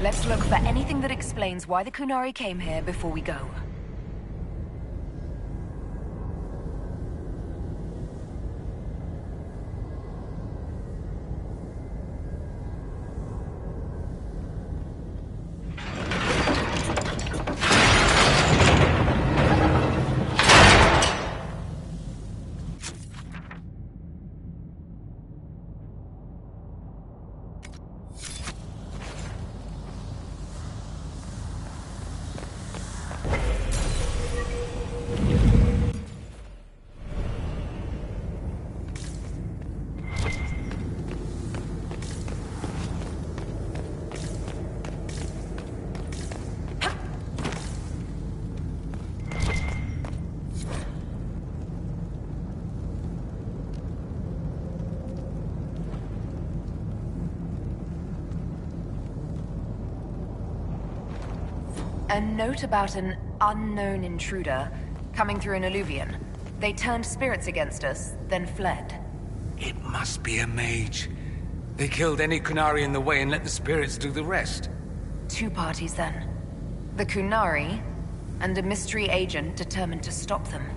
Let's look for anything that explains why the Kunari came here before we go. A note about an unknown intruder coming through an alluvion. They turned spirits against us, then fled. It must be a mage. They killed any Kunari in the way and let the spirits do the rest. Two parties then. The Kunari, and a mystery agent determined to stop them.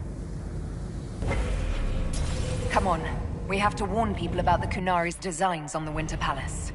Come on, we have to warn people about the Kunari's designs on the Winter Palace.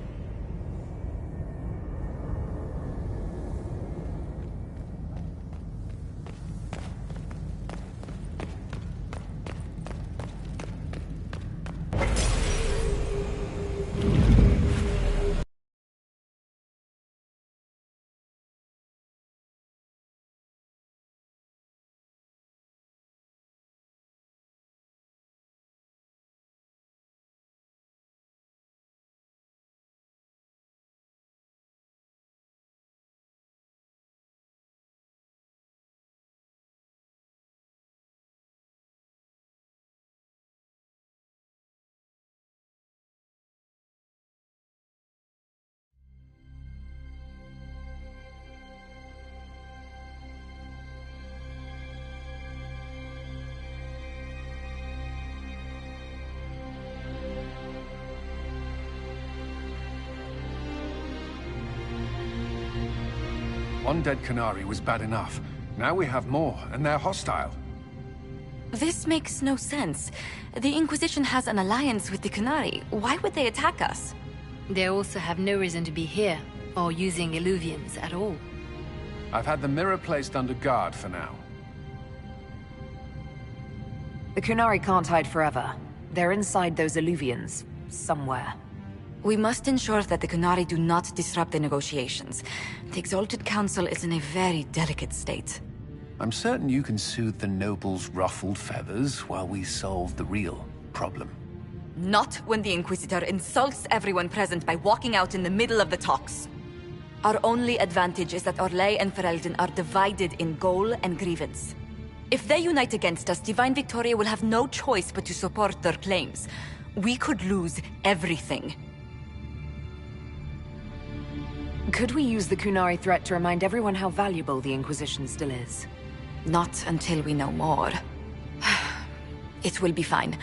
One dead Kunari was bad enough. Now we have more, and they're hostile. This makes no sense. The Inquisition has an alliance with the Kunari. Why would they attack us? They also have no reason to be here, or using Illuvians at all. I've had the mirror placed under guard for now. The Kunari can't hide forever. They're inside those alluvians, somewhere. We must ensure that the Kunari do not disrupt the negotiations. The Exalted Council is in a very delicate state. I'm certain you can soothe the nobles' ruffled feathers while we solve the real problem. Not when the Inquisitor insults everyone present by walking out in the middle of the talks. Our only advantage is that Orlais and Ferelden are divided in goal and grievance. If they unite against us, Divine Victoria will have no choice but to support their claims. We could lose everything. Could we use the Kunari threat to remind everyone how valuable the Inquisition still is? Not until we know more. It will be fine.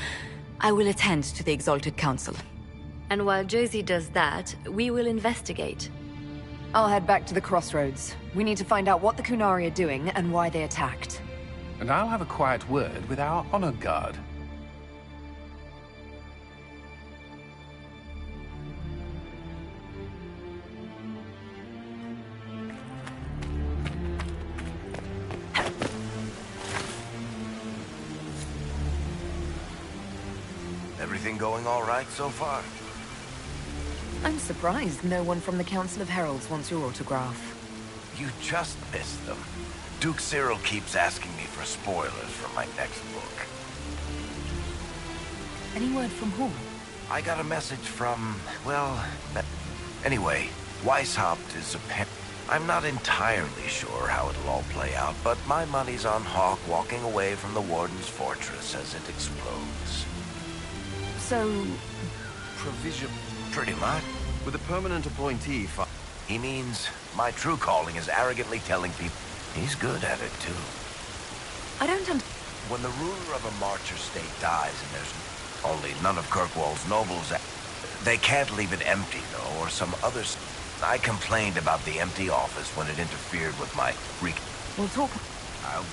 I will attend to the Exalted Council. And while Josie does that, we will investigate. I'll head back to the crossroads. We need to find out what the Kunari are doing and why they attacked. And I'll have a quiet word with our honor guard. Everything going all right so far? I'm surprised no one from the Council of Heralds wants your autograph. You just missed them. Duke Cyril keeps asking me for spoilers for my next book. Any word from whom? I got a message from, well, anyway, Weishaupt is a pet. I'm not entirely sure how it'll all play out, but my money's on Hawk walking away from the Warden's fortress as it explodes. So... Provision. Pretty much. With a permanent appointee, he means my true calling is arrogantly telling people he's good at it, too. I don't When the ruler of a Marcher state dies and there's only none of Kirkwall's nobles, they can't leave it empty, though, or some others. I complained about the empty office when it interfered with my We'll talk. I'll...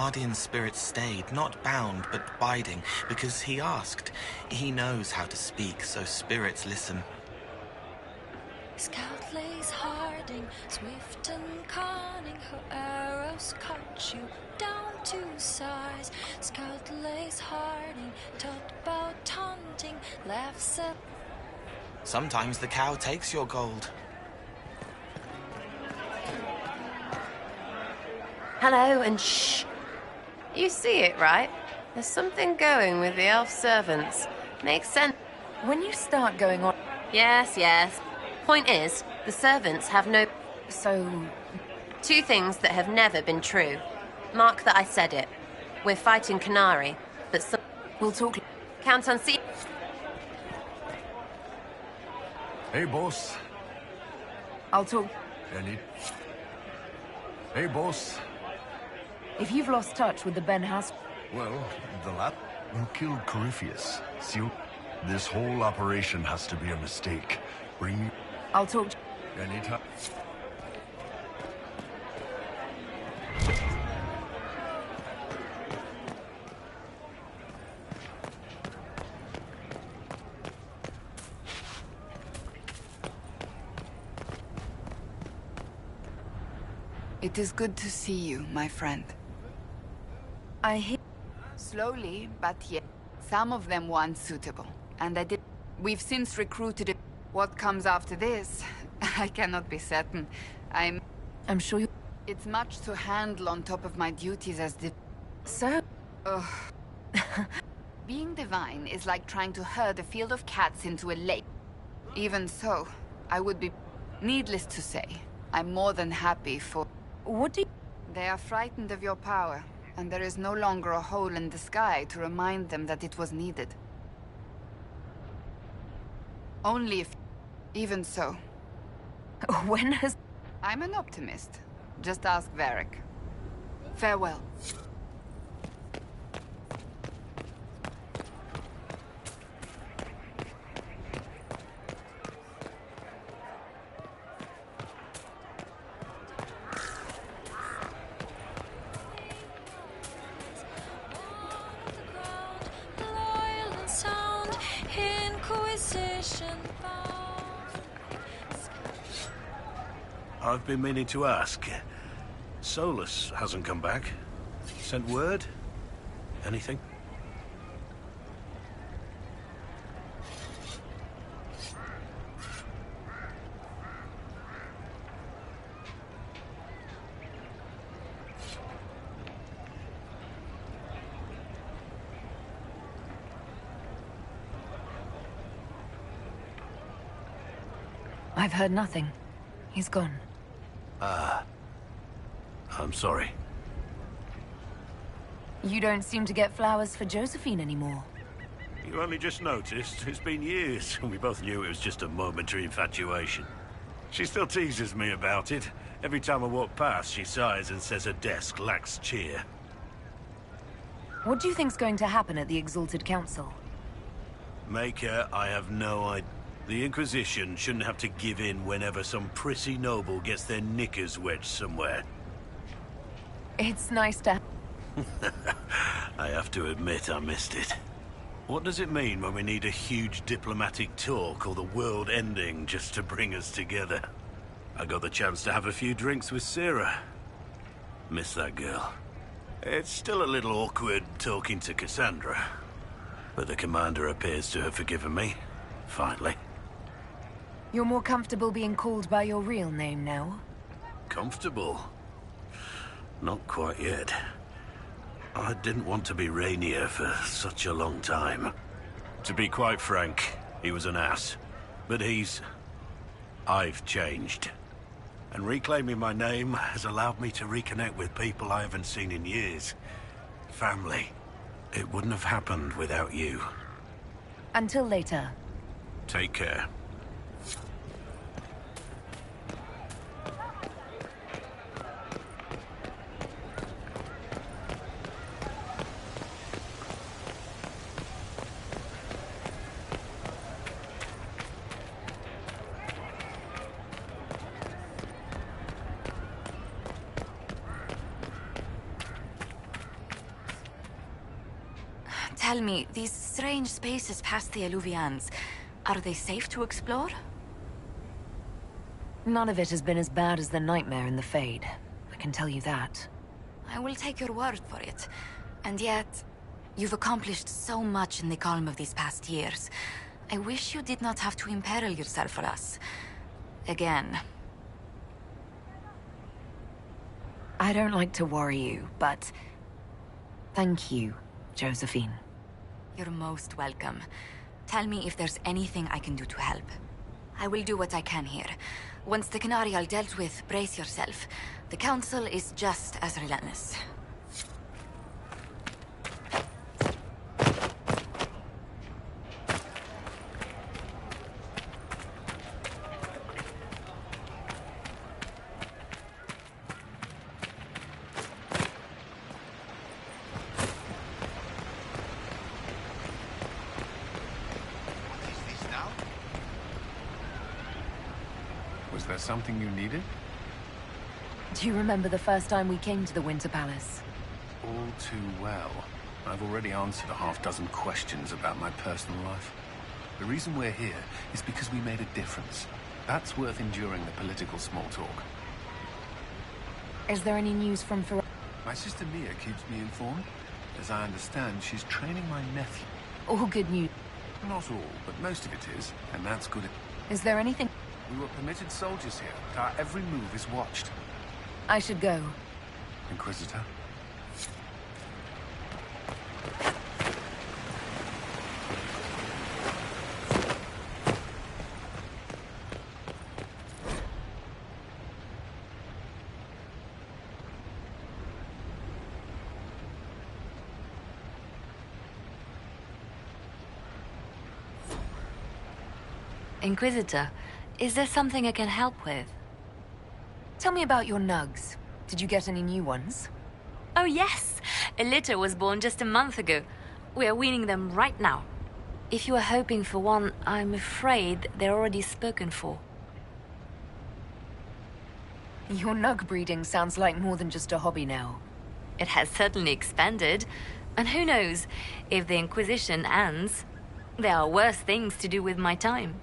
guardian spirit stayed, not bound, but biding, because he asked. He knows how to speak, so spirits listen. Scout lays harding, swift and cunning, her arrows cut you down to size. Scout lays harding, taught about hunting, laughs at... Sometimes the cow takes your gold. Hello, and shh. You see it, right? There's something going with the elf servants. Makes sense. When you start going on... Yes, yes. Point is, the servants have no... So... Two things that have never been true. Mark that I said it. We're fighting Canary, but some... We'll talk... Count on see... Hey, boss. I'll talk... Any... Hey, boss. If you've lost touch with the Ben house... Well, the lad who killed Corypheus. This whole operation has to be a mistake. Bring me... I'll talk... Anytime. It is good to see you, my friend. I hear... Slowly, but yet. Some of them were unsuitable, and I did... We've since recruited... What comes after this? I cannot be certain. I'm sure you... It's much to handle on top of my duties as the... So? Ugh. Being divine is like trying to herd a field of cats into a lake. Even so, I would be... Needless to say, I'm more than happy for... What do you... They are frightened of your power, and there is no longer a hole in the sky to remind them that it was needed. Only if... Even so. When has... I'm an optimist. Just ask Varric. Farewell. Loyal and sound, Inquisition bound. I've been meaning to ask. Solus hasn't come back. Sent word? Anything? I've heard nothing. He's gone. Ah. I'm sorry. You don't seem to get flowers for Josephine anymore. You only just noticed? It's been years, and we both knew it was just a momentary infatuation. She still teases me about it. Every time I walk past, she sighs and says her desk lacks cheer. What do you think's going to happen at the Exalted Council? Maker, I have no idea. The Inquisition shouldn't have to give in whenever some prissy noble gets their knickers wedged somewhere. It's nice to... I have to admit I missed it. What does it mean when we need a huge diplomatic talk or the world ending just to bring us together? I got the chance to have a few drinks with Sarah. Miss that girl. It's still a little awkward talking to Cassandra, but the commander appears to have forgiven me, finally. You're more comfortable being called by your real name now? Comfortable? Not quite yet. I didn't want to be Rainier for such a long time. To be quite frank, he was an ass. But I've changed. And reclaiming my name has allowed me to reconnect with people I haven't seen in years. Family. It wouldn't have happened without you. Until later. Take care. tell me, these strange spaces past the Alluvians, are they safe to explore? None of it has been as bad as the nightmare in the Fade. I can tell you that. I will take your word for it. And yet, you've accomplished so much in the calm of these past years. I wish you did not have to imperil yourself for us. Again. I don't like to worry you, but... thank you, Josephine. You're most welcome. Tell me if there's anything I can do to help. I will do what I can here. Once the Canary are dealt with, brace yourself. The Council is just as relentless. Was there something you needed? Do you remember the first time we came to the Winter Palace? All too well. I've already answered a half-dozen questions about my personal life. The reason we're here is because we made a difference. That's worth enduring the political small talk. Is there any news from Fer... My sister Mia keeps me informed. As I understand, she's training my nephew. All good news. Not all, but most of it is, and that's good. Is there anything... We were permitted soldiers here. Our every move is watched. I should go. Inquisitor? Inquisitor, is there something I can help with? Tell me about your nugs. Did you get any new ones? Oh yes! A litter was born just a month ago. We are weaning them right now. If you are hoping for one, I'm afraid they're already spoken for. Your nug breeding sounds like more than just a hobby now. It has certainly expanded. And who knows, if the Inquisition ends, there are worse things to do with my time.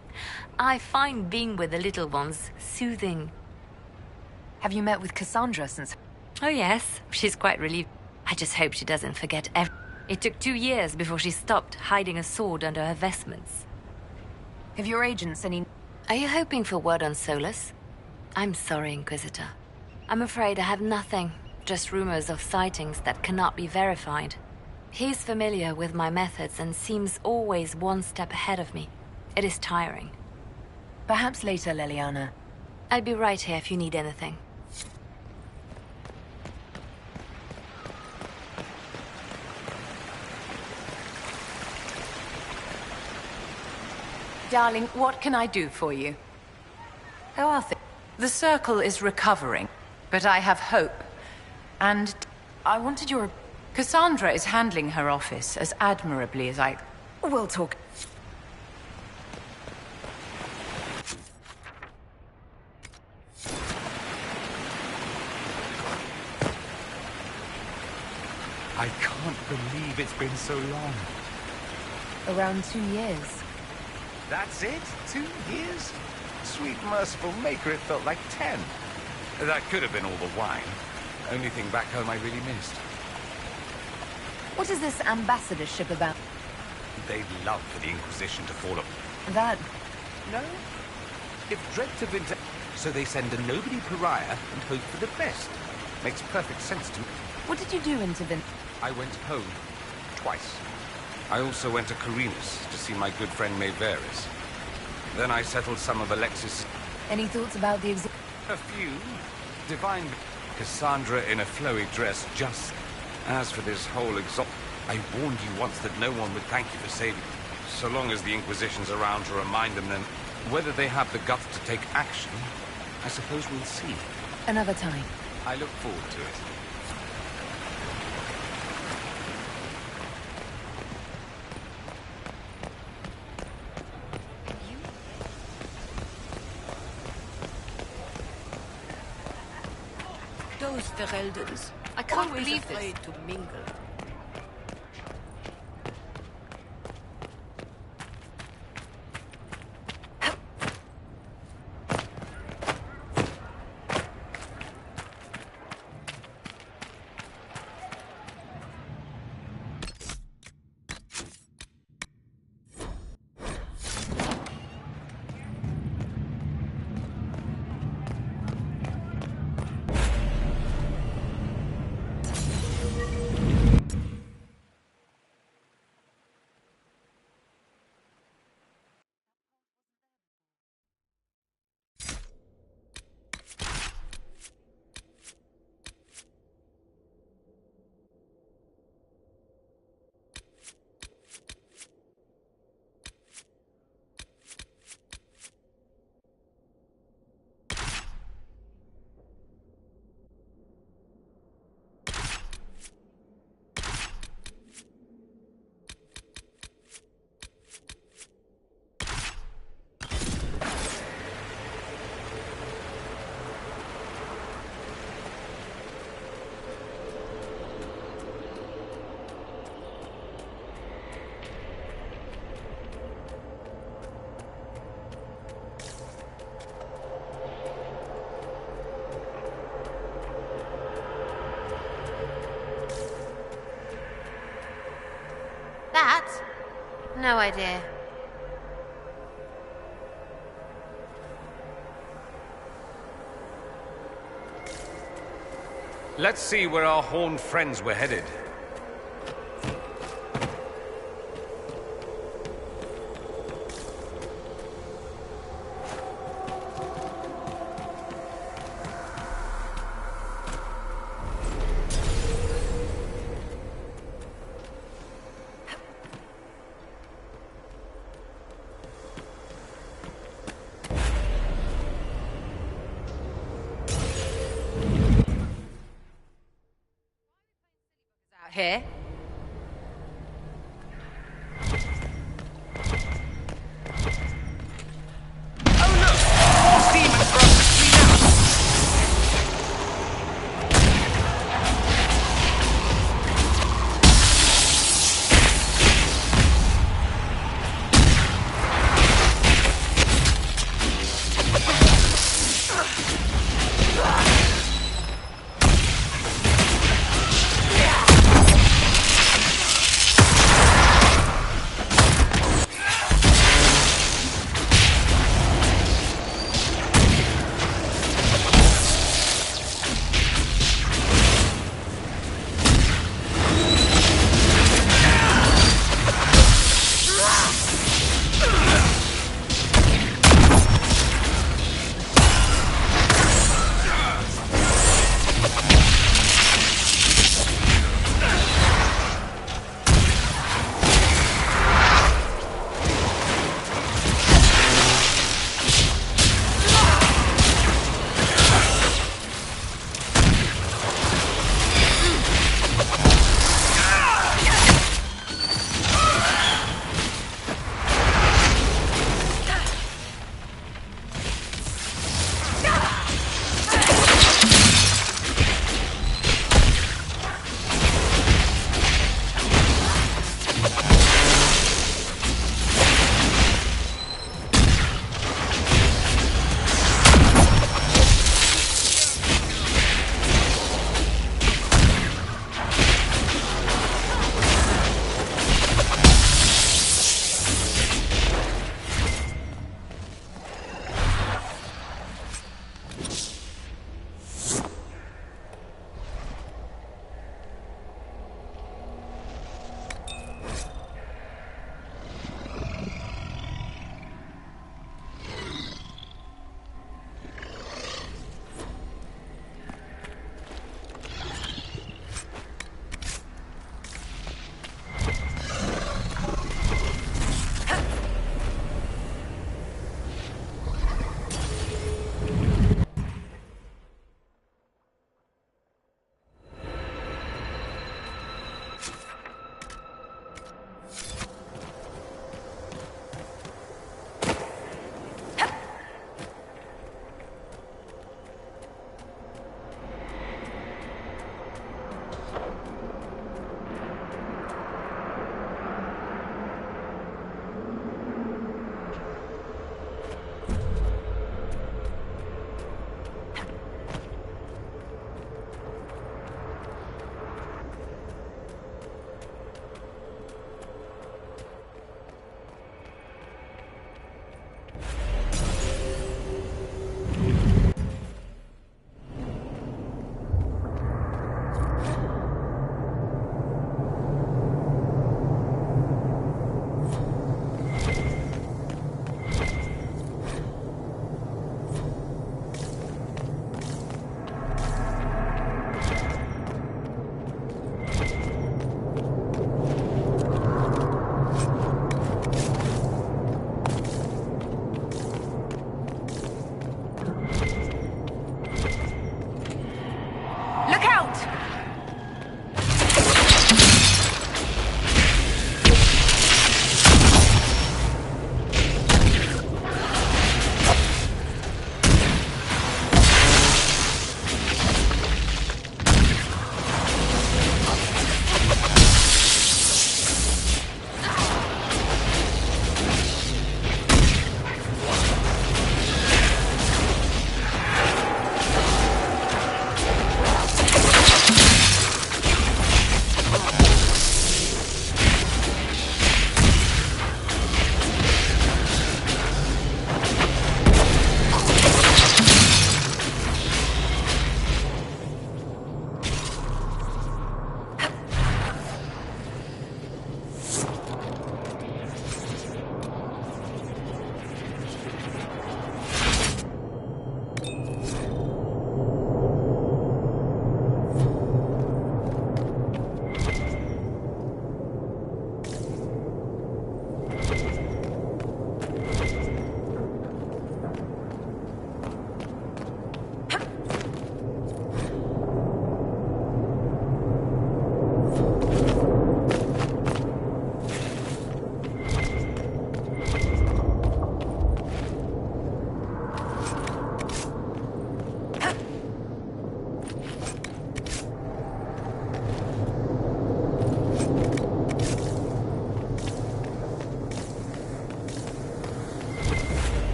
I find being with the little ones soothing. Have you met with Cassandra since... Oh yes, she's quite relieved. I just hope she doesn't forget It took 2 years before she stopped hiding a sword under her vestments. Have your agents any... Are you hoping for word on Solus? I'm sorry, Inquisitor. I'm afraid I have nothing. Just rumors of sightings that cannot be verified. He's familiar with my methods and seems always one step ahead of me. It is tiring. Perhaps later, Leliana. I'll be right here if you need anything. Darling, what can I do for you? How are things? The Circle is recovering, but I have hope. And I wanted your... Cassandra is handling her office as admirably as I... We'll talk. I can't believe it's been so long. Around 2 years. That's it? 2 years? Sweet merciful maker, it felt like 10. That could have been all the wine. Only thing back home I really missed. What is this ambassadorship about? They'd love for the Inquisition to fall apart. That... No? If Dread's have been... So they send a nobody pariah and hope for the best. Makes perfect sense to me. What did you do in Tavin? I went home. Twice. I also went to Carinus to see my good friend Mayveris. Then I settled some of Alexis... Any thoughts about the exhibit? A few. Divine... Cassandra in a flowy dress, just... As for this whole I warned you once that no one would thank you for saving. So long as the Inquisition's around to remind them, then whether they have the guts to take action, I suppose we'll see. Another time. I look forward to it. Those Fereldans. I can't always believe afraid to mingle. No idea. Let's see where our horned friends were headed. Here.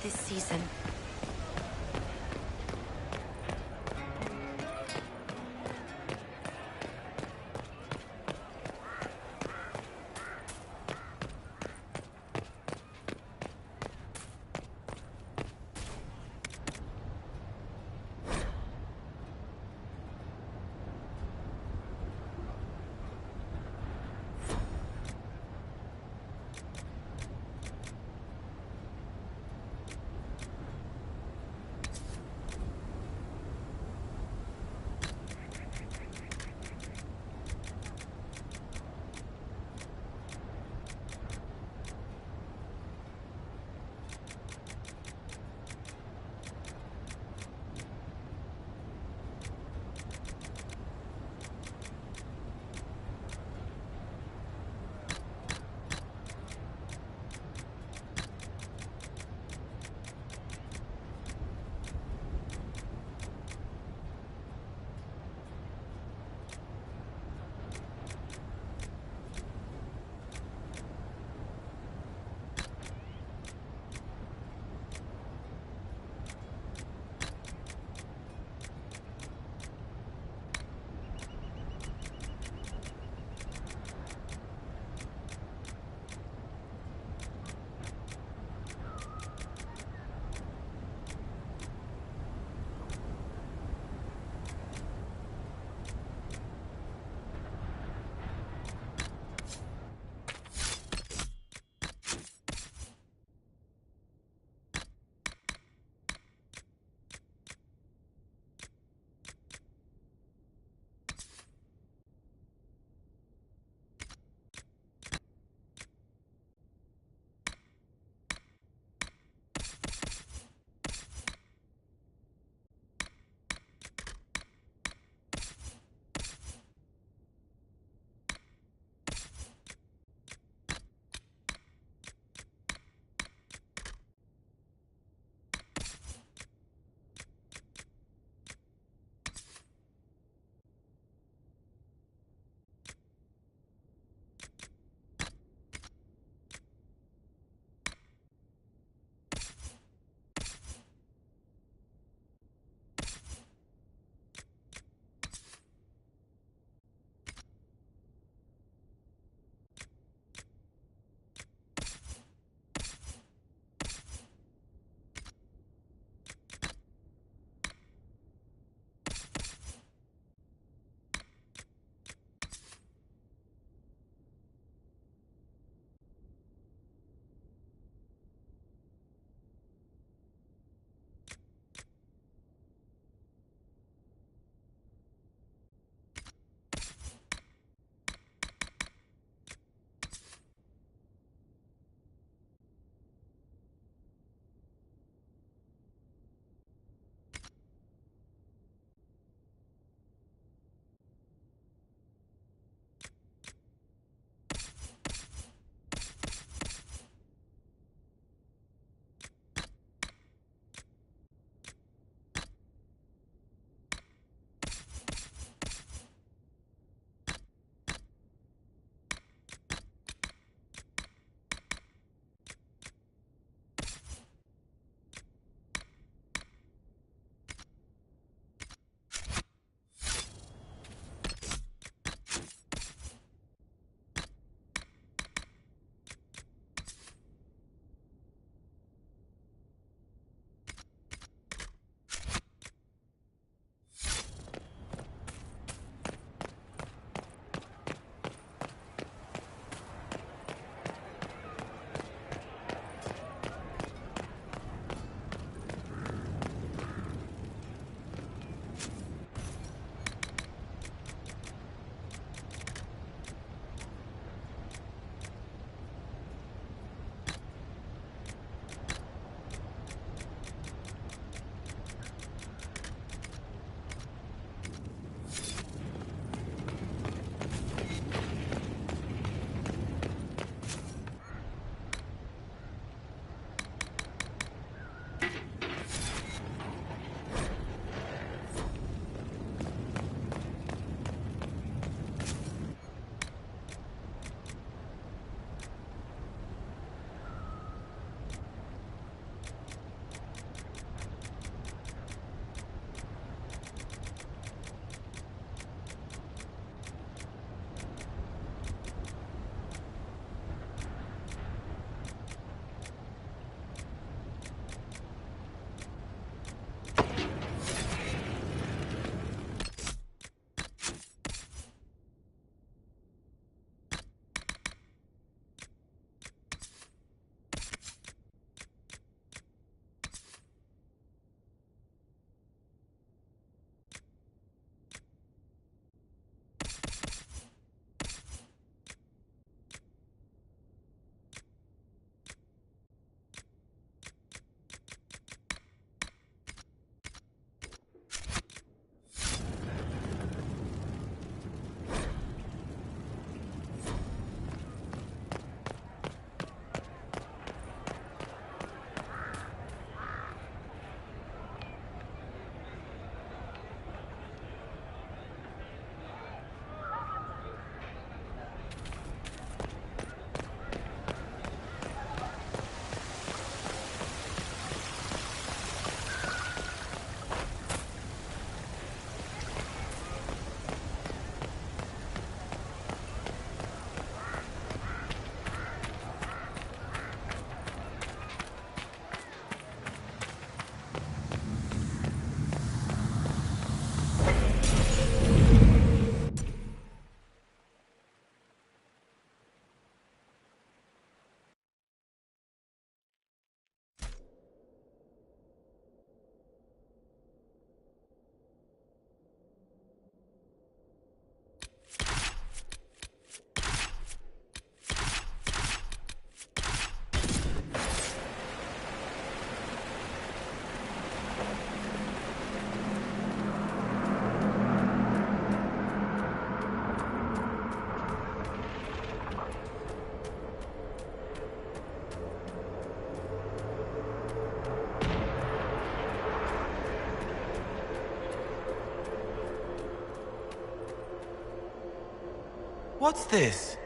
this season. What's this?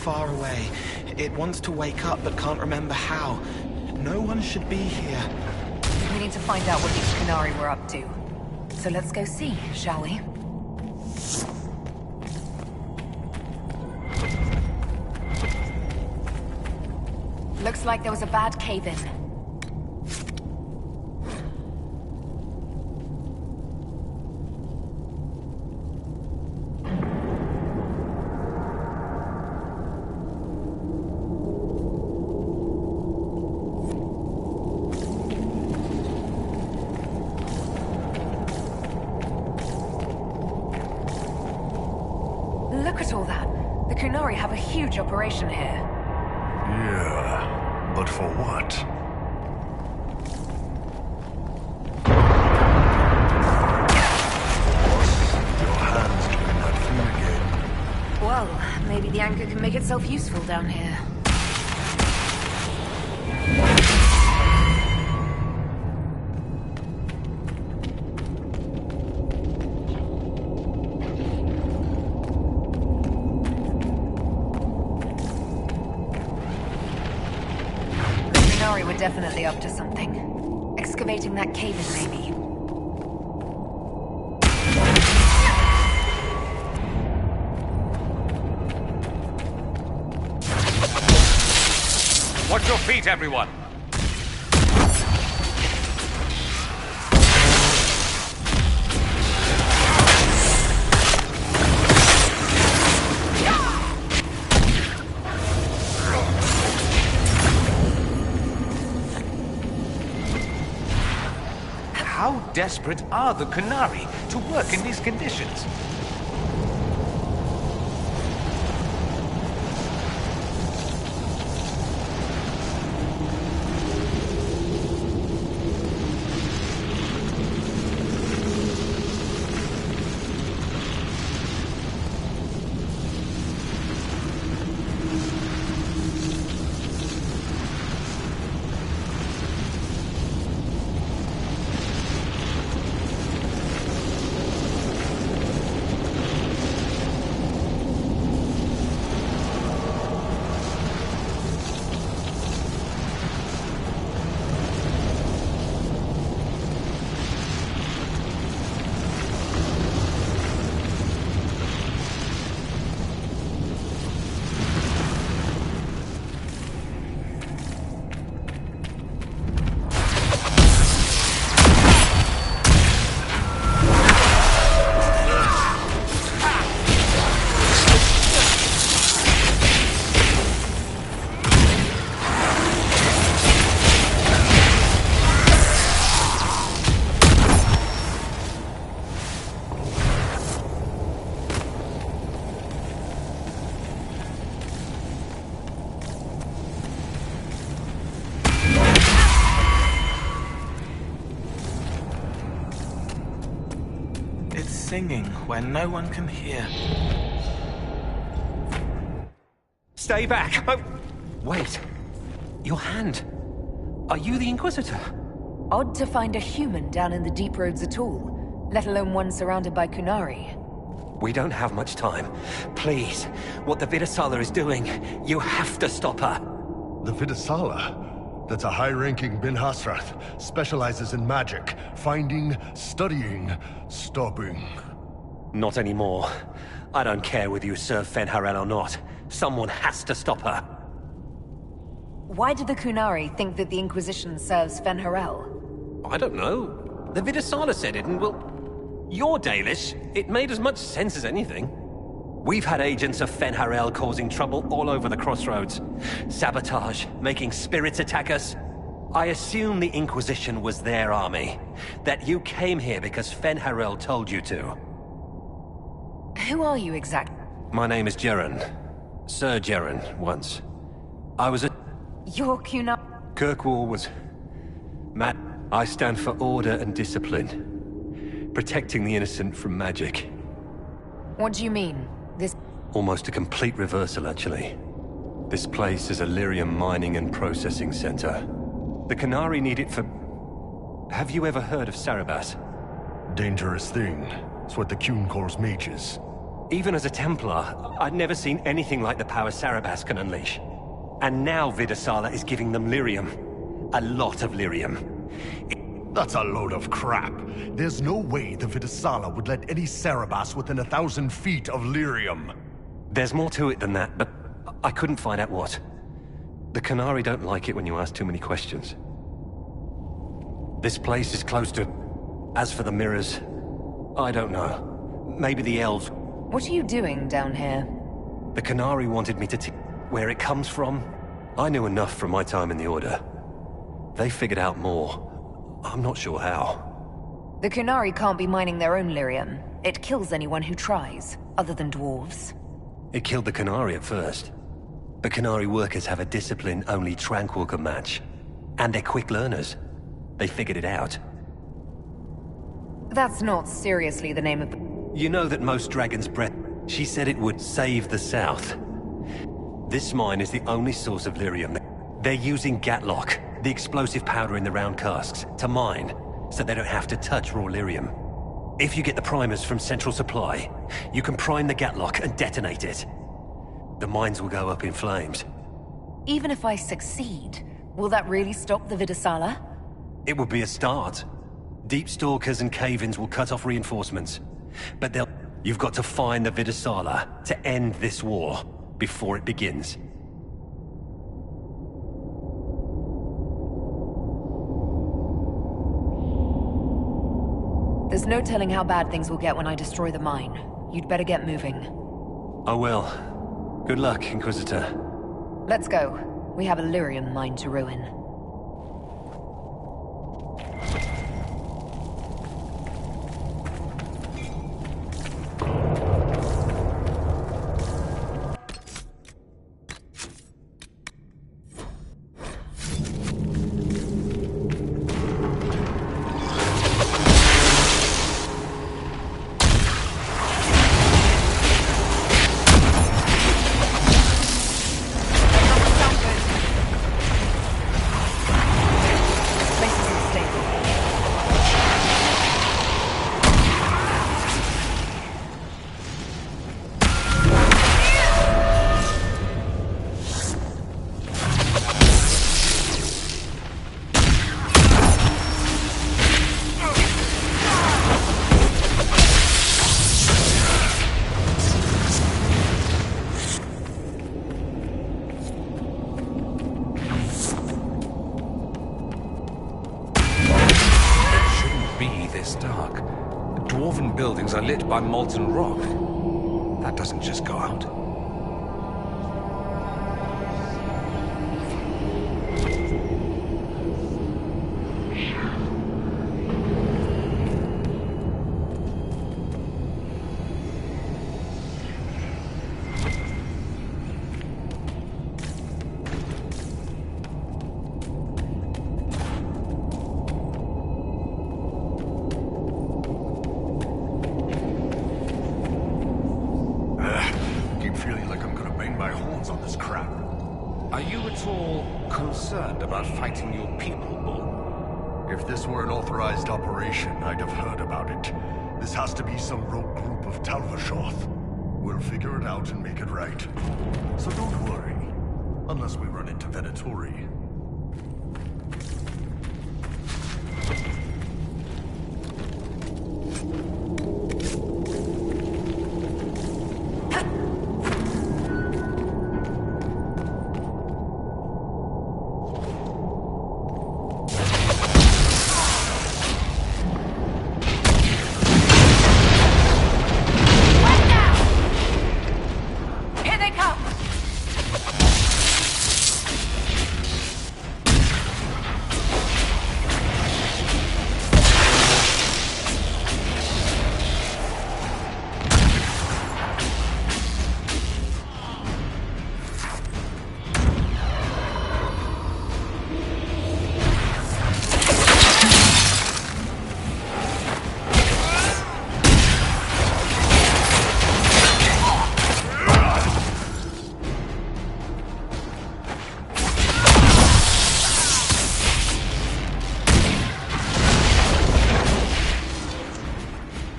Far away. It wants to wake up but can't remember how. No one should be here. We need to find out what these Qunari were up to. So let's go see, shall we? Looks like there was a bad cave-in. Look at all that. The Qunari have a huge operation here. Yeah, but for what? Your hands doing that thing again. Well, maybe the anchor can make itself useful down here. Qunari were definitely up to something. Excavating that cave-in, maybe. Watch your feet, everyone! How desperate are the Qunari to work in these conditions? singing where no one can hear. Stay back! Oh, wait. Your hand. Are you the Inquisitor? Odd to find a human down in the deep roads at all, let alone one surrounded by Kunari. We don't have much time. Please, what the Vidasala is doing, you have to stop her. The Vidasala? That's a high-ranking Bin Hasrath. Specializes in magic. Finding, studying, stopping. Not anymore. I don't care whether you serve Fen'Harel or not. Someone has to stop her. Why do the Kunari think that the Inquisition serves Fen'Harel? I don't know. The Vidasala said it, and well... You're Dalish. It made as much sense as anything. We've had agents of Fen'Harel causing trouble all over the crossroads. Sabotage, making spirits attack us. I assume the Inquisition was their army. That you came here because Fen'Harel told you to. Who are you exactly? My name is Jeren. Sir Jeren, once. I was a... You're Kunari. Kirkwall was... Matt, I stand for order and discipline. Protecting the innocent from magic. What do you mean? This... Almost a complete reversal, actually. This place is a lyrium mining and processing center. The Kunari need it for... Have you ever heard of Sarabas? Dangerous thing. It's what the Qun calls mages. Even as a Templar, I'd never seen anything like the power Sarabas can unleash. And now Vidasala is giving them lyrium. A lot of lyrium. That's a load of crap. There's no way the Vidasala would let any Sarabas within 1,000 feet of lyrium. There's more to it than that, but I couldn't find out what. The Kunari don't like it when you ask too many questions. This place is close to... As for the mirrors, I don't know. Maybe the elves... What are you doing down here? The Kunari wanted me to where it comes from. I knew enough from my time in the Order. They figured out more. I'm not sure how. The Kunari can't be mining their own lyrium. It kills anyone who tries, other than dwarves. It killed the Kunari at first. But Kunari workers have a discipline only Tranquil can match. And they're quick learners. They figured it out. That's not seriously the name of the... You know that most Dragon's Breath... She said it would save the South. This mine is the only source of lyrium. They're using Gatlock, the explosive powder in the round casks, to mine, so they don't have to touch raw lyrium. If you get the primers from Central Supply, you can prime the Gatlock and detonate it. The mines will go up in flames. Even if I succeed, will that really stop the Vidasala? It will be a start. Deep Stalkers and Cave-ins will cut off reinforcements. But they'll... You've got to find the Vidasala to end this war before it begins. There's no telling how bad things will get when I destroy the mine. You'd better get moving. I will. Good luck, Inquisitor. Let's go. We have a lyrium mine to ruin. Buildings are lit by molten rock. That doesn't just go out. feel like I'm gonna bang my horns on this crap. Are you at all concerned about fighting your people, Bull? If this were an authorized operation, I'd have heard about it. This has to be some rogue group of Talvashoth. We'll figure it out and make it right. So don't worry. Unless we run into Venatori.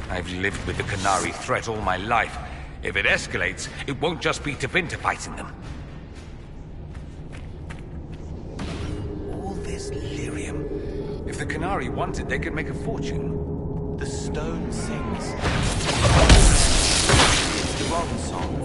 I've lived with the Qunari threat all my life. If it escalates, it won't just be Tevinter fighting them. All this lyrium. If the Qunari wanted, they could make a fortune. The stone sings. It's the wrong song.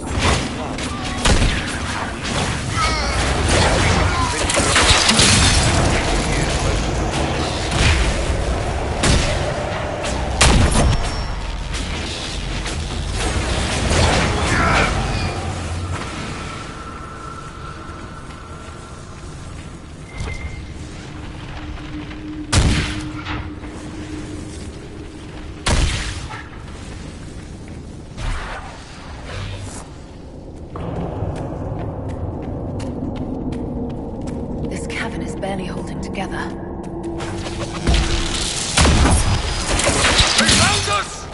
Barely holding together. They found us!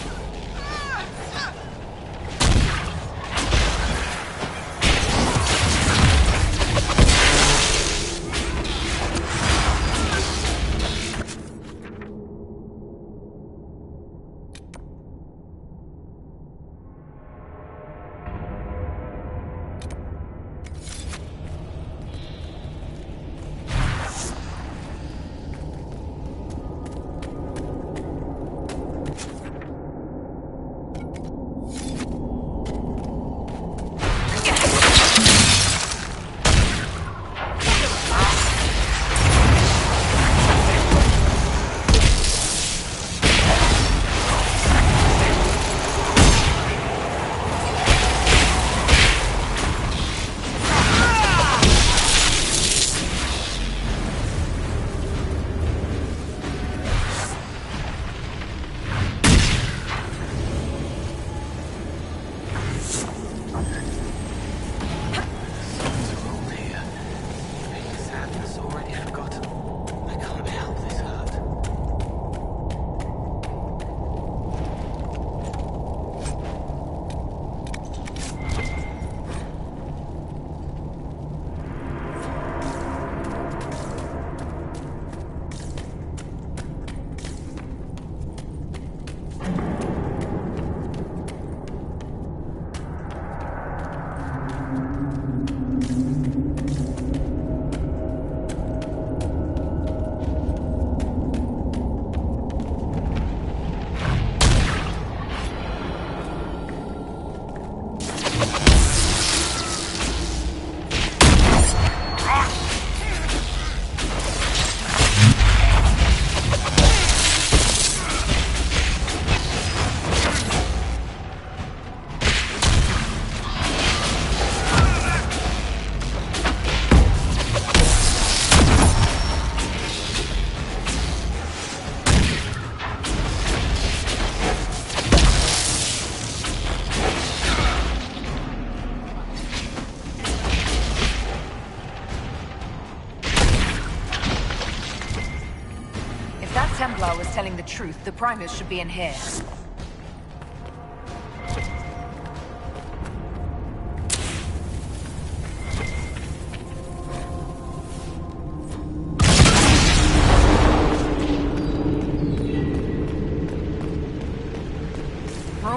Templar was telling the truth. The Primers should be in here.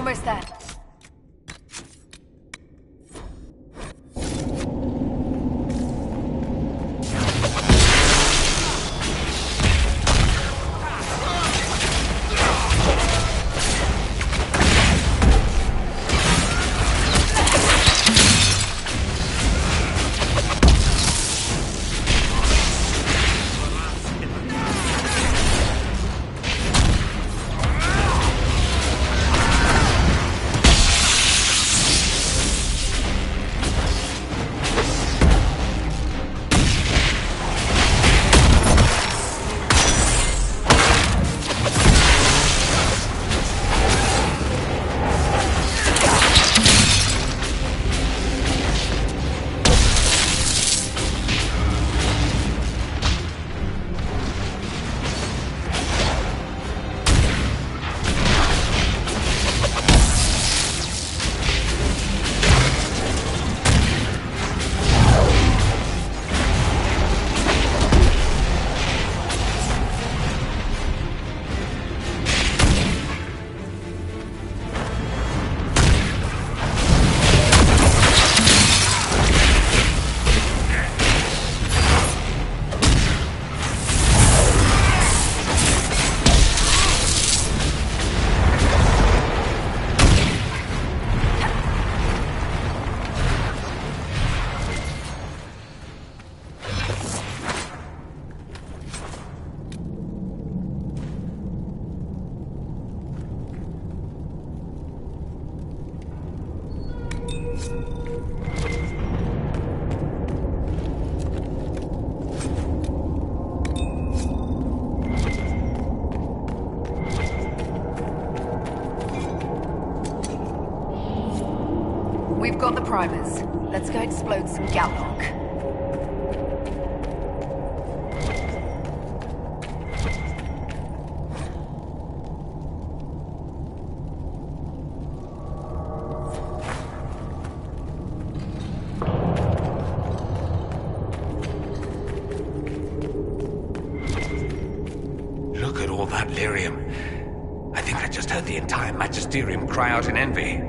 almost there. We've got the primers. Let's go explode some Gallock. Look at all that lyrium. I think I just heard the entire Magisterium cry out in envy.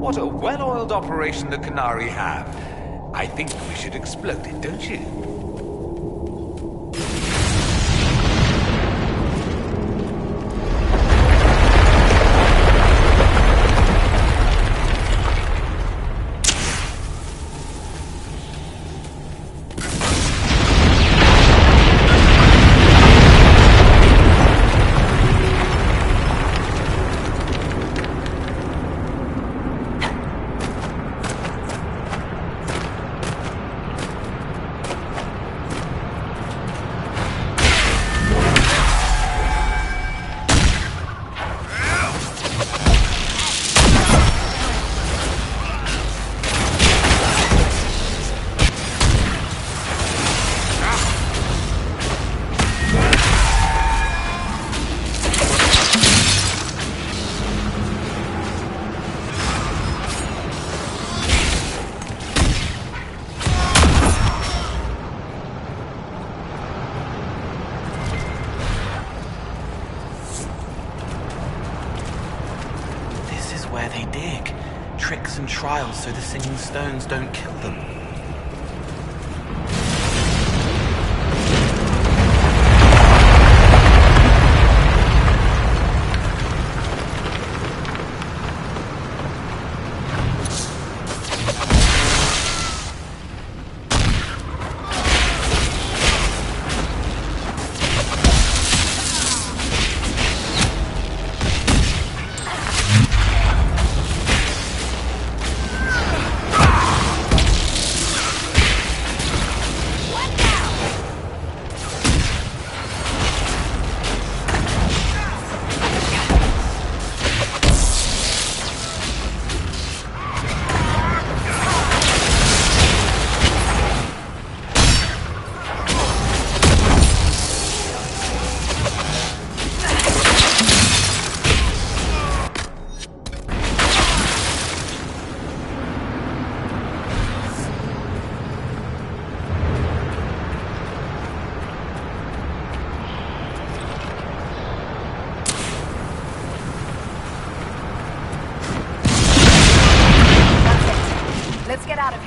What a well-oiled operation the Canary have. I think we should explode it, don't you? Where they dig. Tricks and trials so the singing stones don't kill them.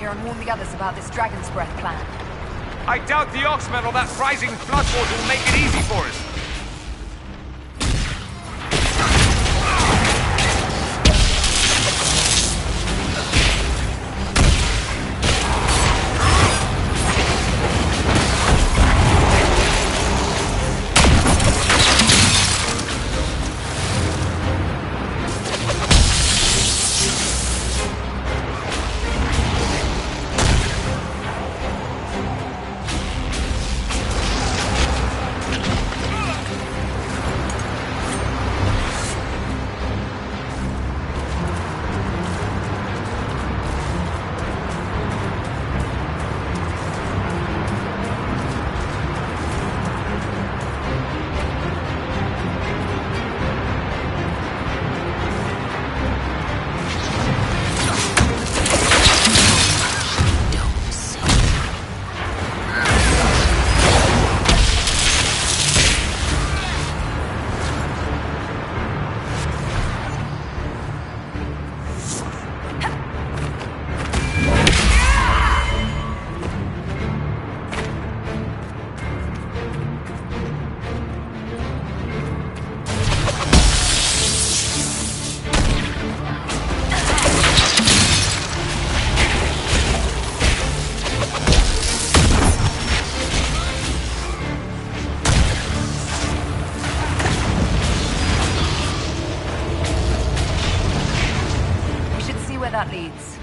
here and warn the others about this Dragon's Breath plan. I doubt the Oxmen or that rising floodwater will make it easy for us. That leads.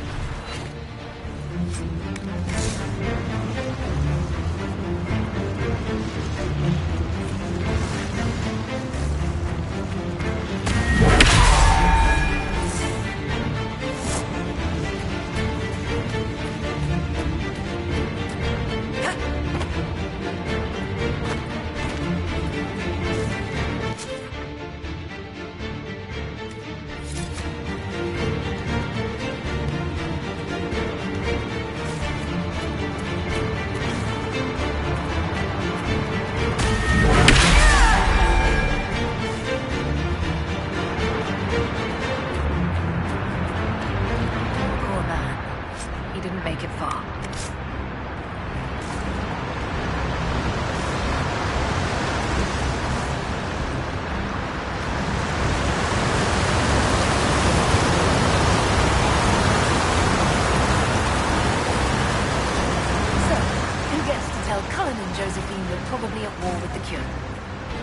Probably at war with the Cure.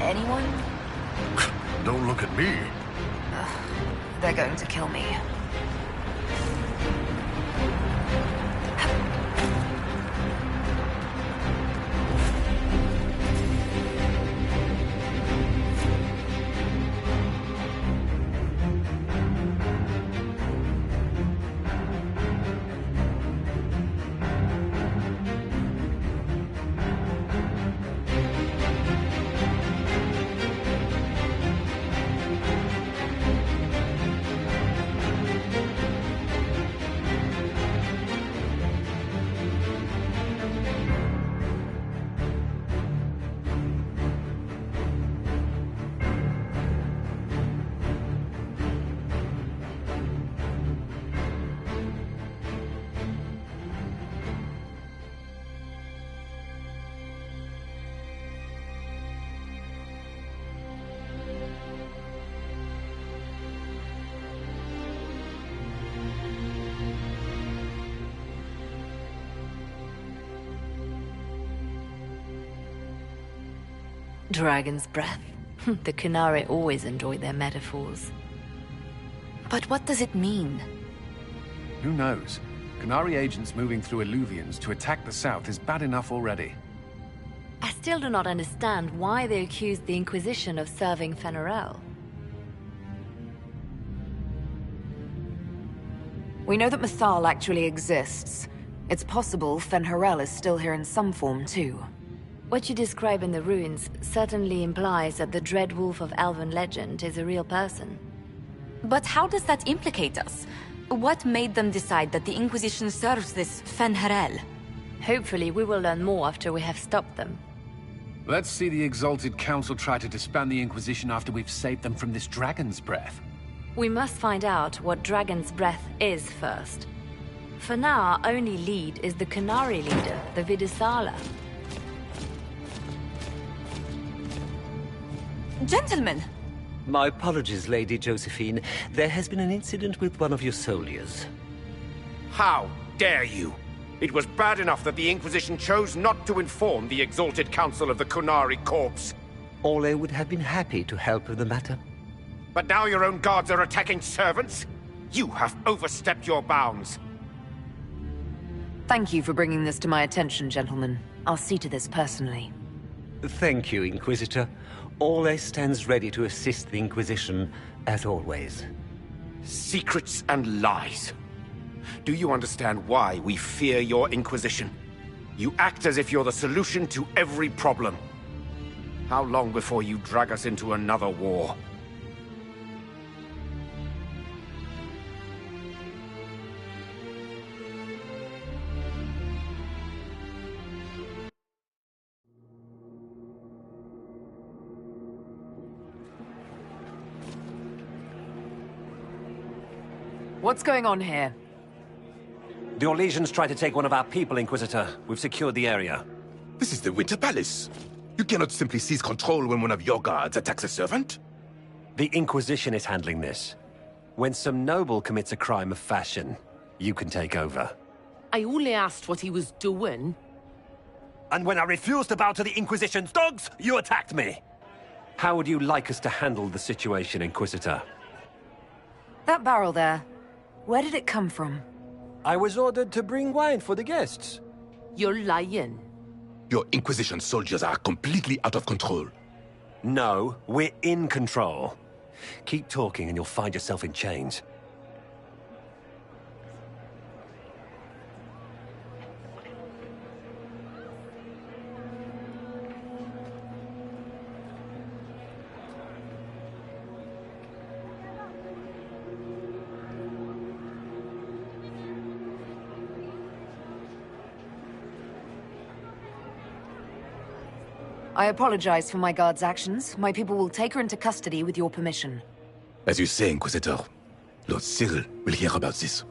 Anyone? Don't look at me. They're going to kill me. Dragon's breath. The Qunari always enjoy their metaphors. But what does it mean? Who knows? Qunari agents moving through Illuvians to attack the south is bad enough already. I still do not understand why they accused the Inquisition of serving Fen'Arel. We know that Mythal actually exists. It's possible Fen'Arel is still here in some form, too. What you describe in the ruins certainly implies that the Dread Wolf of Elven legend is a real person. But how does that implicate us? What made them decide that the Inquisition serves this Fen'Arel? Hopefully we will learn more after we have stopped them. Let's see the Exalted Council try to disband the Inquisition after we've saved them from this Dragon's Breath. We must find out what Dragon's Breath is first. For now, our only lead is the Qunari leader, the Vidisala. Gentlemen! My apologies, Lady Josephine. There has been an incident with one of your soldiers. How dare you? It was bad enough that the Inquisition chose not to inform the exalted council of the Qunari corpse. Ole would have been happy to help with the matter. But now your own guards are attacking servants? You have overstepped your bounds. Thank you for bringing this to my attention, gentlemen. I'll see to this personally. Thank you, Inquisitor. Ole stands ready to assist the Inquisition, as always. Secrets and lies. Do you understand why we fear your Inquisition? You act as if you're the solution to every problem. How long before you drag us into another war? What's going on here? The Orlesians tried to take one of our people, Inquisitor. We've secured the area. This is the Winter Palace. You cannot simply seize control when one of your guards attacks a servant. The Inquisition is handling this. When some noble commits a crime of fashion, you can take over. I only asked what he was doing. And when I refused to bow to the Inquisition's dogs, you attacked me! How would you like us to handle the situation, Inquisitor? That barrel there, where did it come from? I was ordered to bring wine for the guests. You're lying. Your Inquisition soldiers are completely out of control. No, we're in control. Keep talking and you'll find yourself in chains. I apologize for my guard's actions. My people will take her into custody with your permission. As you say, Inquisitor, Lord Cyril will hear about this.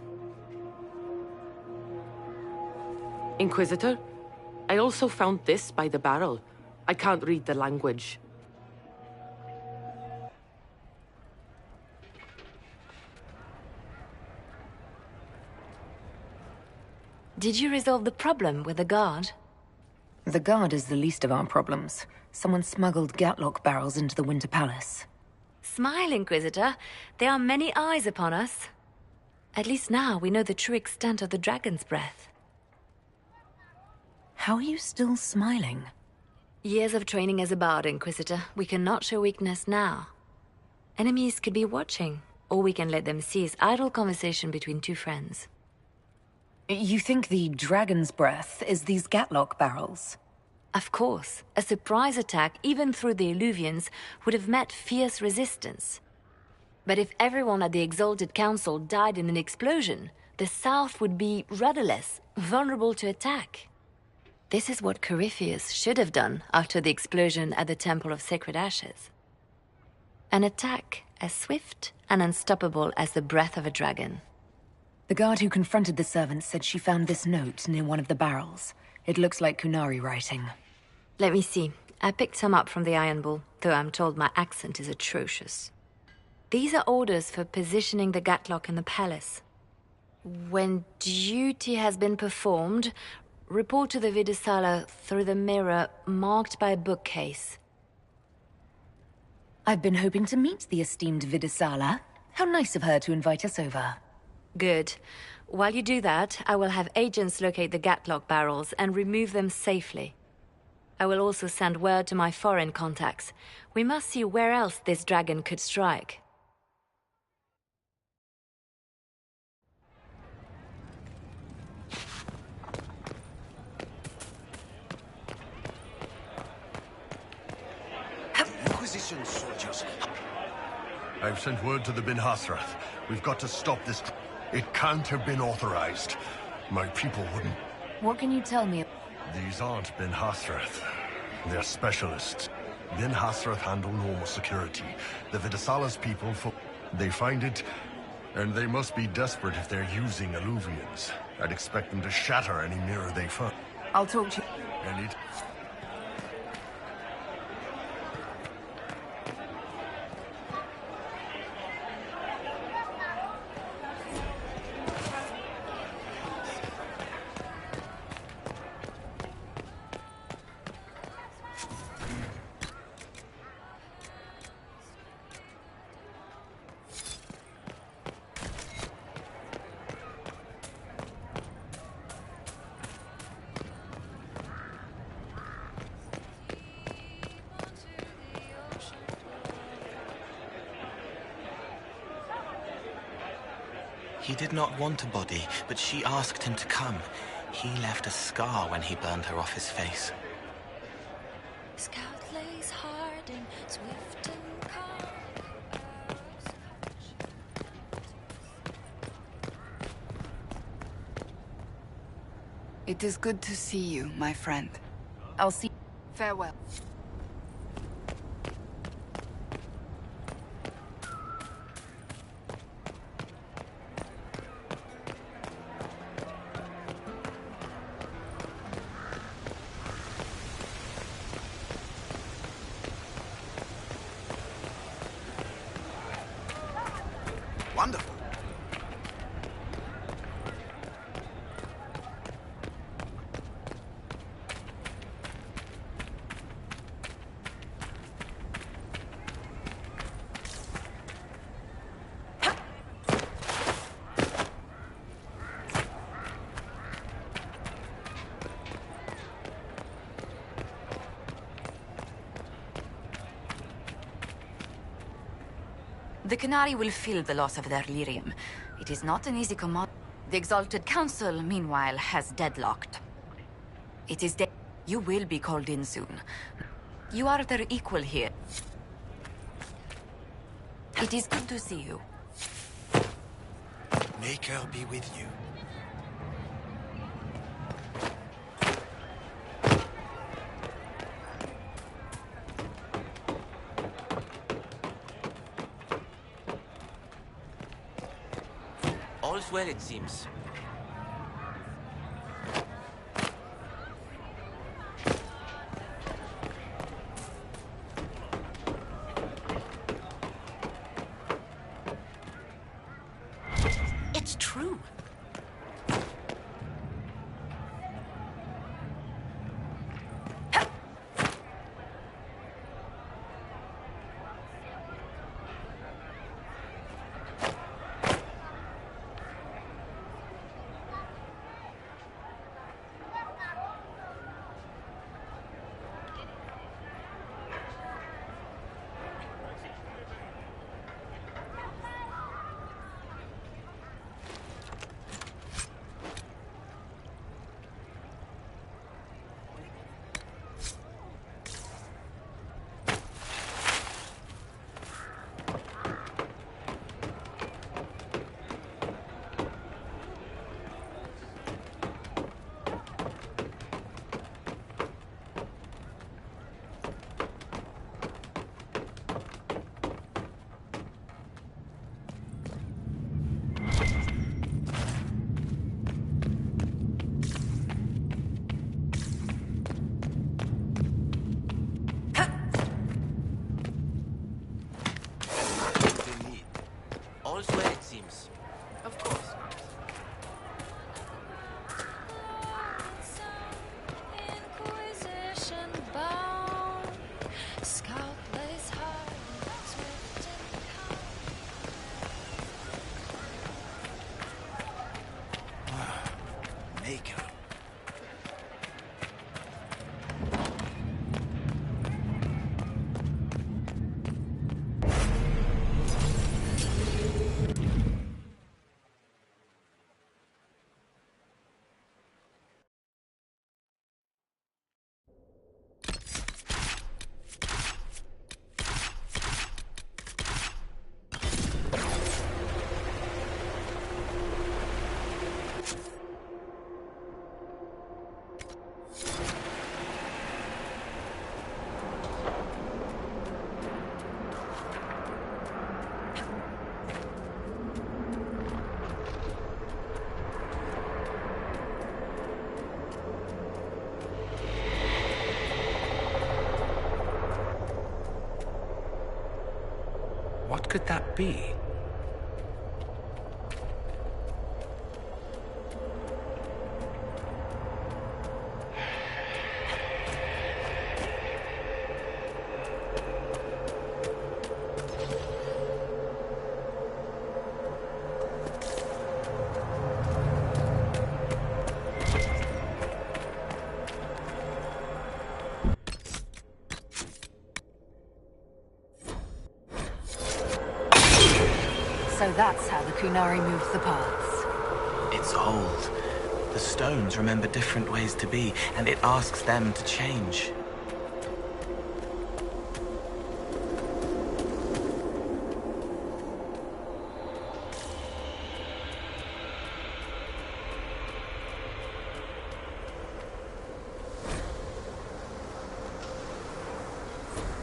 Inquisitor, I also found this by the barrel. I can't read the language. Did you resolve the problem with the guard? The guard is the least of our problems. Someone smuggled Gatlock barrels into the Winter Palace. Smile, Inquisitor. There are many eyes upon us. At least now we know the true extent of the dragon's breath. How are you still smiling? Years of training as a bard, Inquisitor. We cannot show weakness now. Enemies could be watching, or we can let them seize idle conversation between two friends. You think the dragon's breath is these Gatlock barrels? Of course. A surprise attack, even through the Illuvians, would have met fierce resistance. But if everyone at the Exalted Council died in an explosion, the South would be rudderless, vulnerable to attack. This is what Corypheus should have done after the explosion at the Temple of Sacred Ashes. An attack as swift and unstoppable as the breath of a dragon. The guard who confronted the servants said she found this note near one of the barrels. It looks like Qunari writing. Let me see. I picked some up from the Iron Bull, though I'm told my accent is atrocious. These are orders for positioning the Gatlock in the palace. When duty has been performed, report to the Vidisala through the mirror marked by a bookcase. I've been hoping to meet the esteemed Vidisala. How nice of her to invite us over. Good. While you do that, I will have agents locate the Gatlock barrels and remove them safely. I will also send word to my foreign contacts. We must see where else this dragon could strike. Inquisition soldiers. I've sent word to the Bin Hasrath. We've got to stop this. It can't have been authorized. My people wouldn't. What can you tell me? These aren't Bin Hasrath. They're specialists. Bin Hasrath handle normal security. The Vidisala's people, they find it, and they must be desperate if they're using Illuvians. I'd expect them to shatter any mirror they find. I'll talk to you. Any... He did not want a body, but she asked him to come. He left a scar when he burned her off his face. Scout lays harding, swift and calm. It is good to see you, my friend. I'll see. Farewell. Wonderful. The Canary will feel the loss of their lyrium. It is not an easy commodity. The Exalted Council, meanwhile, has deadlocked. It is you will be called in soon. You are their equal here. It is good to see you. Maker be with you. All's well, it seems. It's true. could that be? So that's how the Kunari moved the paths. It's old. The stones remember different ways to be, and it asks them to change.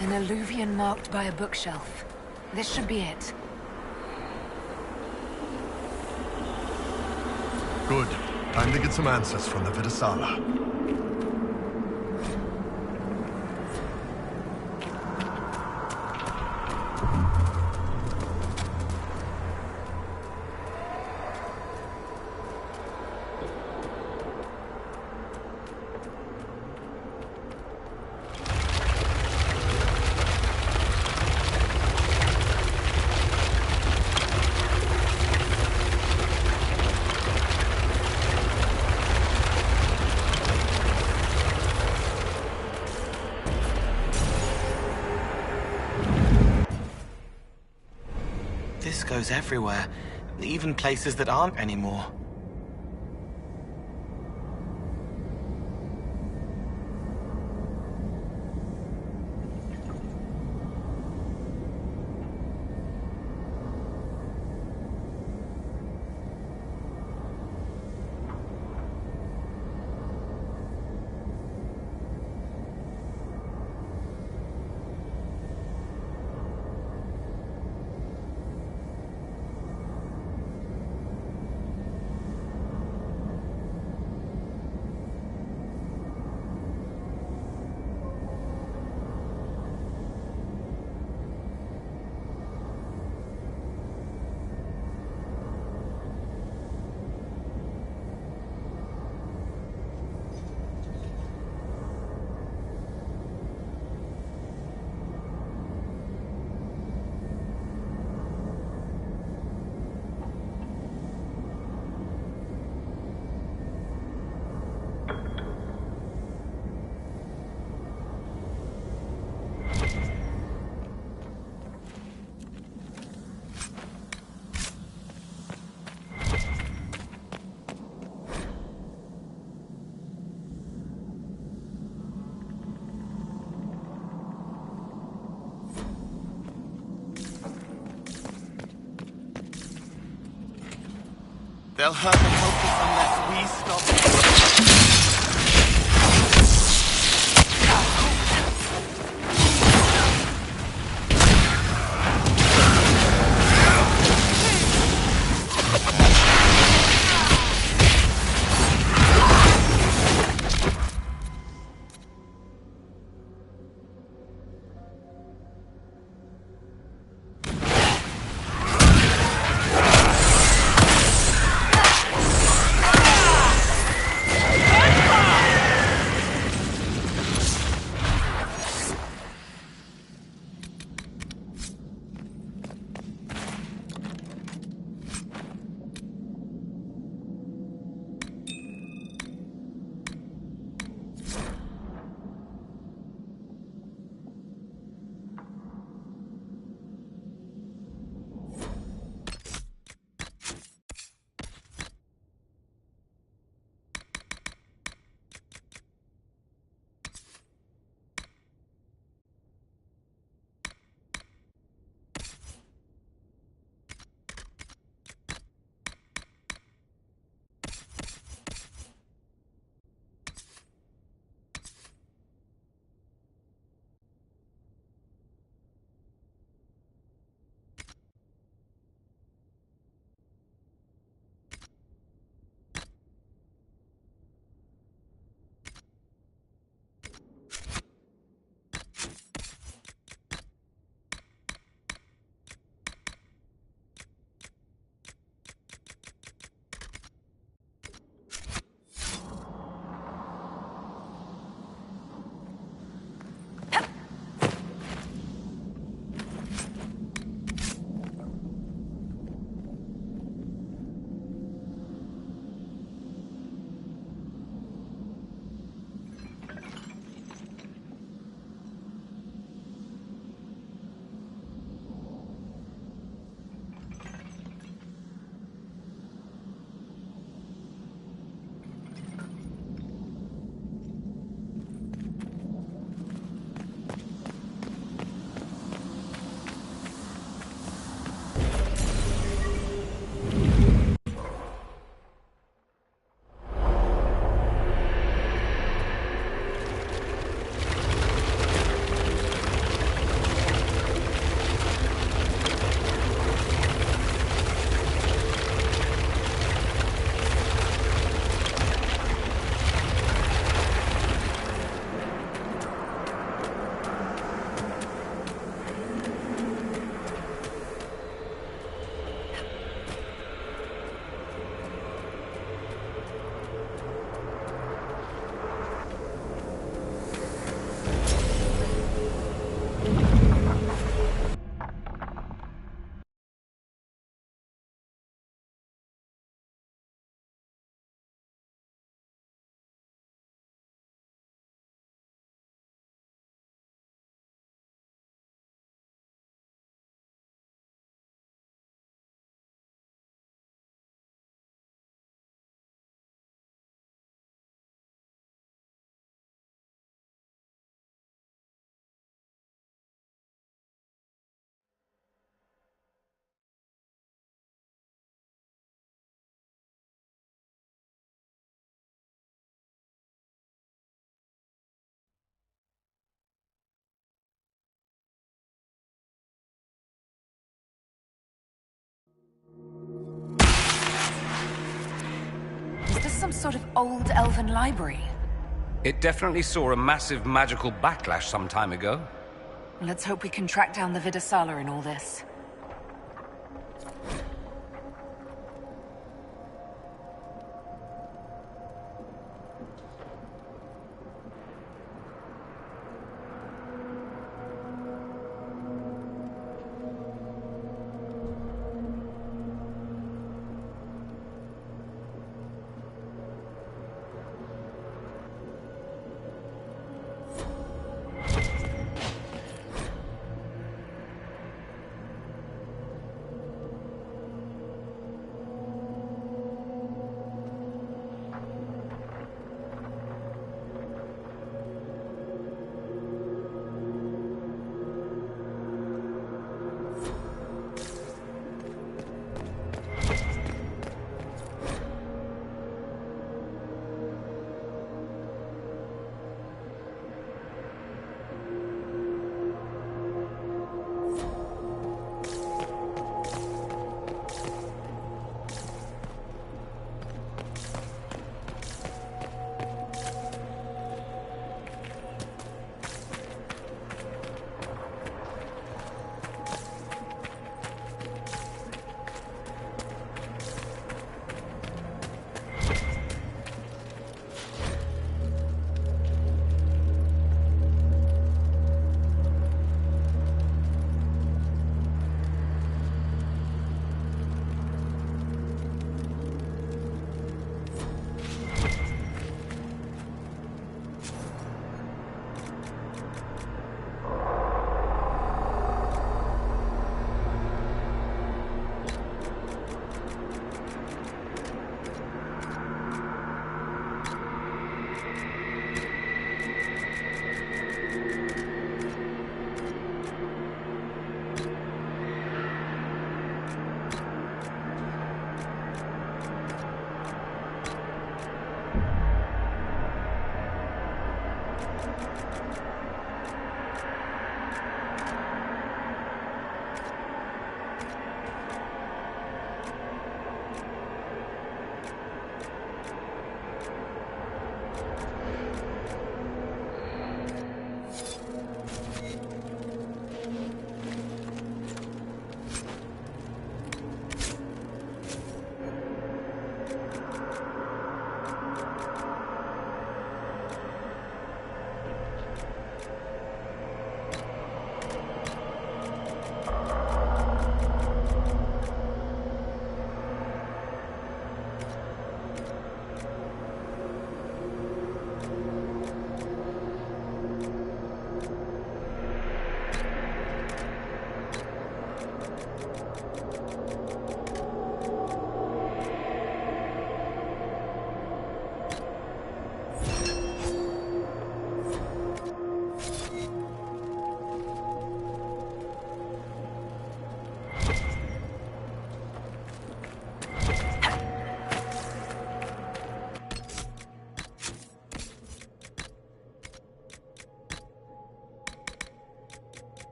An alluvion marked by a bookshelf. This should be it. Good. Time to get some answers from the Vidasala. This goes everywhere, even places that aren't anymore. They'll hurt the helpless unless we stop. some sort of old elven library? It definitely saw a massive magical backlash some time ago. Let's hope we can track down the Vidasala in all this.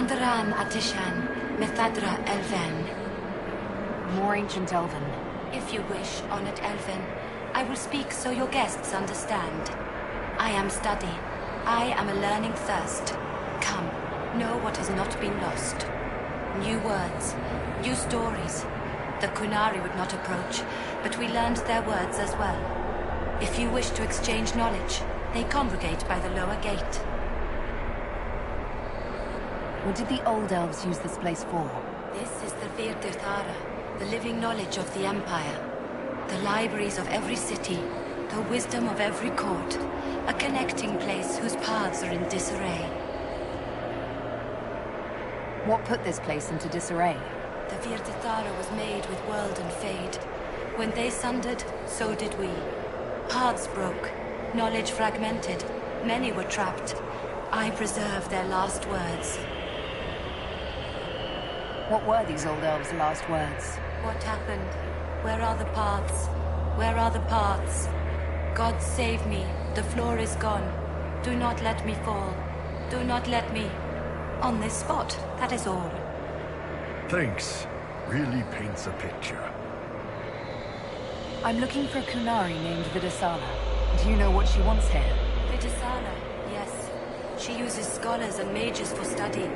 Andran Atishan, Methadra Elven. More ancient Elven. If you wish, Honored Elven, I will speak so your guests understand. I am study. I am a learning thirst. Come, know what has not been lost. New words, new stories. The Kunari would not approach, but we learned their words as well. If you wish to exchange knowledge, they congregate by the lower gate. What did the old elves use this place for? This is the Virtirthara, the living knowledge of the Empire. The libraries of every city, the wisdom of every court. A connecting place whose paths are in disarray. What put this place into disarray? The Virtirthara was made with world and fade. When they sundered, so did we. Paths broke, knowledge fragmented, many were trapped. I preserve their last words. What were these old elves' last words? What happened? Where are the paths? Where are the paths? God save me, the floor is gone. Do not let me fall. Do not let me... On this spot, that is all. Thanks. Really paints a picture. I'm looking for a Kunari named Vidasala. Do you know what she wants here? Vidasala, yes. She uses scholars and mages for study.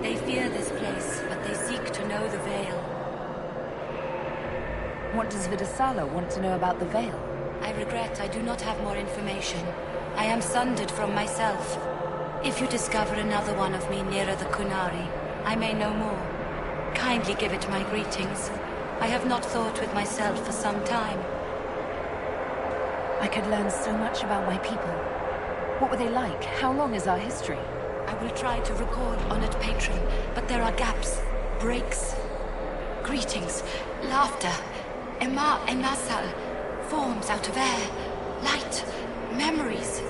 They fear this place, but they seek to know the Veil. What does Vidasala want to know about the Veil? I regret I do not have more information. I am sundered from myself. If you discover another one of me nearer the Kunari, I may know more. Kindly give it my greetings. I have not thought with myself for some time. I could learn so much about my people. What were they like? How long is our history? I will try to record Honored Patron, but there are gaps, breaks. Greetings, laughter, Ema Enasal, forms out of air, light, memories.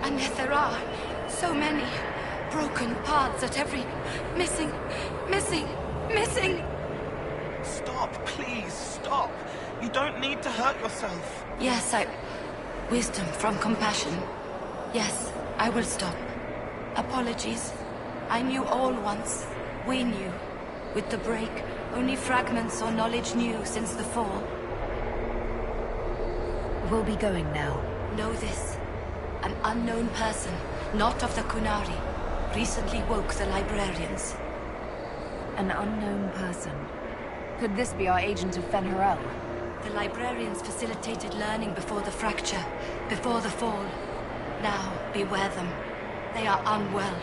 And yet there are so many broken paths at every... Missing. Stop, please, stop. You don't need to hurt yourself. Yes, Wisdom from compassion. Yes, I will stop. Apologies. I knew all once. We knew. With the break, only fragments or knowledge new since the fall. We'll be going now. Know this. An unknown person, not of the Kunari, recently woke the librarians. An unknown person. Could this be our agent of Fen'Harel? The librarians facilitated learning before the fracture, before the fall. Now, beware them. They are unwell.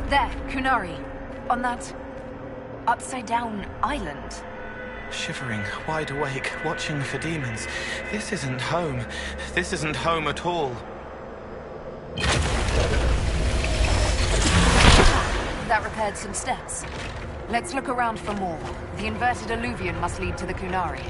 There, Kunari. On that... upside-down island. Shivering, wide awake, watching for demons. This isn't home. This isn't home at all. That repaired some steps. Let's look around for more. The inverted alluvion must lead to the Kunari.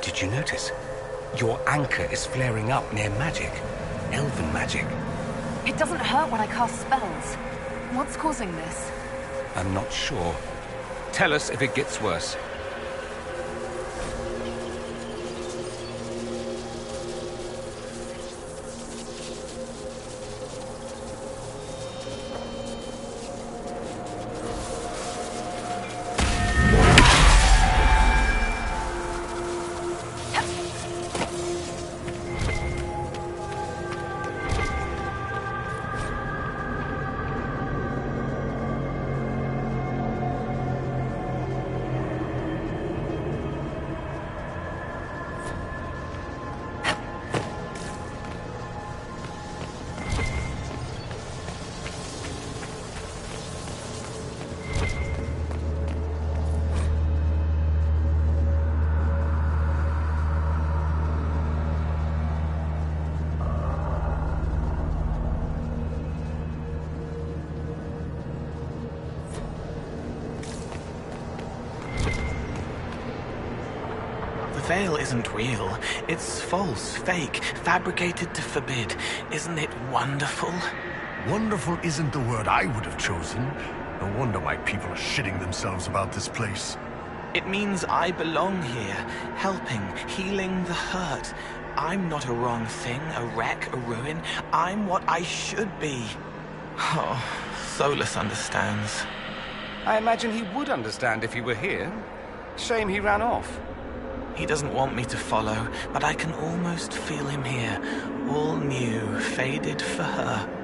Did you notice? Your anchor is flaring up near magic. Elven magic. It doesn't hurt when I cast spells. What's causing this? I'm not sure. Tell us if it gets worse. veil isn't real. It's false, fake, fabricated to forbid. Isn't it wonderful? Wonderful isn't the word I would have chosen. No wonder my people are shitting themselves about this place. It means I belong here, helping, healing the hurt. I'm not a wrong thing, a wreck, a ruin. I'm what I should be. Oh, Solus understands. I imagine he would understand if he were here. Shame he ran off. He doesn't want me to follow, but I can almost feel him here. All new, faded for her.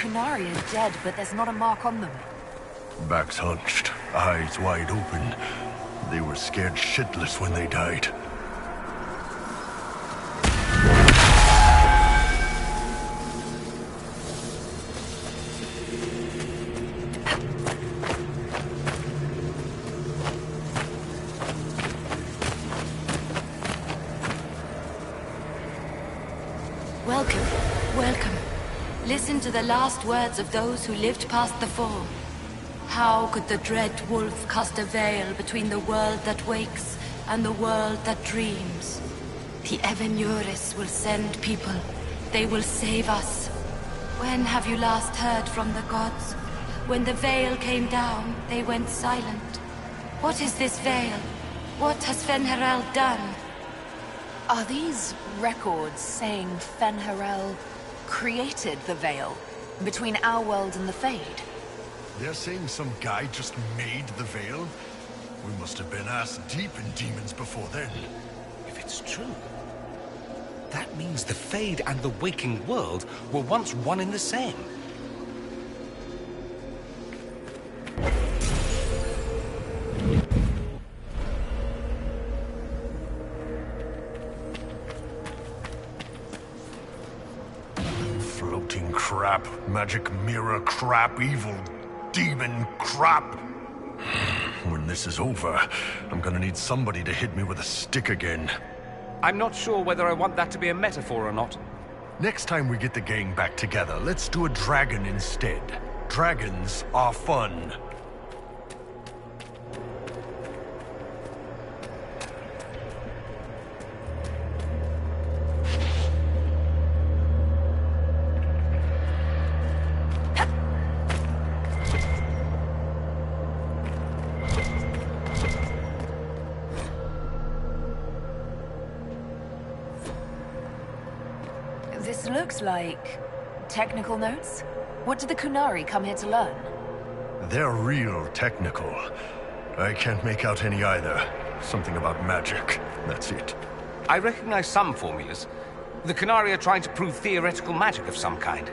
Kunari are dead, but there's not a mark on them. Backs hunched, eyes wide open. They were scared shitless when they died. Welcome, welcome. Listen to the last words of those who lived past the fall. How could the dread wolf cast a veil between the world that wakes and the world that dreams? The Evenuris will send people. They will save us. When have you last heard from the gods? When the veil came down, they went silent. What is this veil? What has Fen'Harel done? Are these records saying Fen'Harel created the veil between our world and the Fade? They're saying some guy just made the veil? We must have been ass deep in demons before then. If it's true, that means the Fade and the waking world were once one and the same. Floating crap, magic mirror crap, evil demon crap. When this is over, I'm gonna need somebody to hit me with a stick again. I'm not sure whether I want that to be a metaphor or not. Next time we get the gang back together, let's do a dragon instead. Dragons are fun. This looks like technical notes. What did the Kunari come here to learn? They're real technical. I can't make out any either. Something about magic. That's it. I recognize some formulas. The Kunari are trying to prove theoretical magic of some kind.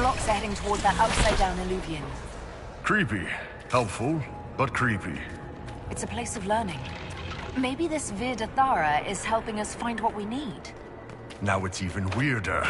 blocks are heading toward that upside-down illuvian. Creepy. Helpful, but creepy. It's a place of learning. Maybe this Vir Dathara is helping us find what we need. Now it's even weirder.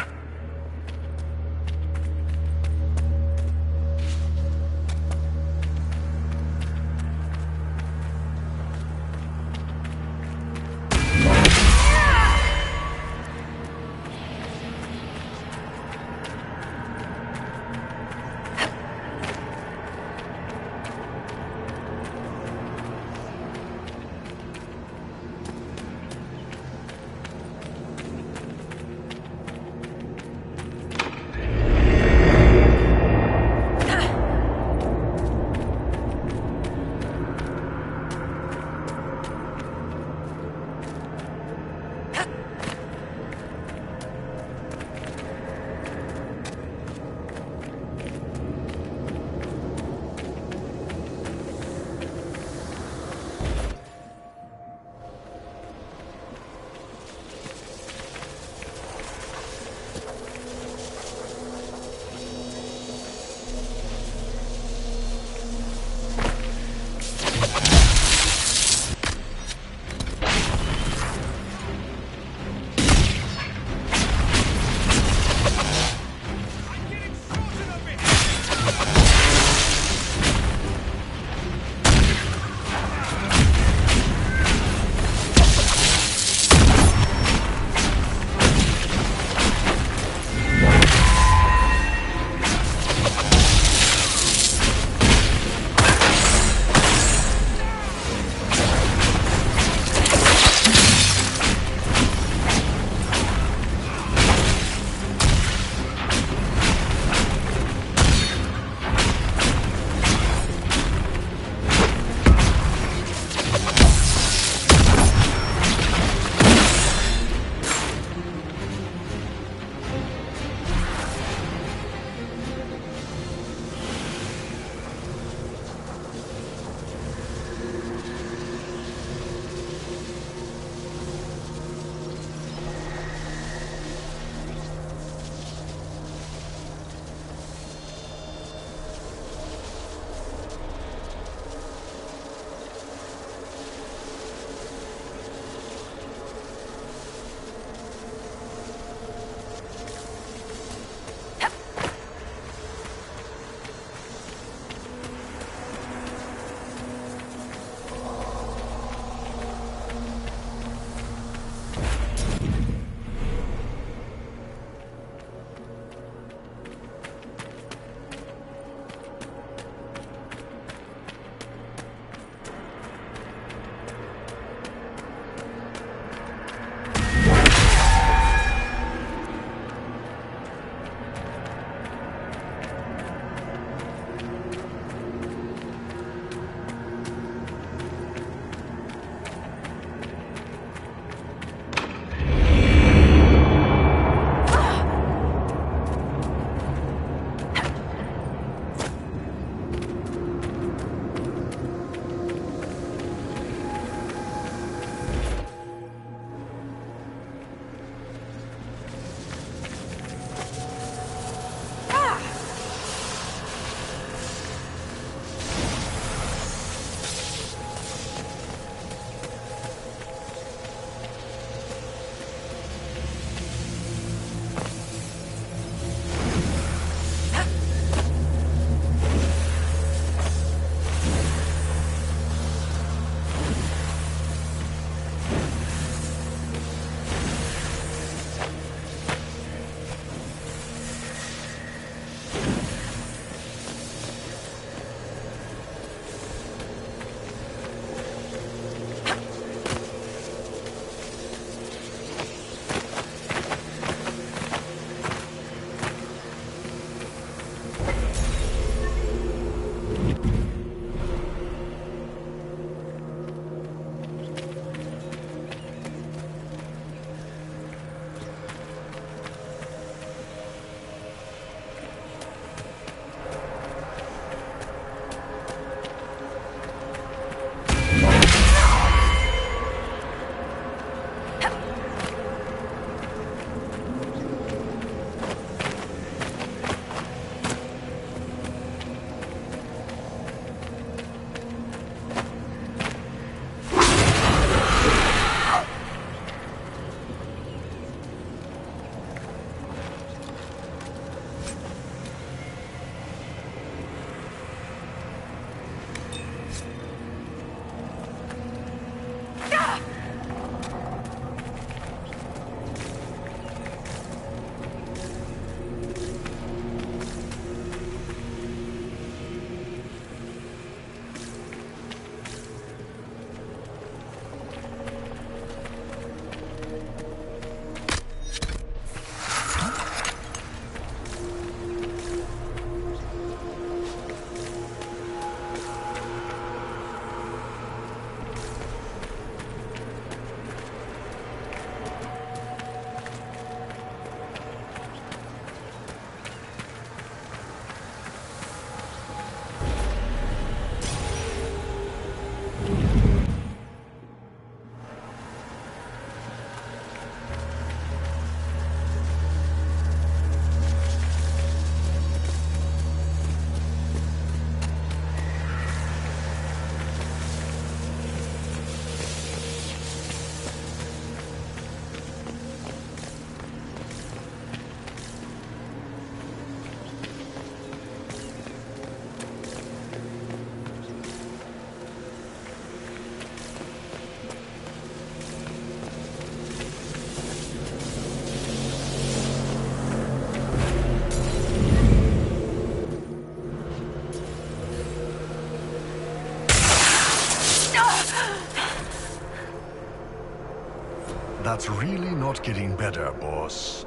It's really not getting better, boss.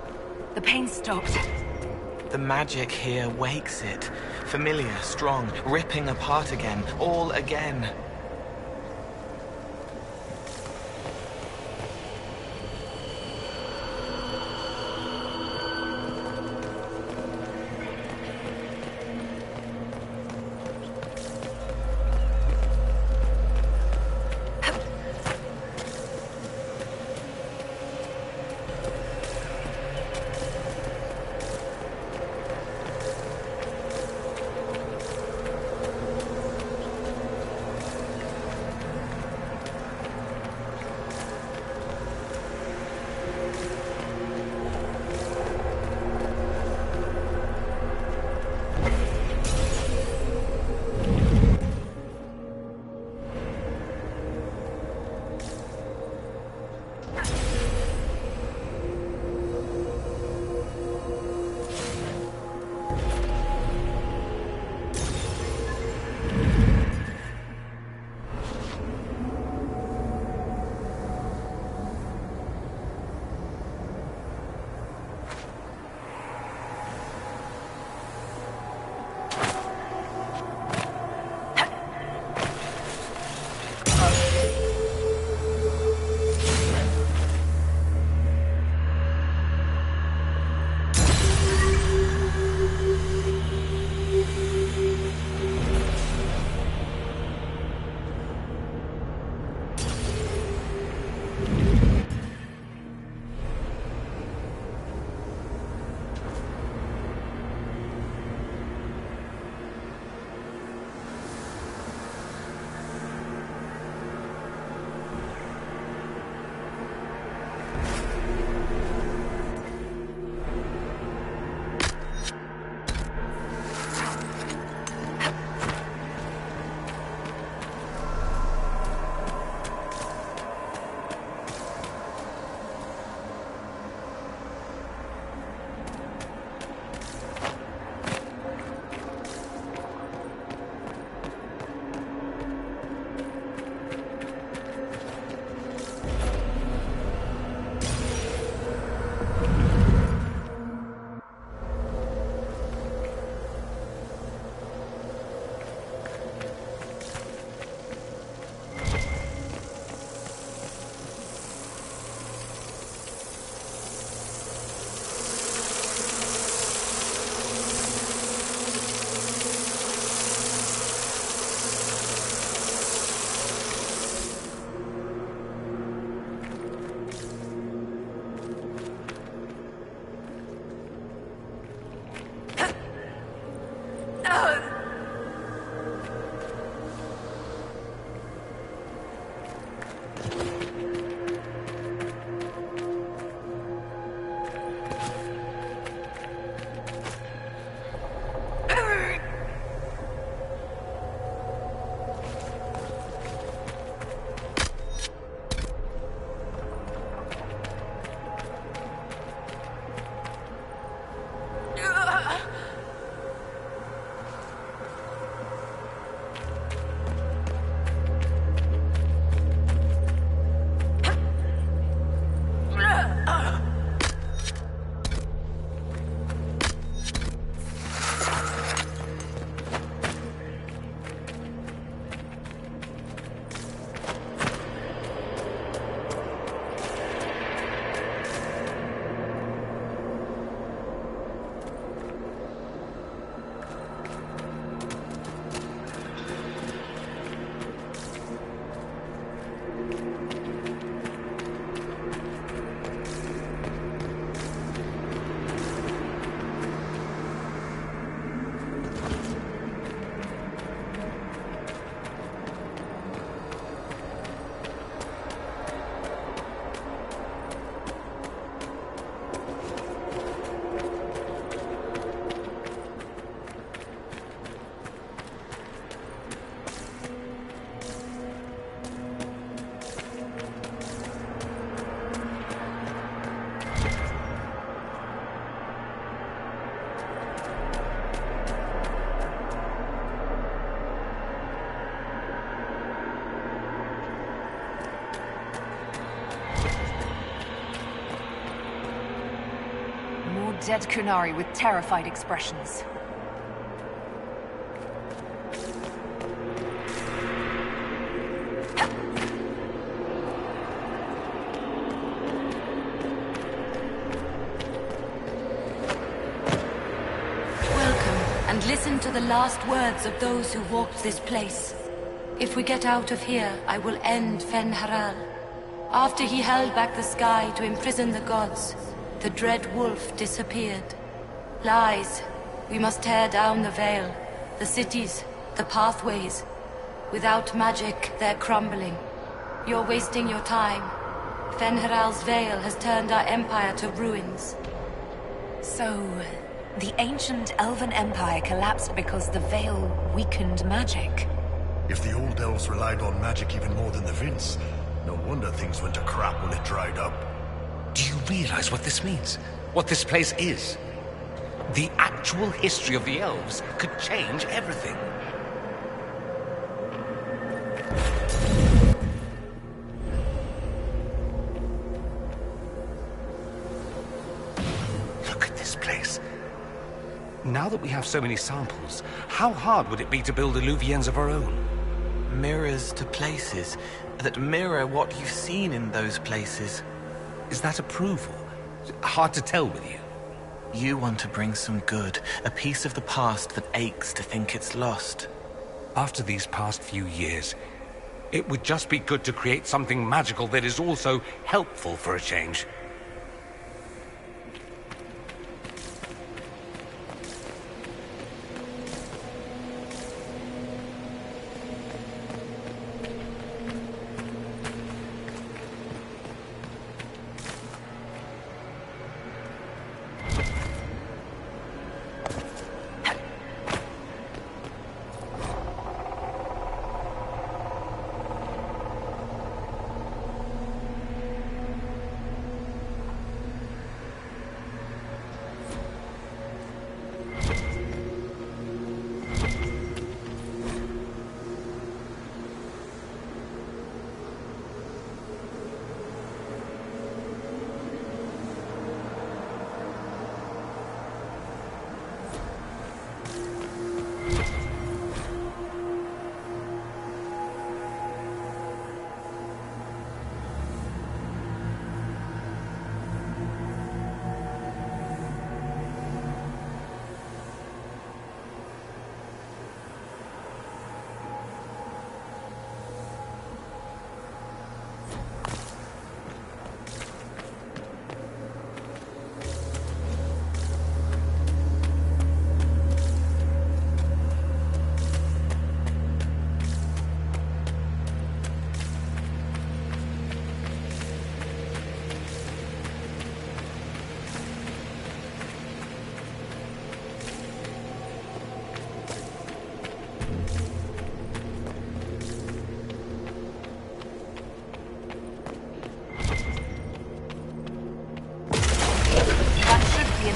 The pain stopped. The magic here wakes it. Familiar, strong, ripping apart again, all again. dead Kunari with terrified expressions. And listen to the last words of those who walked this place. If we get out of here, I will end Fen'Haral. After he held back the sky to imprison the gods, the dread wolf disappeared. Lies. We must tear down the veil, the cities, the pathways. Without magic, they're crumbling. You're wasting your time. Fen'Haral's veil has turned our empire to ruins. So, the ancient Elven Empire collapsed because the veil weakened magic. If the old elves relied on magic even more than the Vince, no wonder things went to crap when it dried up. Do you realize what this means? What this place is? The actual history of the elves could change everything. Look at this place. Now that we have so many samples, how hard would it be to build Illuviens of our own? Mirrors to places that mirror what you've seen in those places. Is that approval? Hard to tell with you. You want to bring some good, a piece of the past that aches to think it's lost. After these past few years, it would just be good to create something magical that is also helpful for a change.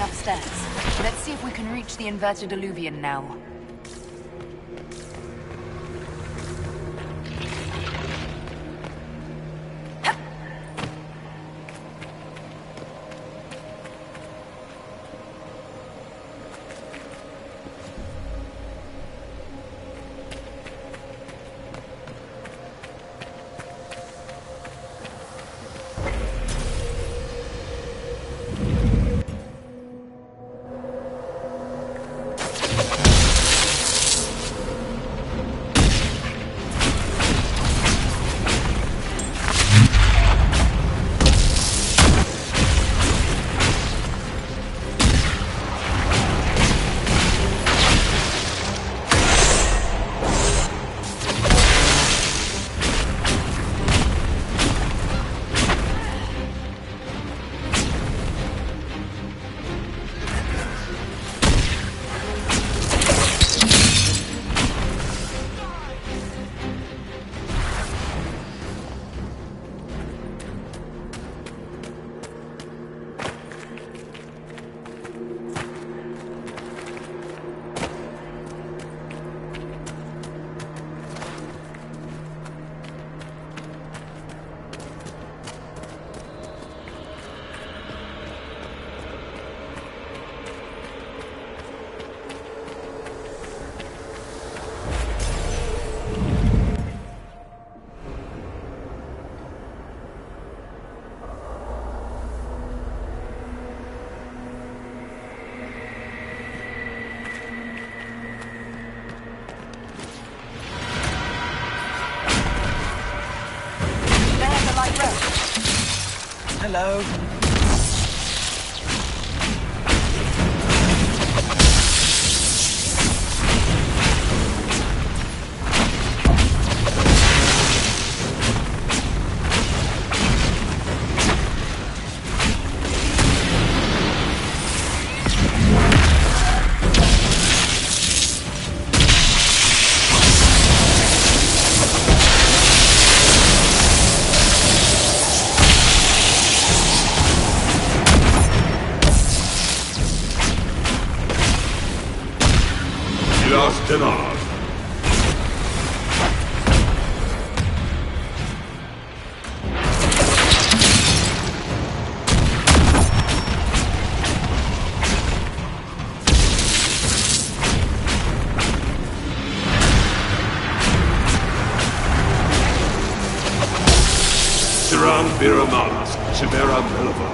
Upstairs. Let's see if we can reach the inverted Illuvian now. Hello? Denard. Siran Biramalas, Chimera Melova.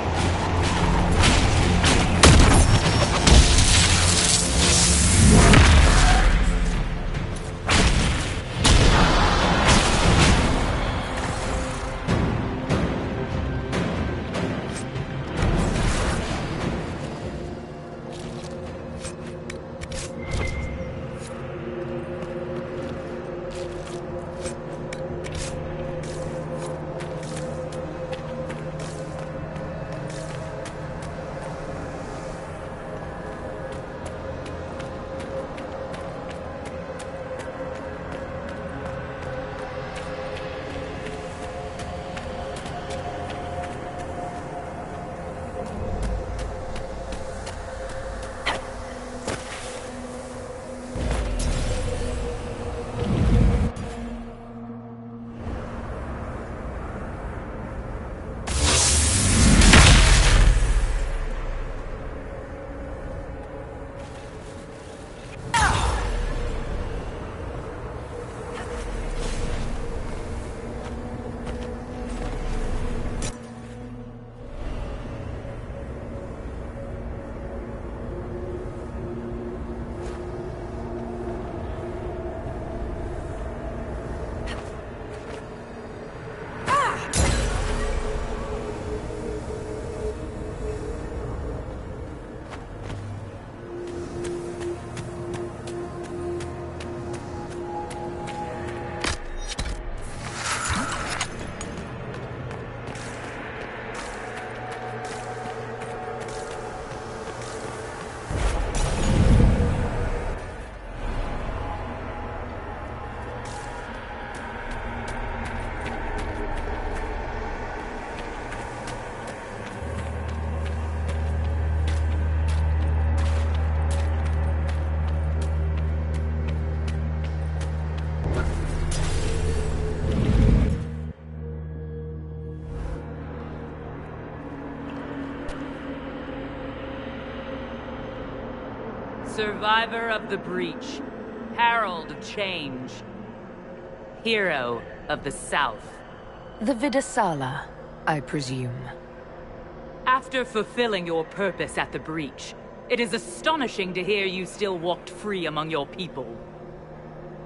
Survivor of the Breach, Herald of Change, Hero of the South. The Vidasala, I presume. After fulfilling your purpose at the Breach, it is astonishing to hear you still walked free among your people.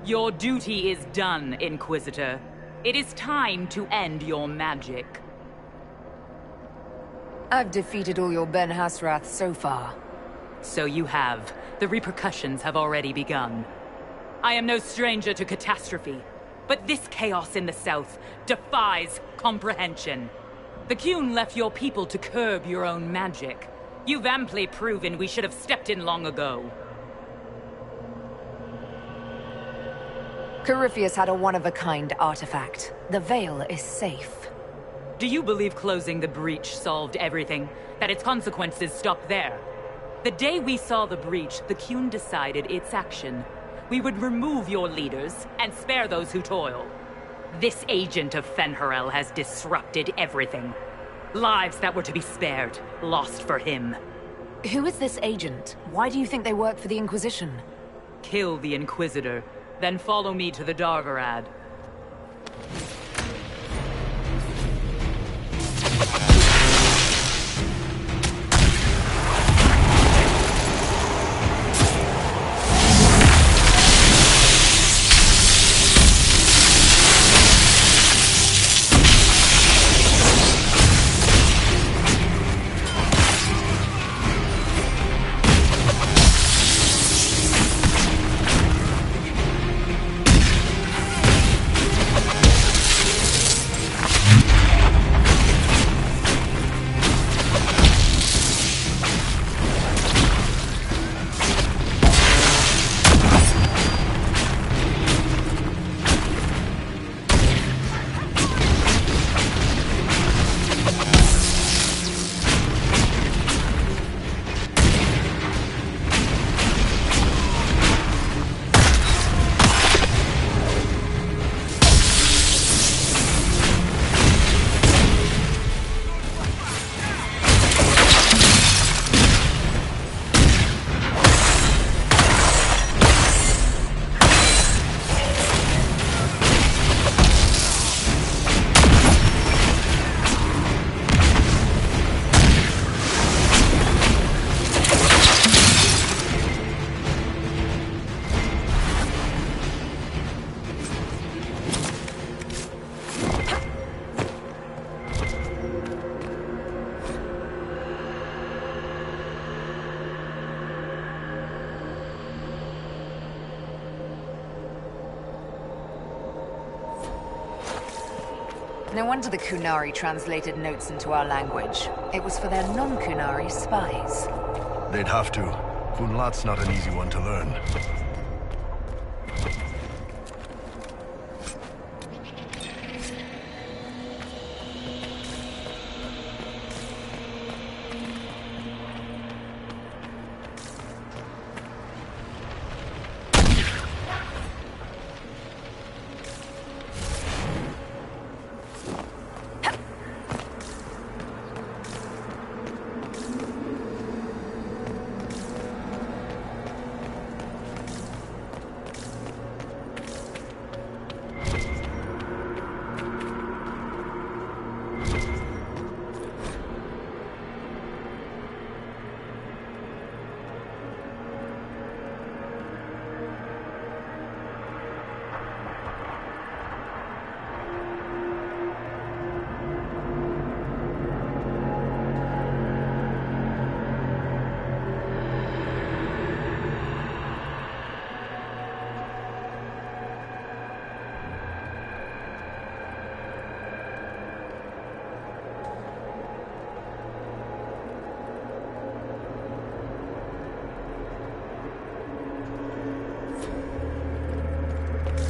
Your duty is done, Inquisitor. It is time to end your magic. I've defeated all your Ben Hasrath so far. So you have. The repercussions have already begun. I am no stranger to catastrophe, but this chaos in the south defies comprehension. The Qun left your people to curb your own magic. You've amply proven we should have stepped in long ago. Corypheus had a one-of-a-kind artifact. The Veil is safe. Do you believe closing the breach solved everything? That its consequences stopped there? The day we saw the breach, the Qun decided its action. We would remove your leaders and spare those who toil. This agent of Fen'Harel has disrupted everything. Lives that were to be spared, lost for him. Who is this agent? Why do you think they work for the Inquisition? Kill the Inquisitor, then follow me to the Darvarad. No wonder the Kunari translated notes into our language. It was for their non-Kunari spies. They'd have to. Kunlat's not an easy one to learn.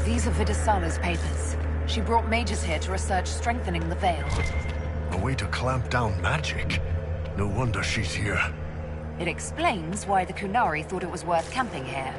These are Vidasala's papers. She brought mages here to research strengthening the veil. A way to clamp down magic. No wonder she's here. It explains why the Kunari thought it was worth camping here.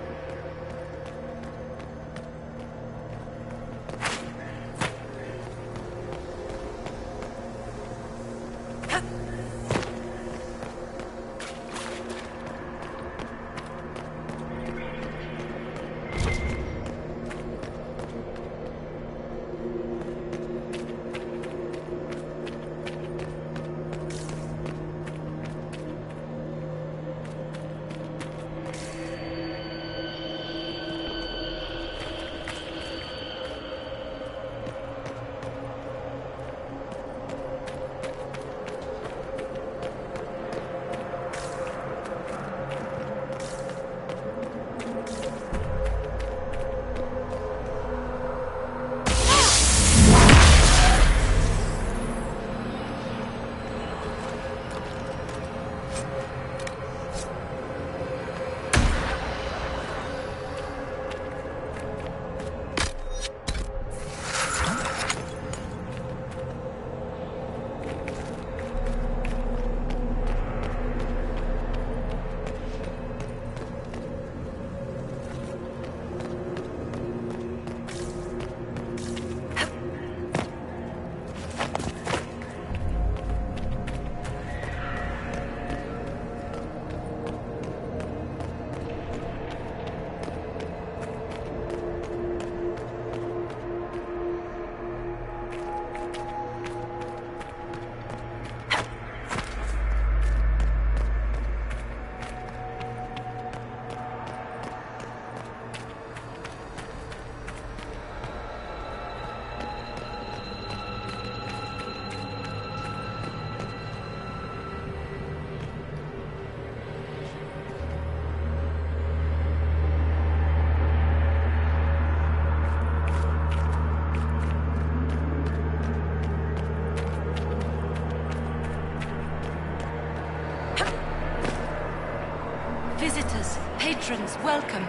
Visitors, patrons, welcome.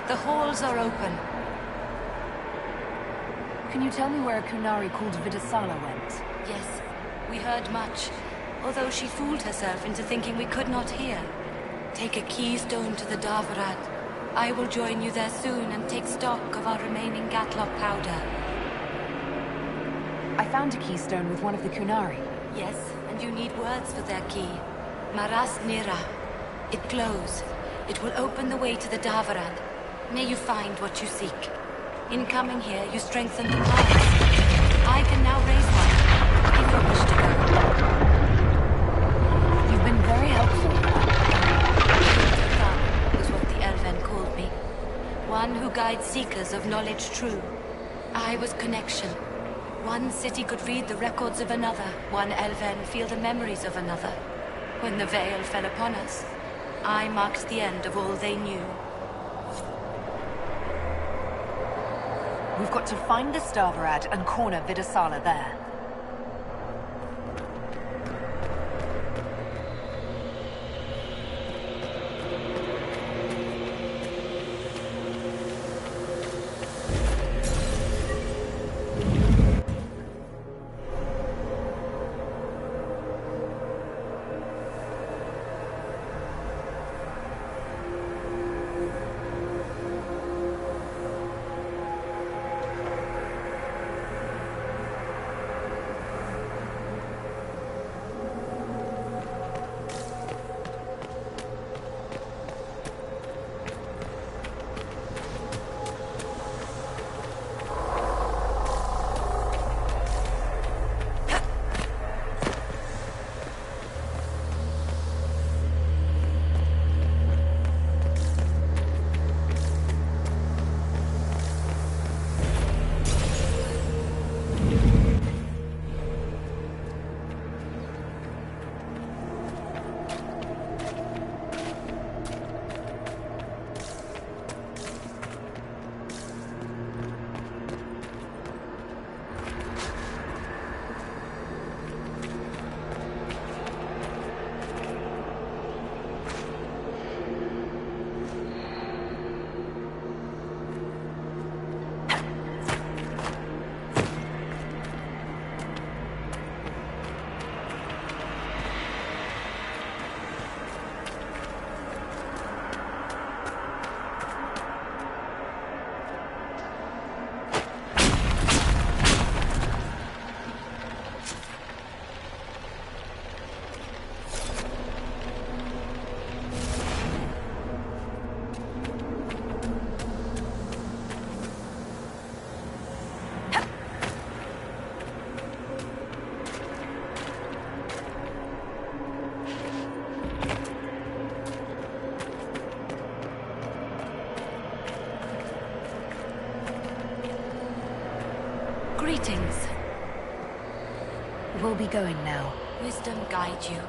The halls are open. Can you tell me where a Kunari called Vidasala went? Yes, we heard much, although she fooled herself into thinking we could not hear. Take a keystone to the Davarad. I will join you there soon and take stock of our remaining Gatlock powder. I found a keystone with one of the Kunari. Yes, and you need words for their key. Maras Nira. It glows. It will open the way to the Davarad. May you find what you seek. In coming here, you strengthen the powers. I can now raise one, if you wish to go. You've been very helpful. Was what the Elven called me. One who guides seekers of knowledge true. I was connection. One city could read the records of another. One Elven feel the memories of another. When the veil fell upon us, I marked the end of all they knew. We've got to find the Stavarad and corner Vidasala there. Greetings. We'll be going now. Wisdom guide you.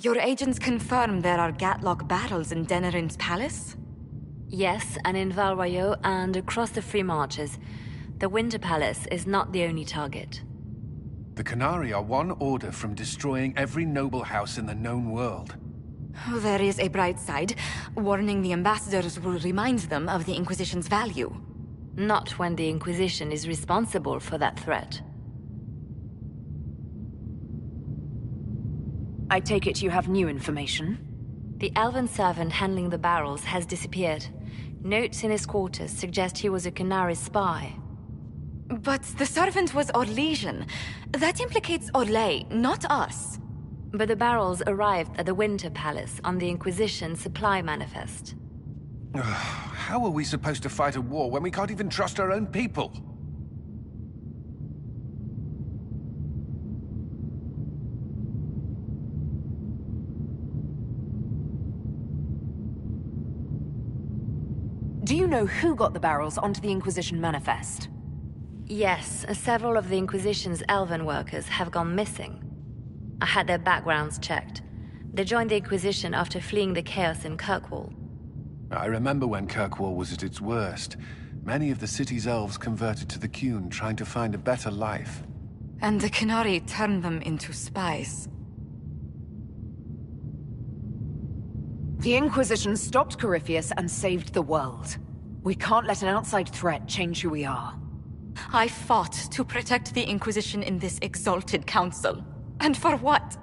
Your agents confirm there are Gatlock battles in Denerim's palace? Yes, and in Val Royeaux and across the Free Marches. The Winter Palace is not the only target. The Qunari are one order from destroying every noble house in the known world. There is a bright side. Warning the ambassadors will remind them of the Inquisition's value. Not when the Inquisition is responsible for that threat. I take it you have new information? The elven servant handling the barrels has disappeared. Notes in his quarters suggest he was a Qunari spy. But the servant was Orlesian. That implicates Orlais, not us. But the barrels arrived at the Winter Palace on the Inquisition supply manifest. How are we supposed to fight a war when we can't even trust our own people? Do you know who got the barrels onto the Inquisition manifest? Yes, several of the Inquisition's elven workers have gone missing. I had their backgrounds checked. They joined the Inquisition after fleeing the chaos in Kirkwall. I remember when Kirkwall was at its worst. Many of the city's elves converted to the Qun, trying to find a better life. And the Qunari turned them into spies. The Inquisition stopped Corypheus and saved the world. We can't let an outside threat change who we are. I fought to protect the Inquisition in this exalted council. And for what?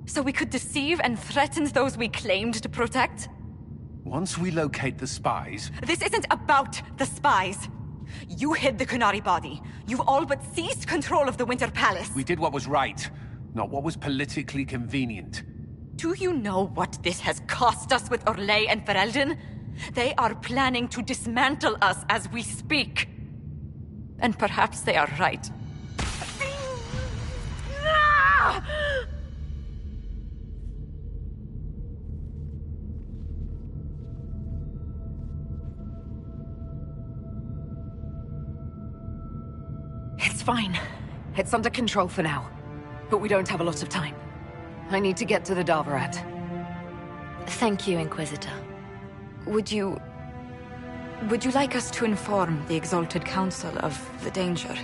So we could deceive and threaten those we claimed to protect? Once we locate the spies... This isn't about the spies! You hid the Qunari body. You've all but seized control of the Winter Palace. We did what was right, not what was politically convenient. Do you know what this has cost us with Orlais and Ferelden? They are planning to dismantle us as we speak. And perhaps they are right. It's fine. It's under control for now. But we don't have a lot of time. I need to get to the Darvarat. Thank you, Inquisitor. Would you like us to inform the Exalted Council of the danger?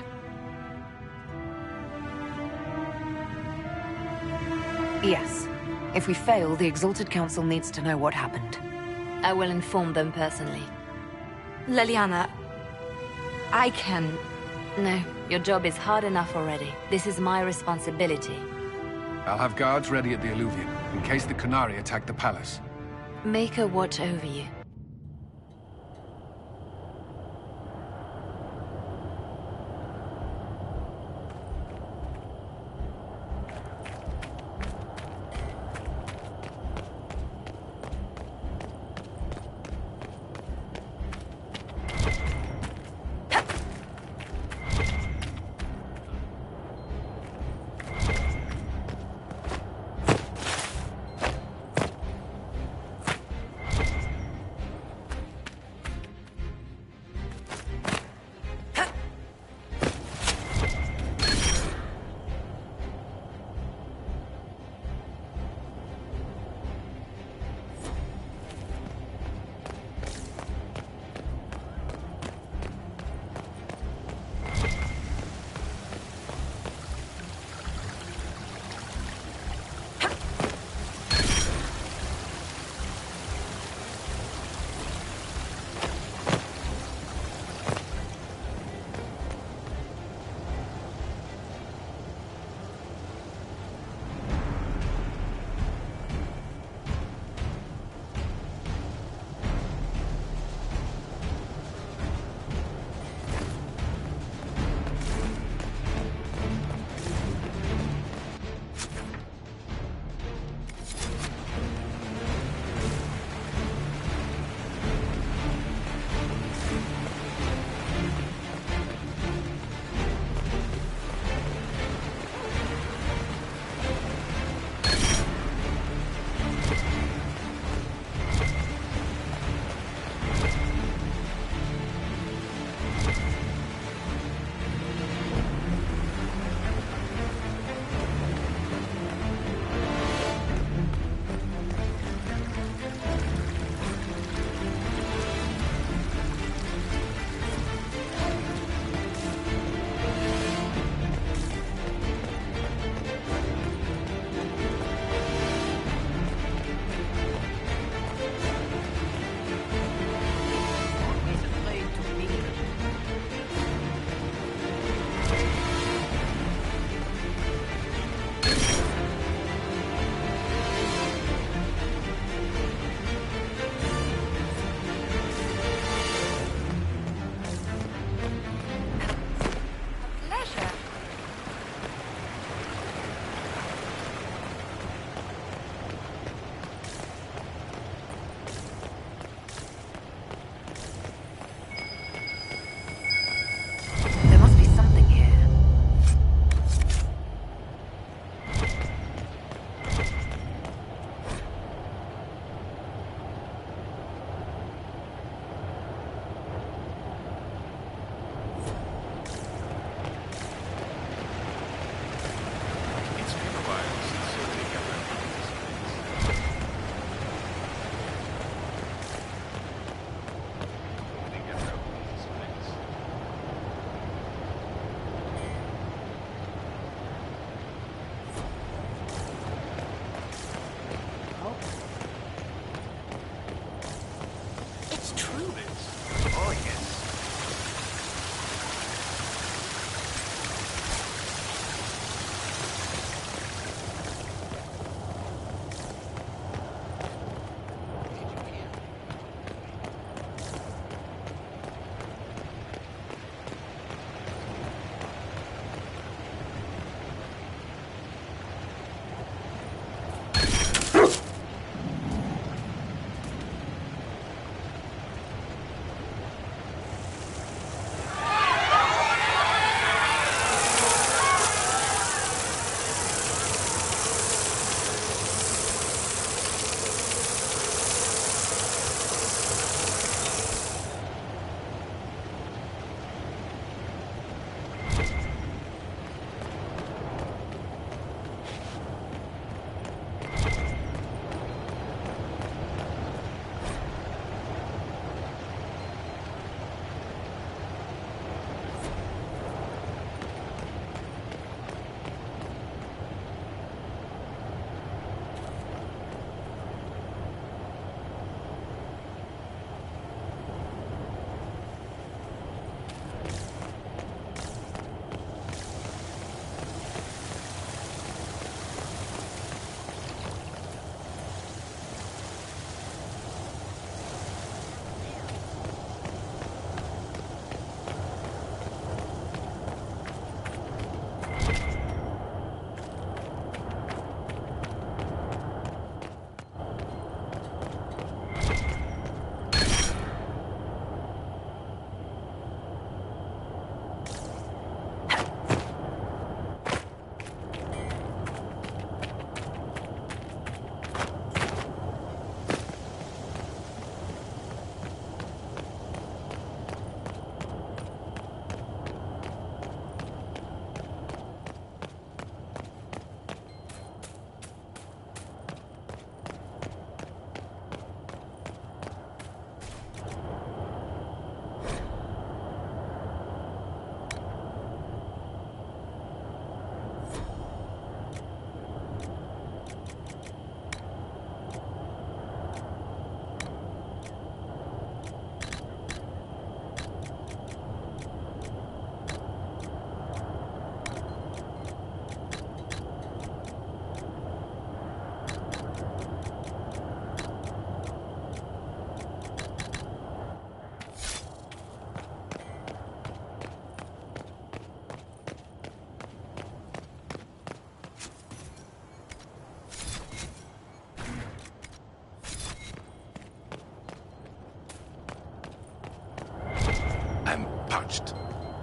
Yes. If we fail, the Exalted Council needs to know what happened. I will inform them personally. Leliana, I can... No, your job is hard enough already. This is my responsibility. I'll have guards ready at the Alluvion, in case the Qunari attack the palace. Make a watch over you.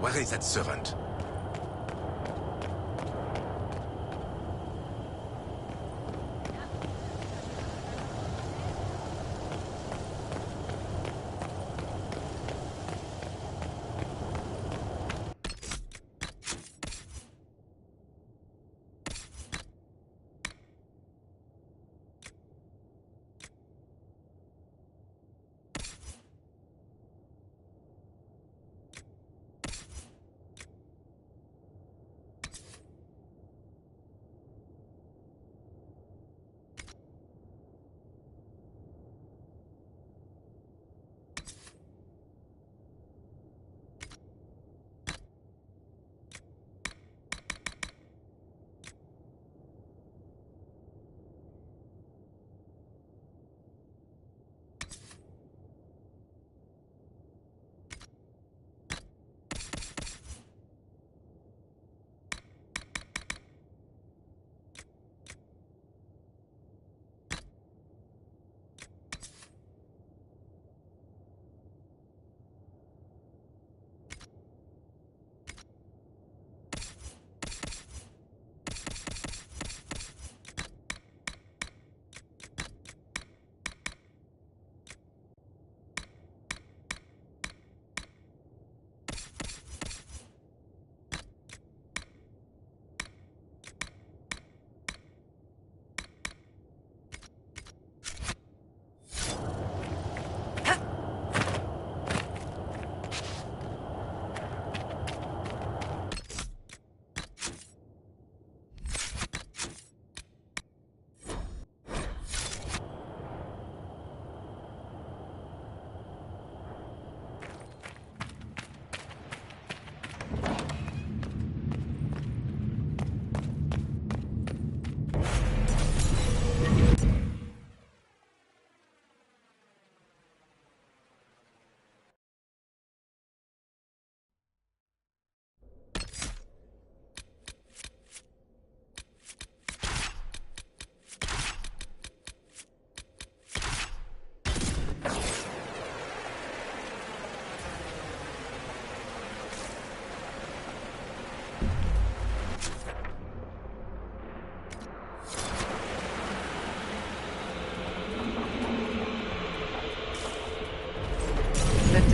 Where is that servant?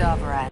Darvarat.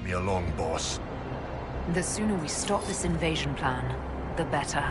Me along, boss. The sooner we stop this invasion plan, the better.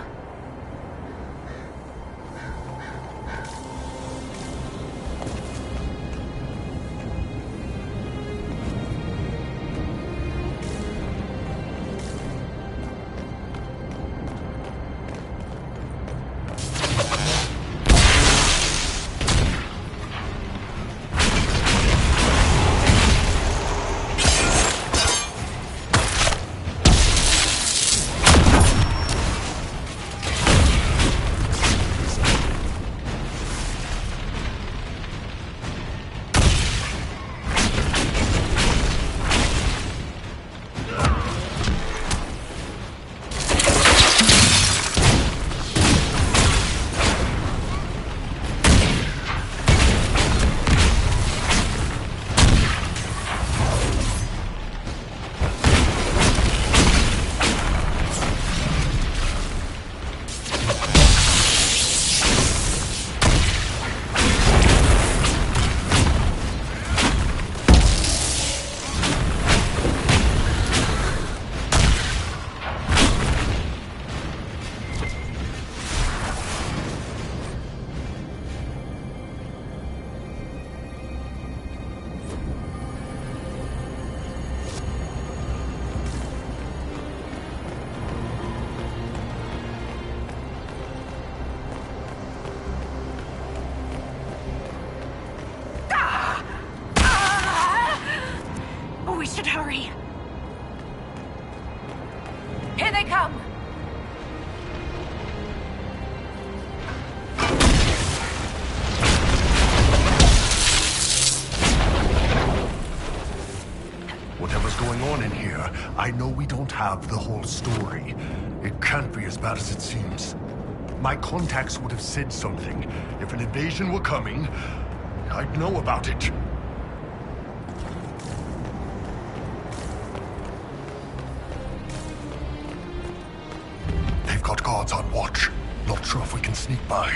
should hurry. Here they come! Whatever's going on in here, I know we don't have the whole story. It can't be as bad as it seems. My contacts would have said something. If an invasion were coming, I'd know about it. They've got guards on watch. Not sure if we can sneak by.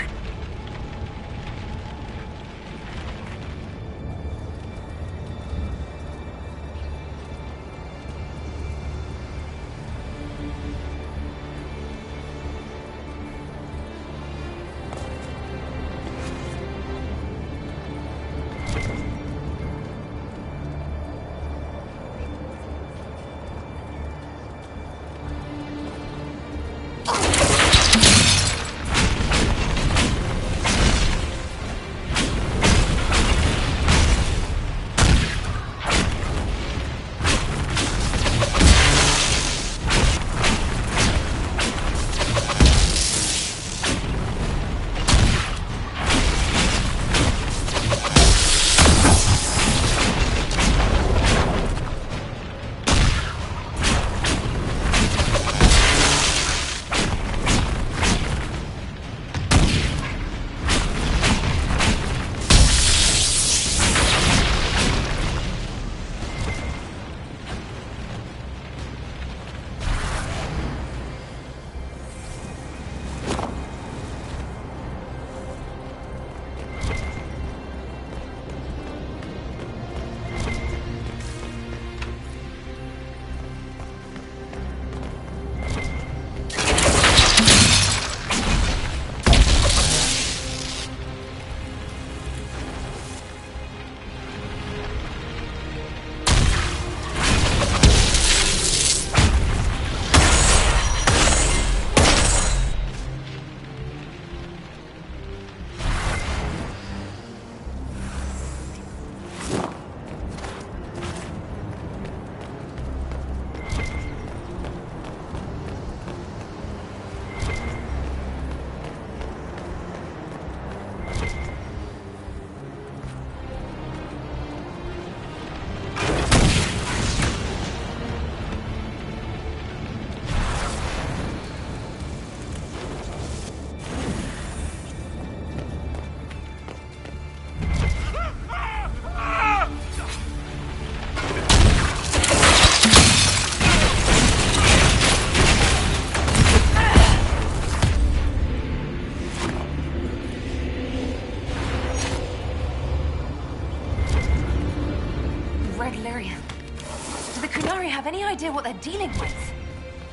Have any idea what they're dealing with?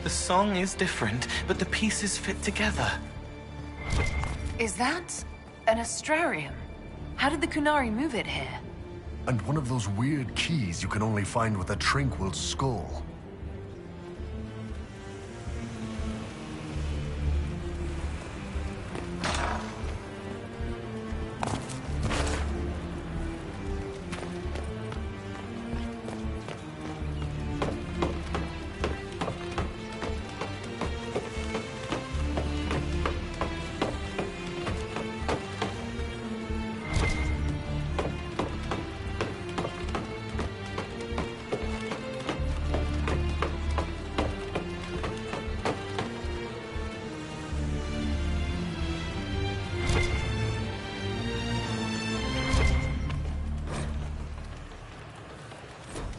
The song is different, but the pieces fit together. Is that an astrarium? How did the Kunari move it here? And one of those weird keys you can only find with a tranquil skull.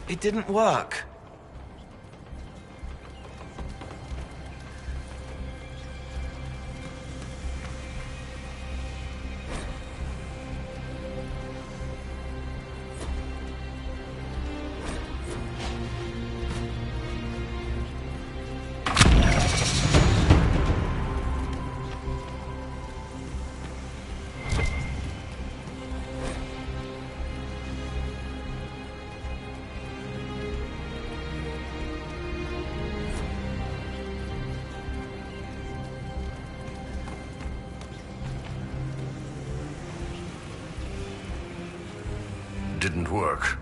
It didn't work. Didn't work.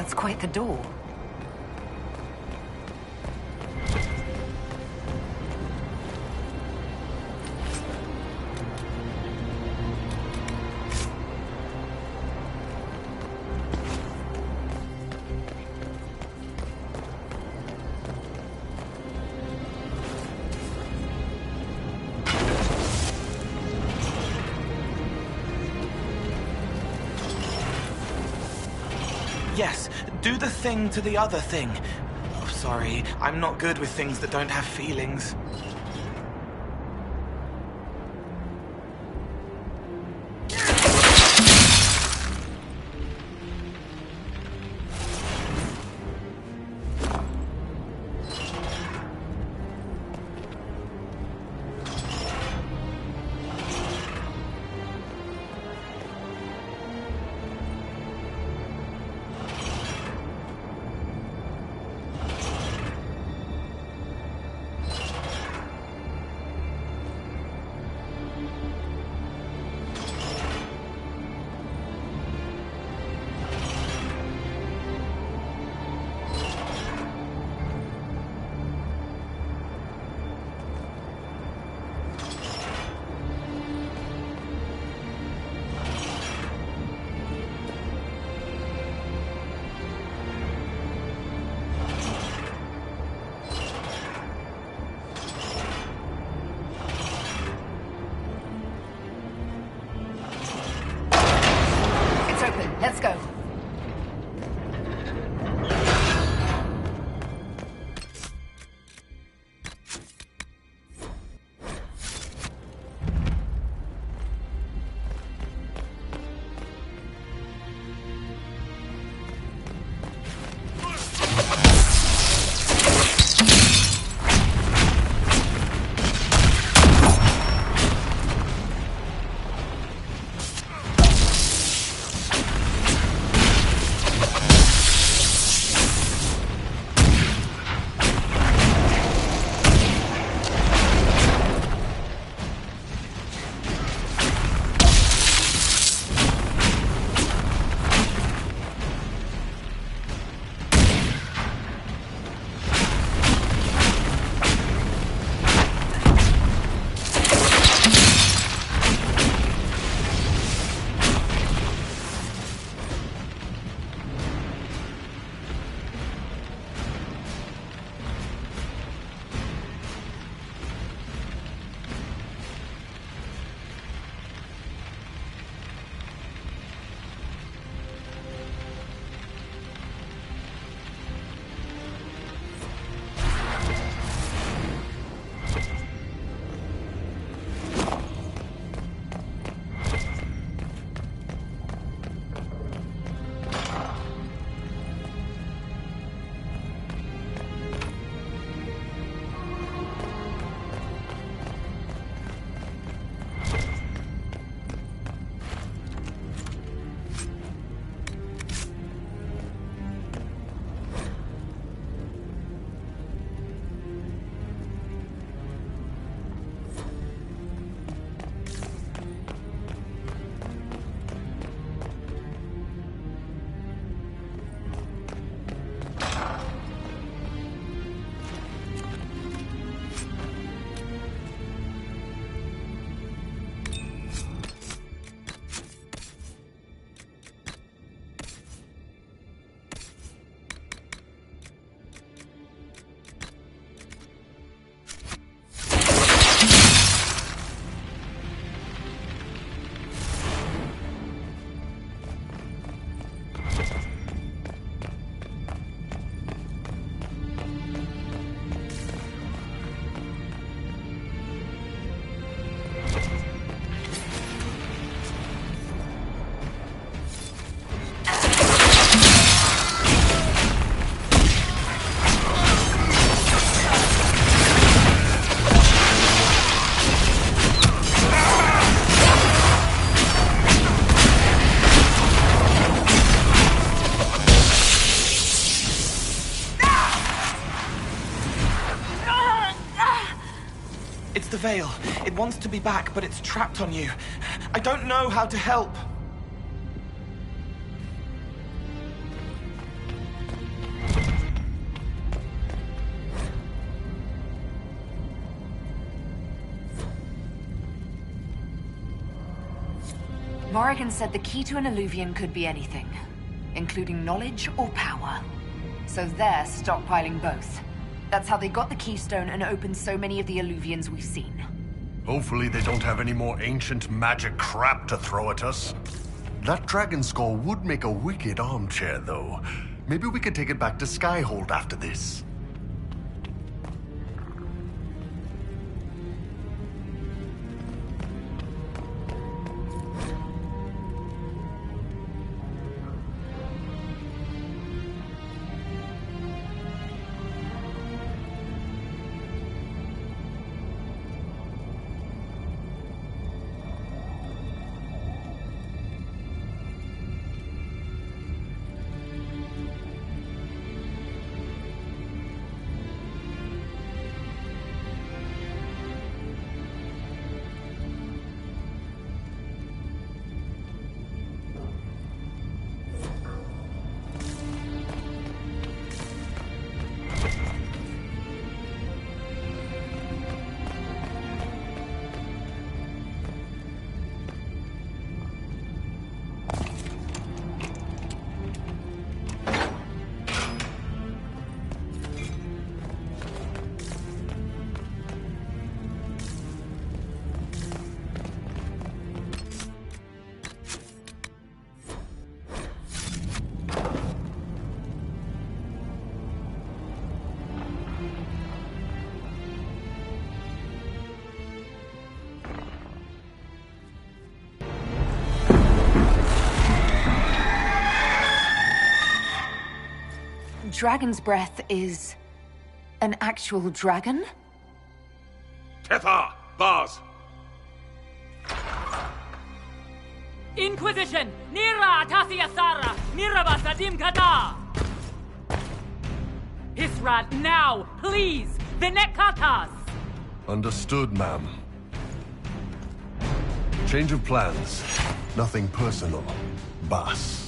That's quite the door. Yes, do the thing to the other thing. Oh, sorry, I'm not good with things that don't have feelings. Let's go. It's the veil. It wants to be back, but it's trapped on you. I don't know how to help. Morrigan said the key to an Illuvian could be anything, including knowledge or power. So they're stockpiling both. That's how they got the keystone and opened so many of the Illuvians we've seen. Hopefully they don't have any more ancient magic crap to throw at us. That dragon skull would make a wicked armchair, though. Maybe we could take it back to Skyhold after this. Dragon's breath is an actual dragon? Tethar! Bars! Inquisition! Nira Atasia Sara! Niraba Sadim Kata! Hisrat, now! Please! Vinek Katas! Understood, ma'am. Change of plans. Nothing personal. Boss.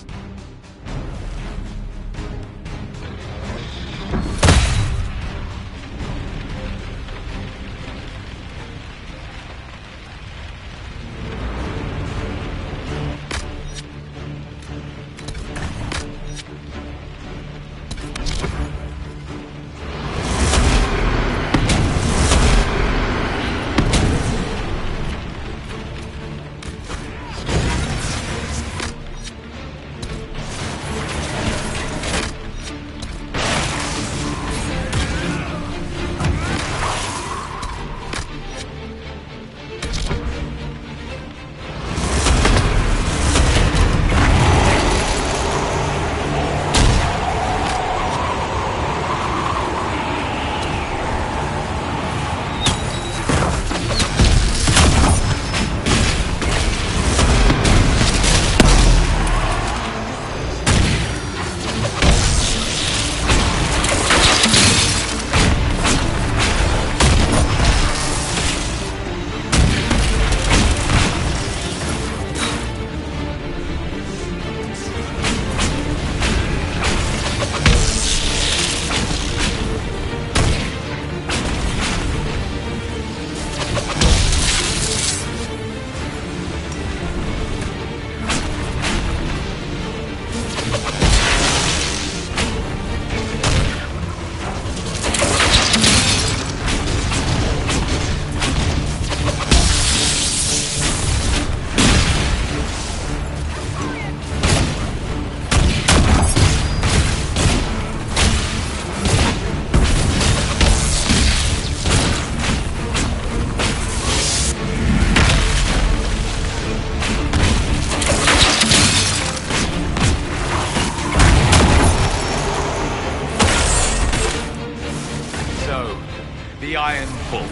The Iron Bull.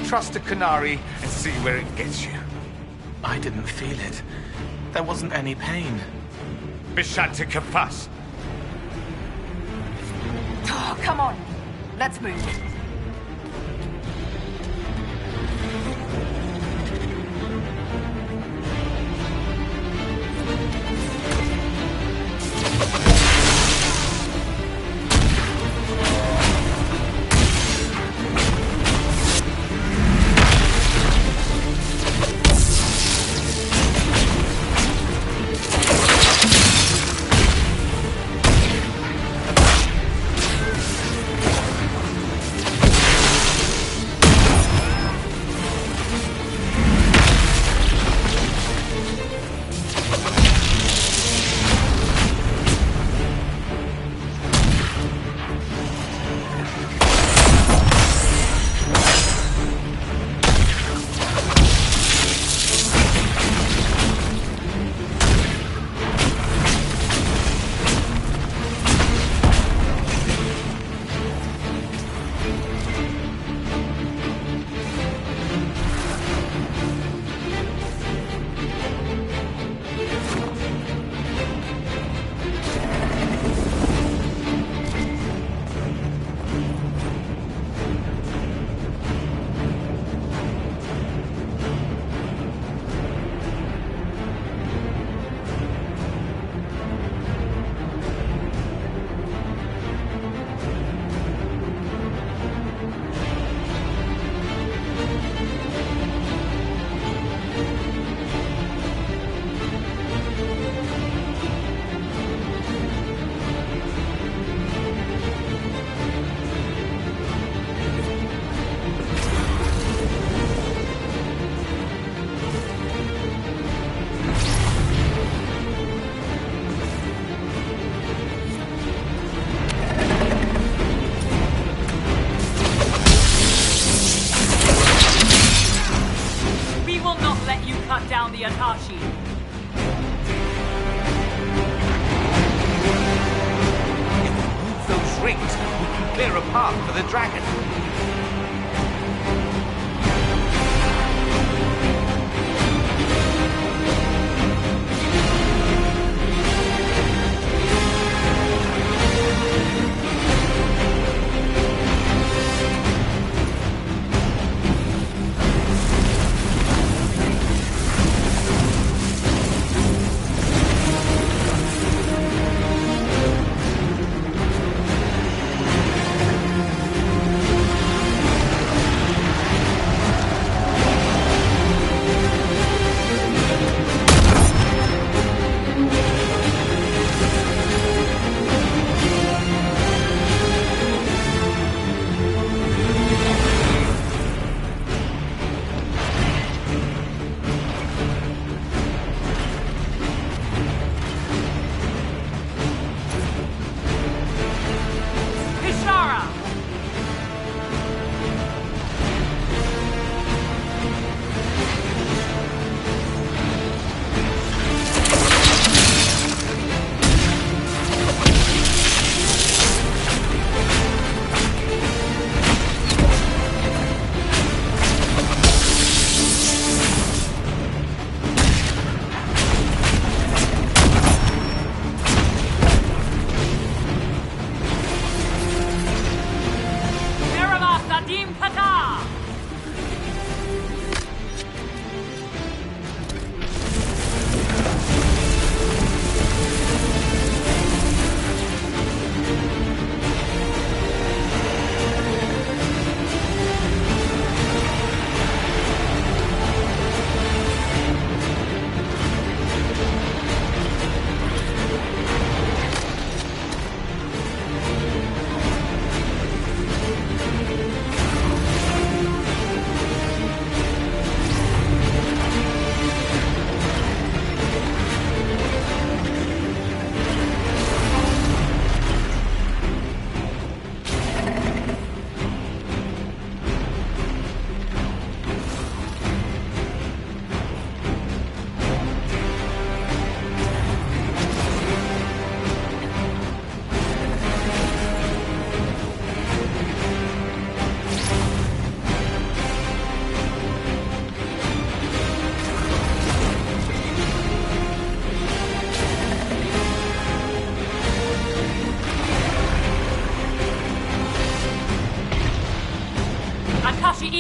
Trust a Qunari and see where it gets you. I didn't feel it. There wasn't any pain. Bishante Kafas. Oh, come on. Let's move. the Atashi. If we move those rings, we can clear a path for the dragon.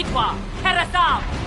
Itwa, Terasam!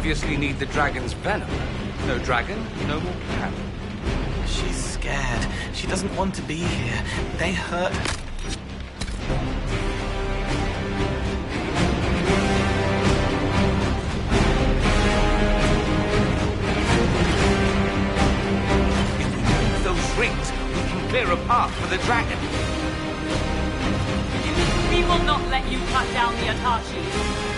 obviously need the dragon's venom. No dragon, no more plan. She's scared. She doesn't want to be here. They hurt her. Those rings, we can clear a path for the dragon. We will not let you cut down the Atashi.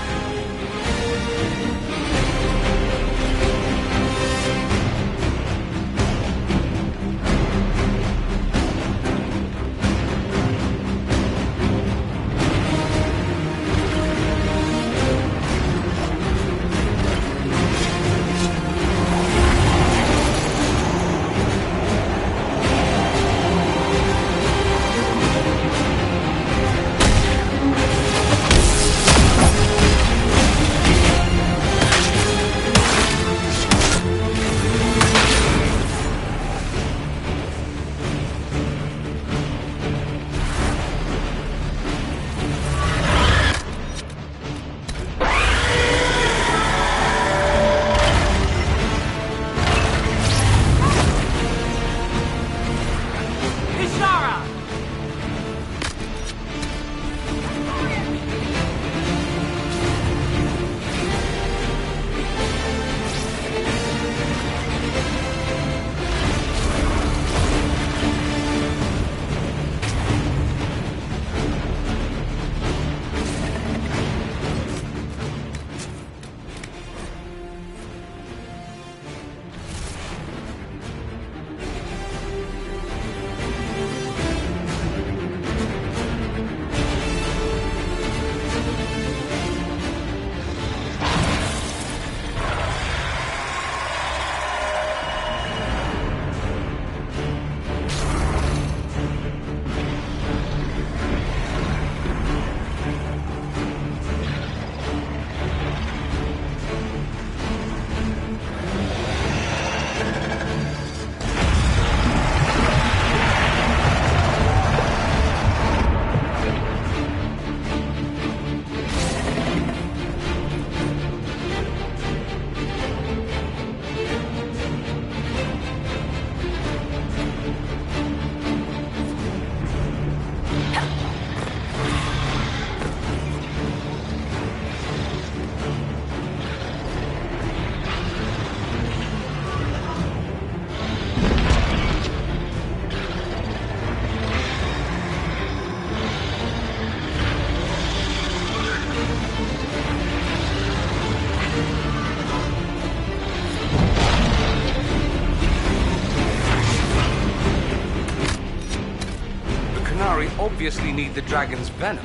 Obviously need the dragon's venom.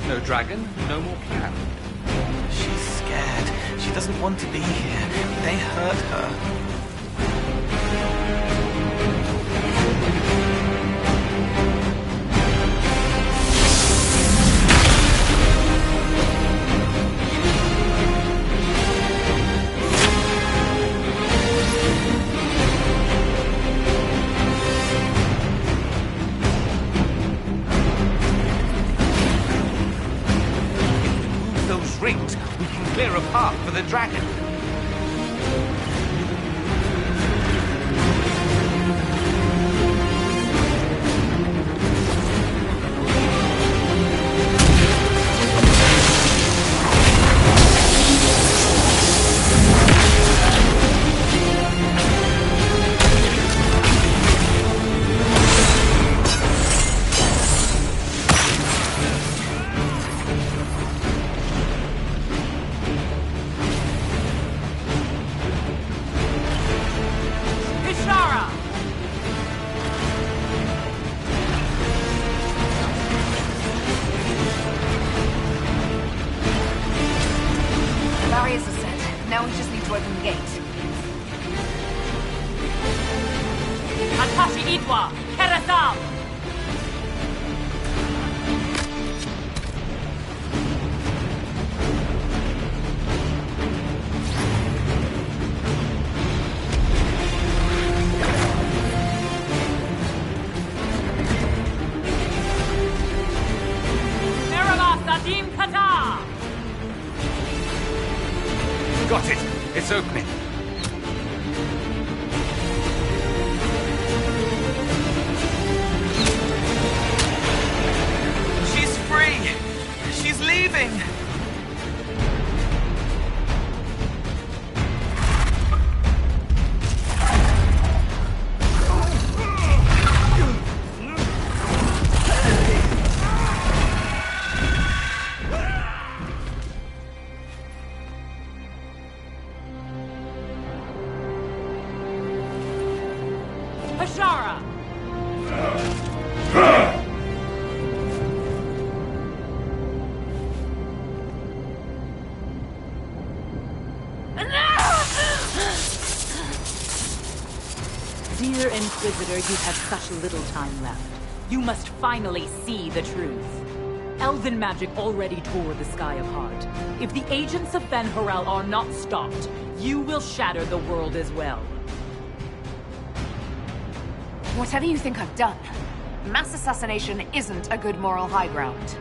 No dragon, no more plan. She's scared. She doesn't want to be here. They hurt her. Rings, we can clear a path for the dragon. Hashara! Dear Inquisitor, you have such little time left. You must finally see the truth. Elven magic already tore the Sky apart. If the agents of Ben Harel are not stopped, you will shatter the world as well. Whatever you think I've done, mass assassination isn't a good moral high ground.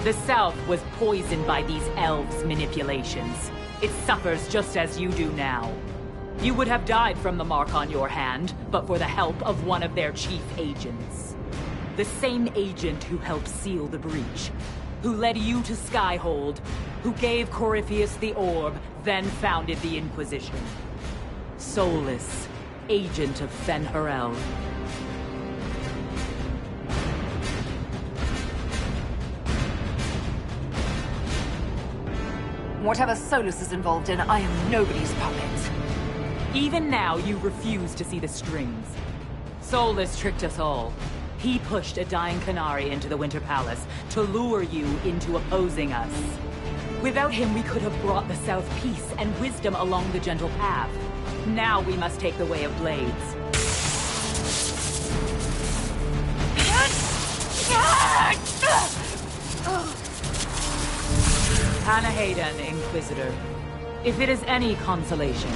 The South was poisoned by these elves' manipulations. It suffers just as you do now. You would have died from the mark on your hand, but for the help of one of their chief agents. The same agent who helped seal the breach, who led you to Skyhold, who gave Corypheus the orb, then founded the Inquisition. Soulless, agent of Fen Harel. Whatever Solus is involved in, I am nobody's puppet. Even now, you refuse to see the strings. Solus tricked us all. He pushed a dying Qunari into the Winter Palace to lure you into opposing us. Without him, we could have brought the South peace and wisdom along the gentle path. Now we must take the way of blades. Hannah Hayden, Inquisitor. If it is any consolation,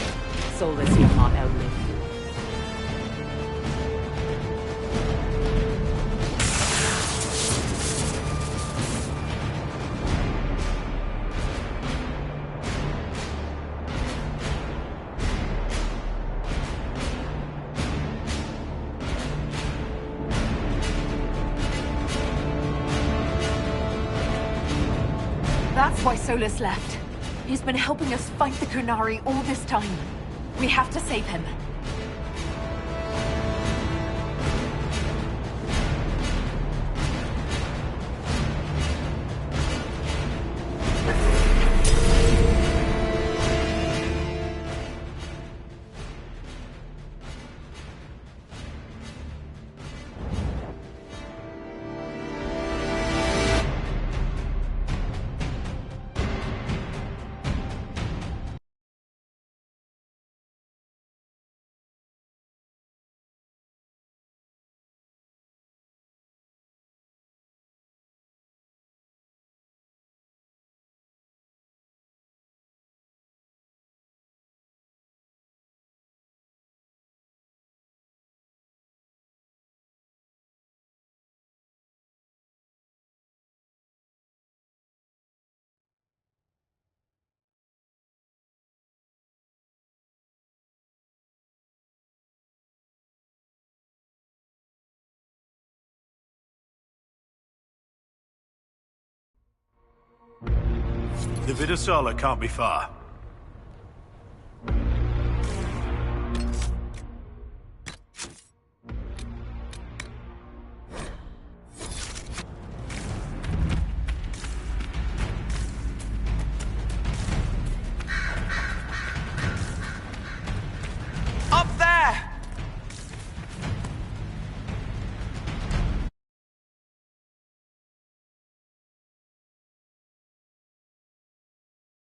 Solus will not outlive you. That's why Solus left. He's been helping us fight the Qunari all this time. We have to save him. The Vidasala can't be far.